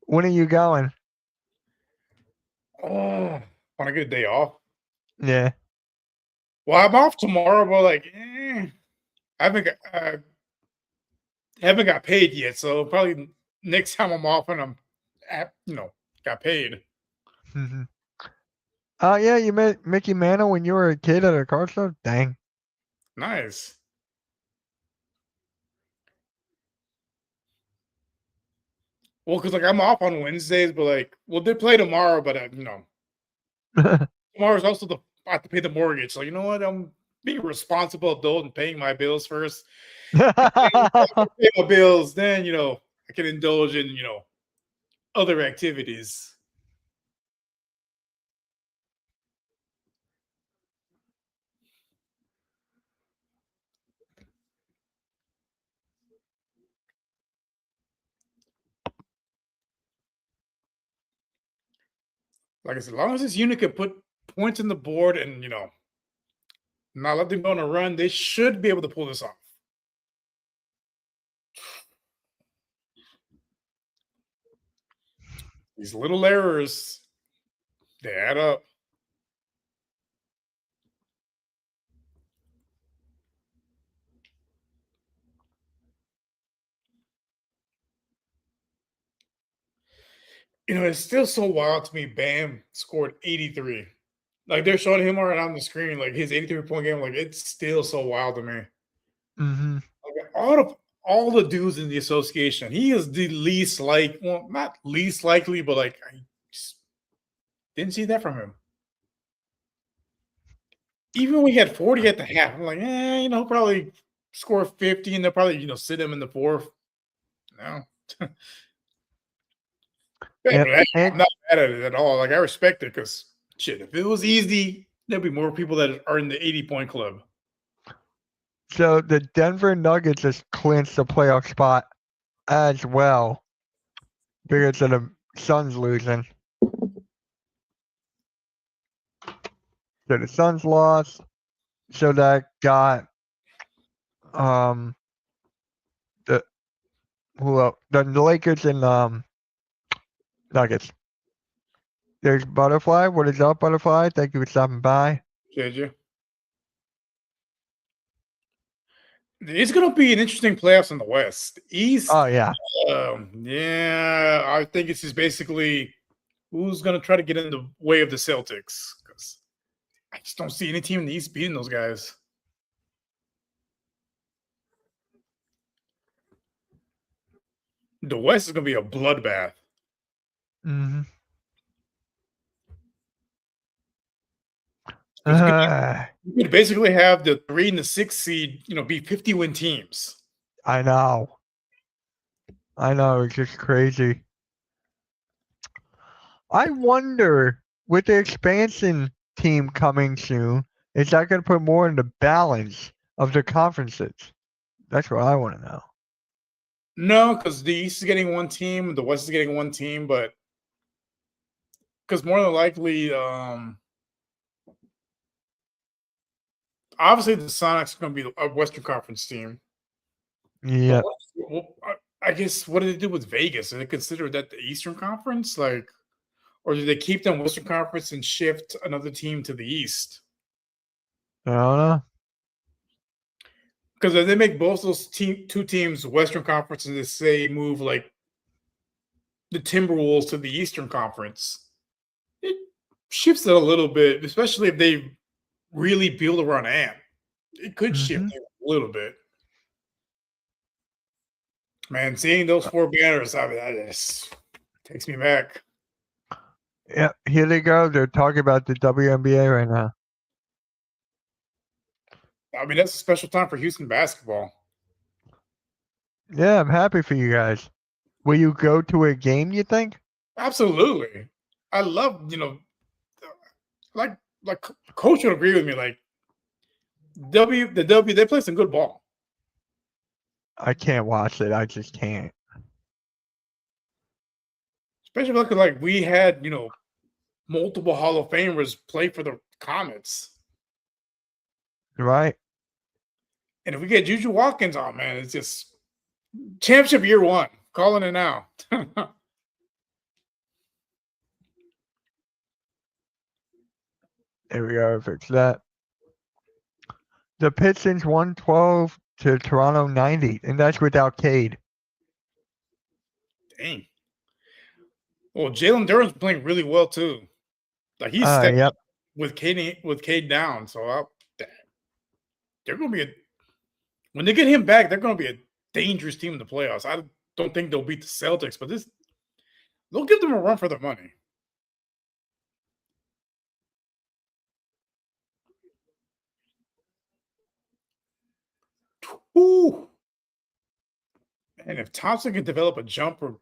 When are you going? Oh, want to get a day off? Yeah. Well, I'm off tomorrow, but like, I haven't got paid yet, so probably next time I'm off and I'm got paid. Mm-hmm. Oh, yeah, you met Mickey Mantle when you were a kid at a car show? Dang. Nice. Well, because like I'm off on Wednesdays, but like, well, they play tomorrow, but tomorrow's also I have to pay the mortgage. So you know what? I'm being a responsible adult and paying my bills first. Pay my bills, then I can indulge in other activities. Like I said, as long as this unit can put points on the board and not let them go on a run, they should be able to pull this off. These little errors, they add up. It's still so wild to me. Bam scored 83. Like they're showing him right on the screen, like his 83-point game. Like it's still so wild to me. Mm-hmm. Like all the dudes in the association, he is the least not least likely, but like I just didn't see that from him. Even when he had 40 at the half, I'm like, probably score 50 and they'll probably, sit him in the fourth. No. Yep. I'm not mad at it at all. Like I respect it because shit, if it was easy, there'd be more people that are in the 80-point club. So the Denver Nuggets just clinched the playoff spot as well because of the Suns losing. So the Suns lost. So that got the Lakers and Nuggets. There's Butterfly. What is up, Butterfly? Thank you for stopping by. Did you? It's going to be an interesting playoffs in the West. East. Oh yeah. Yeah, I think it's just basically who's going to try to get in the way of the Celtics because I just don't see any team in the East beating those guys. The West is going to be a bloodbath. Mm-hmm. You could basically have the 3 and the 6 seed, be 50-win teams. I know. It's just crazy. I wonder, with the expansion team coming soon, is that going to put more in the balance of the conferences? That's what I want to know. No, because the East is getting one team, the West is getting one team, but because more than likely, obviously the Sonics are going to be a Western Conference team. But Yeah. I guess what did they do with Vegas? Did they consider that the Eastern Conference, like, or did they keep them Western Conference and shift another team to the East? I don't know. Because if they make both those two teams Western Conference and they say move like the Timberwolves to the Eastern Conference, it shifts it a little bit, especially if they really build around Ant. It could shift it a little bit. Man, seeing those four banners, I mean, that just takes me back. Yeah, here they go. They're talking about the WNBA right now. I mean, that's a special time for Houston basketball. Yeah, I'm happy for you guys. Will you go to a game, you think? Absolutely. I love, like Coach would agree with me. Like the W, they play some good ball. I can't watch it. I just can't. Especially because like we had, multiple Hall of Famers play for the Comets. Right? And if we get Juju Watkins on, man, it's just championship year one. Calling it now. There we go. Fix that. The Pistons 112 to Toronto 90, and that's without Cade. Dang. Well, Jalen Duren's playing really well too. Like he's stepped up with Cade down. So they're going to be when they get him back, they're going to be a dangerous team in the playoffs. I don't think they'll beat the Celtics, but they'll give them a run for their money. Ooh. And if Thompson can develop a jumper,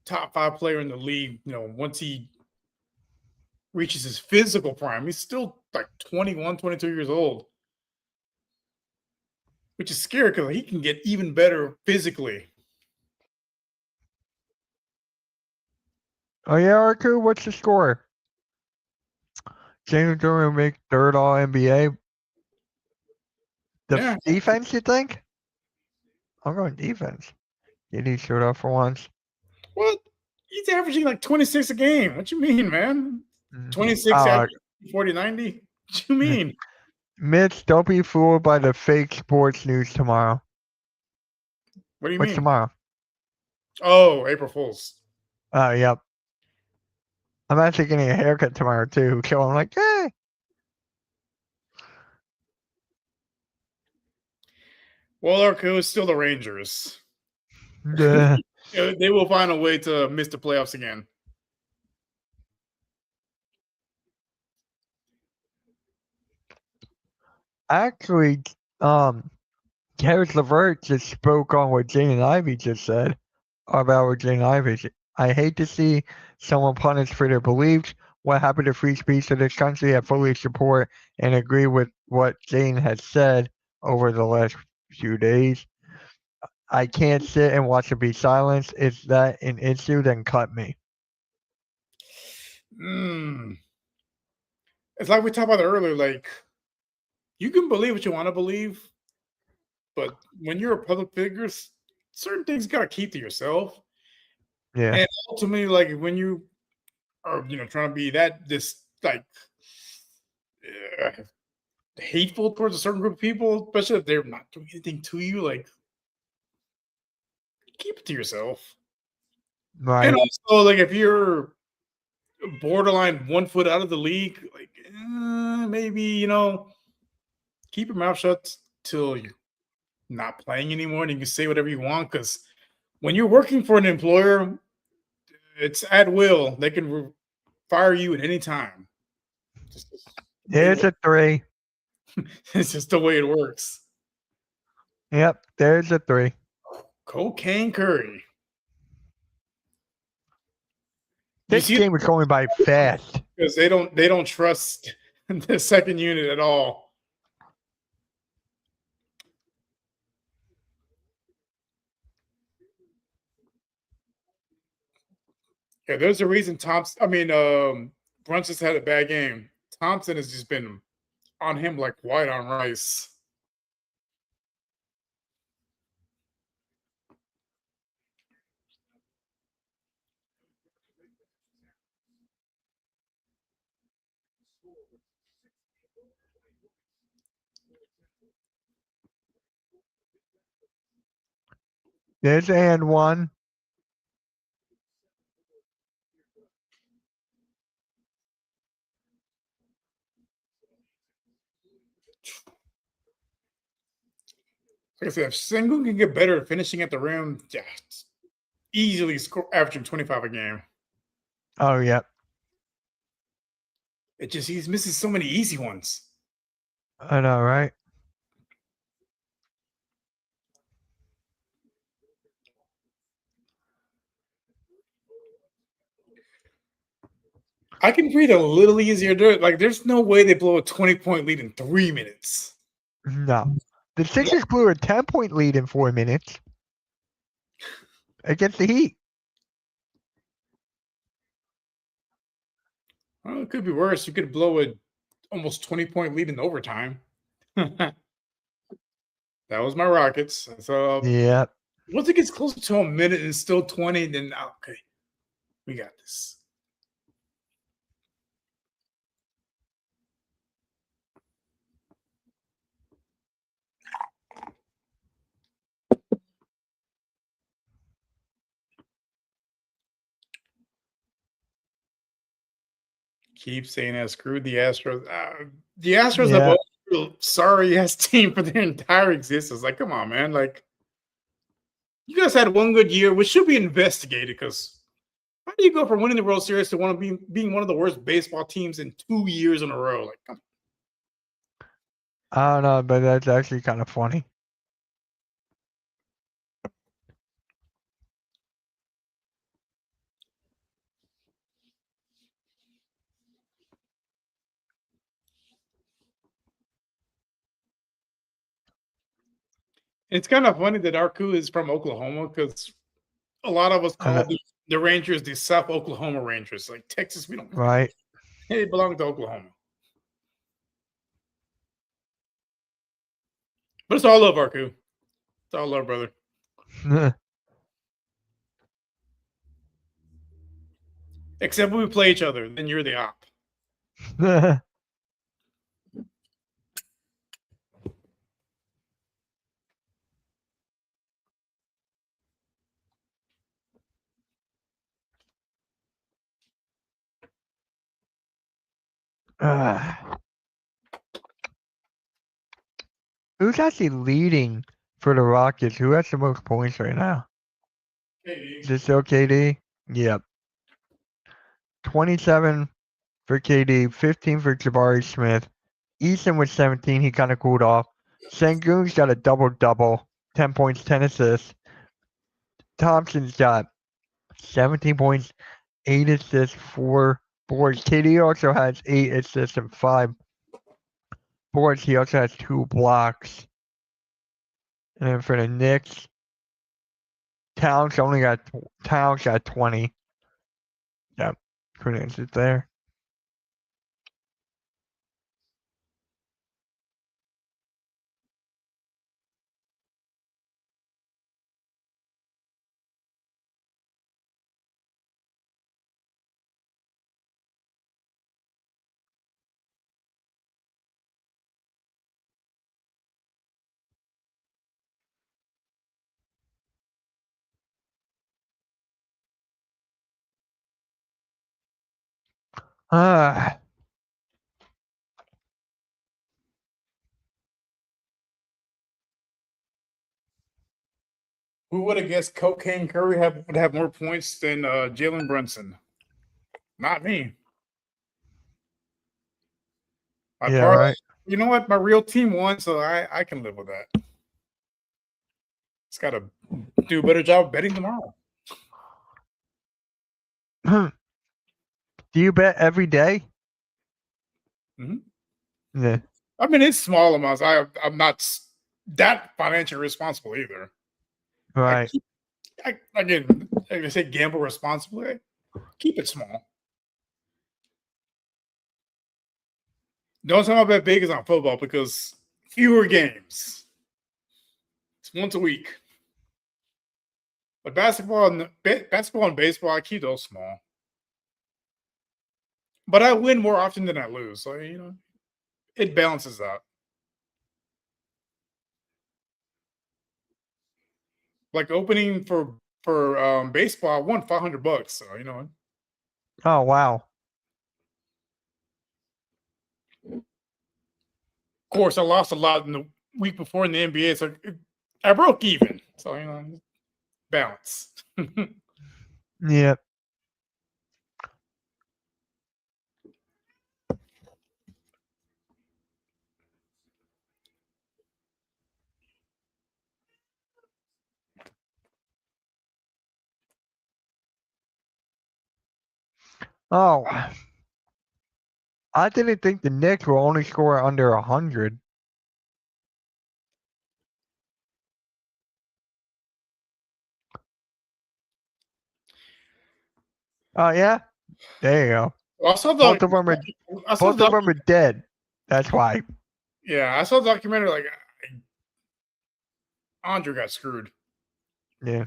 top 5 player in the league, once he reaches his physical prime, he's still like 21, 22 years old, which is scary because he can get even better physically. Oh, yeah, Arku, what's the score? Jalen Duren will make third All NBA. The defense, you think? I'm going defense. Did he showed up for once? What? He's averaging like 26 a game. What you mean, man? 26 40 90? What you mean? Mitch, don't be fooled by the fake sports news tomorrow. What do you What's mean? tomorrow? Oh, April Fool's. Oh, yep. I'm actually getting a haircut tomorrow too, so I'm like, hey. Well, Arco is still the Rangers. Yeah. They will find a way to miss the playoffs again. Actually, Harris Levert just spoke on what Jaden Ivey just said about what Jaden Ivey. I hate to see someone punished for their beliefs. What happened to free speech in this country? I fully support and agree with what Jaden has said over the last few days. I can't sit and watch it be silenced. Is that an issue? Then cut me. It's like we talked about earlier. Like, you can believe what you want to believe, but when you're a public figure, certain things you gotta keep to yourself. Yeah. And ultimately, like when you are, trying to be hateful towards a certain group of people, especially if they're not doing anything to you, like keep it to yourself. Right. And also, like if you're borderline 1 foot out of the league, like maybe keep your mouth shut till you're not playing anymore, and you can say whatever you want. Because when you're working for an employer, it's at will. They can fire you at any time. It's a 3. It's just the way it works. Yep, there's a 3. Cocaine Curry. You This see, game was going by fast. because they don't trust the second unit at all. Yeah, there's a reason Brunson's had a bad game. Thompson has just been on him like white on rice. There's and 1. Like I said, if Sengun can get better at finishing at the rim, yeah, easily averaging 25 a game. Oh, yep. He's missing so many easy ones. I know, right? I can breathe a little easier. There's no way they blow a 20-point lead in 3 minutes. No. The Sixers blew a 10-point lead in 4 minutes against the Heat. Well, it could be worse. You could blow a almost 20-point lead in overtime. That was my Rockets. So Yep. once it gets closer to a minute and still 20, then okay, we got this. Keep saying that. Screw the Astros. The Astros have Yeah. a sorry ass team for their entire existence. Like, come on, man. Like, you guys had one good year, which should be investigated. Because how do you go from winning the World Series to being one of the worst baseball teams in 2 years in a row? Like, come on. I don't know, but that's actually kind of funny. It's kind of funny that Arku is from Oklahoma because a lot of us call the Rangers the South Oklahoma Rangers. Like Texas, we don't. Right. They belong to Oklahoma. But it's all love, Arku. It's all love, brother. Except when we play each other, then you're the op. Who's actually leading for the Rockets? Who has the most points right now? KD. Is it still KD? Yep. 27 for KD, 15 for Jabari Smith. Easton with 17. He kind of cooled off. Sengun's got a double-double, 10 points, 10 assists. Thompson's got 17 points, 8 assists, 4 boards. KD also has 8 assists and 5 boards. He also has 2 blocks. And then for the Knicks, Towns got 20. Yep, couldn't it there. Ah. Who would have guessed Cocaine Curry would have more points than Jalen Brunson? Not me. Yeah, right. You know what? My real team won, so I can live with that. It's got to do a better job betting tomorrow. Do you bet every day? Mm-hmm. Yeah. I mean, it's small amounts. I'm not that financially responsible either. Right. Again, like I say, gamble responsibly. Keep it small. The only time I bet big is on football because fewer games. It's once a week. But basketball and baseball, I keep those small. But I win more often than I lose, so it balances out. Like opening for baseball, I won $500. So Oh wow. Of course, I lost a lot in the week before in the NBA, so I broke even. So balance. Yeah. Oh, I didn't think the Knicks will only score under 100. Oh yeah, there you go. Both of them are dead. That's why. Yeah, I saw the documentary. Like Andre got screwed. Yeah.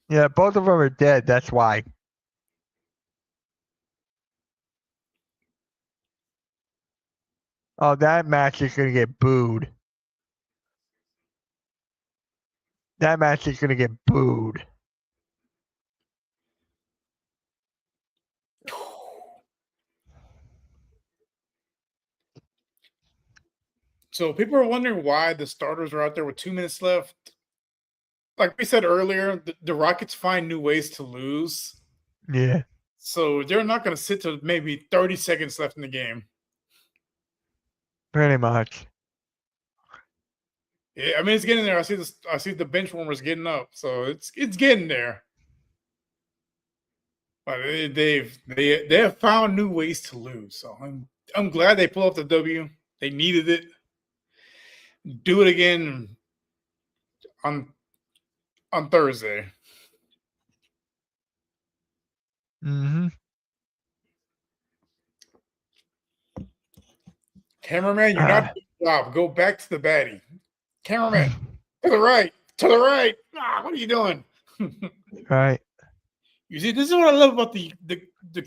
Yeah, both of them are dead. That's why. Oh, that match is gonna get booed. That match is gonna get booed. So people are wondering why the starters are out there with 2 minutes left. Like we said earlier, the Rockets find new ways to lose. Yeah. So they're not going to sit to maybe 30 seconds left in the game. Pretty much. Yeah, I mean it's getting there. I see the bench warmers getting up, so it's getting there. But they have found new ways to lose. So I'm glad they pulled off the W. They needed it. Do it again on Thursday. Mm-hmm. Cameraman, you're not doing your job. Go back to the baddie. Cameraman, to the right. To the right. What are you doing? Right. You see, this is what I love about the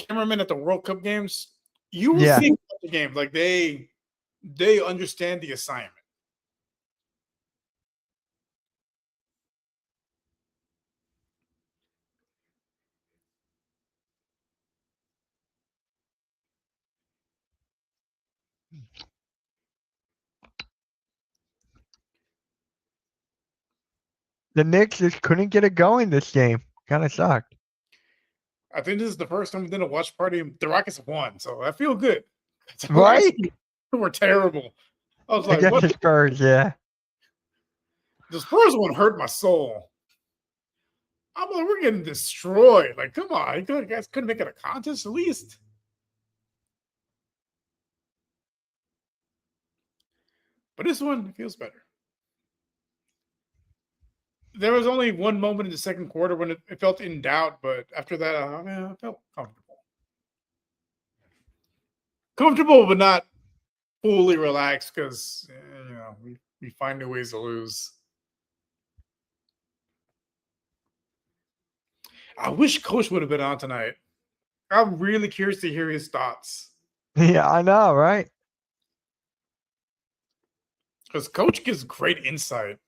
cameramen at the World Cup games. You will see the games like they understand the assignment. The Knicks just couldn't get it going this game. Kind of sucked. I think this is the first time we did a watch party. The Rockets have won, so I feel good. Right? We're terrible. I was like, Against what? the Spurs, yeah. The Spurs one hurt my soul. I'm like, we're getting destroyed. Like, come on, you guys couldn't make it a contest at least. But this one feels better. There was only one moment in the second quarter when it felt in doubt, but after that, I felt comfortable. Comfortable, but not fully relaxed because we find new ways to lose. I wish Coach would have been on tonight. I'm really curious to hear his thoughts. Yeah, I know, right? Because Coach gives great insight.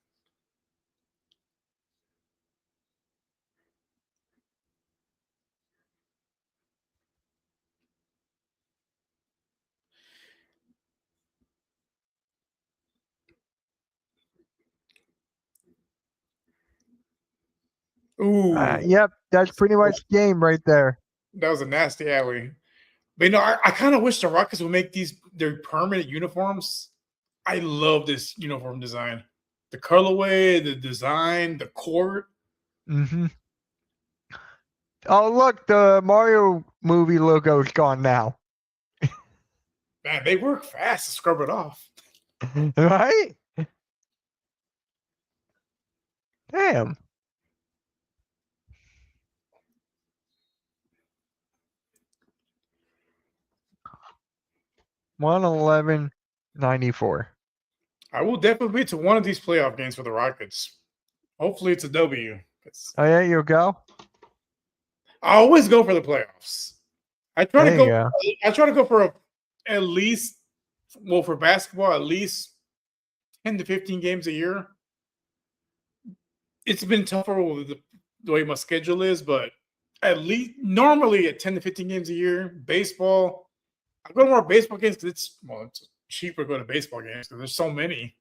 Ooh. Yep, that's pretty much game right there. That was a nasty alley. But I kind of wish the Rockets would make their permanent uniforms. I love this uniform design. The colorway, the design, the court. Mm-hmm. Oh, look, the Mario movie logo is gone now. Man, they work fast to scrub it off. Right? Damn. $111.94. I will definitely be to one of these playoff games for the Rockets. Hopefully, it's a W. Oh, yeah, you go? I always go for the playoffs. I try There to you go. go. I try to go for at least, well, for basketball, at least 10 to 15 games a year. It's been tougher with the way my schedule is, but at least normally at 10 to 15 games a year. Baseball, I go to more baseball games because it's cheaper to go to baseball games because there's so many.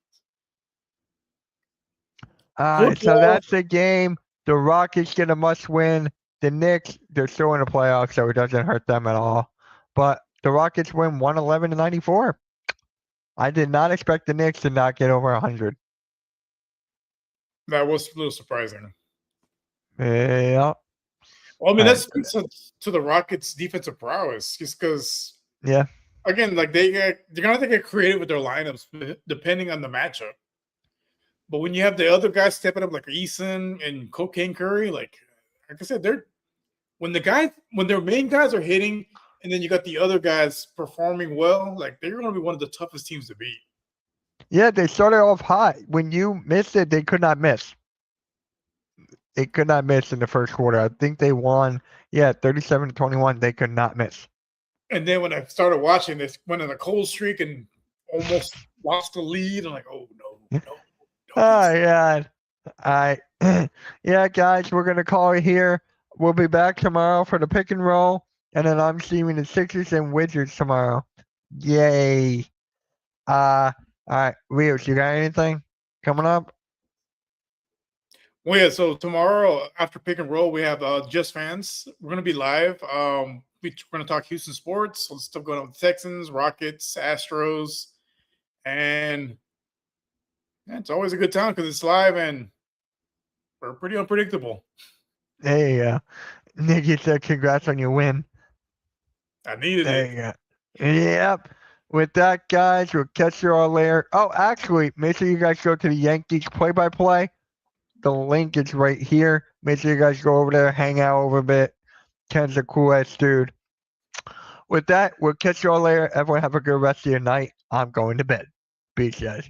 All right, so that's the game. The Rockets get a must-win. The Knicks, they're still in the playoffs, so it doesn't hurt them at all. But the Rockets win 111-94. I did not expect the Knicks to not get over 100. That was a little surprising. Yeah. Well, I mean, that's to the Rockets' defensive prowess, just because. Yeah. Again, like they're gonna have to get creative with their lineups depending on the matchup. But when you have the other guys stepping up like Eason and Cocaine Curry, like I said, when their main guys are hitting, and then you got the other guys performing well, like they're going to be one of the toughest teams to beat. Yeah, they started off hot. When you missed it, they could not miss. They could not miss in the first quarter. I think they won, 37-21. They could not miss. And then when I started watching, they went on a cold streak and almost lost the lead. I'm like, oh no. Oh, yeah. All right. Yeah, guys, we're going to call it here. We'll be back tomorrow for the pick and roll. And then I'm seeing the Sixers and Wizards tomorrow. Yay. All right. Rios, you got anything coming up? Well, yeah, so tomorrow after pick and roll, we have Just Fans. We're going to be live. We're going to talk Houston sports. So stuff going on with the Texans, Rockets, Astros. And it's always a good time because it's live and we're pretty unpredictable. There you go. Nick, you said congrats on your win. I needed it. There you go. Yep. With that, guys, we'll catch you all later. Oh, actually, make sure you guys go to the Yankees play-by-play. The link is right here. Make sure you guys go over there, hang out over a bit. Ken's a cool-ass dude. With that, we'll catch you all later. Everyone have a good rest of your night. I'm going to bed. Peace, guys.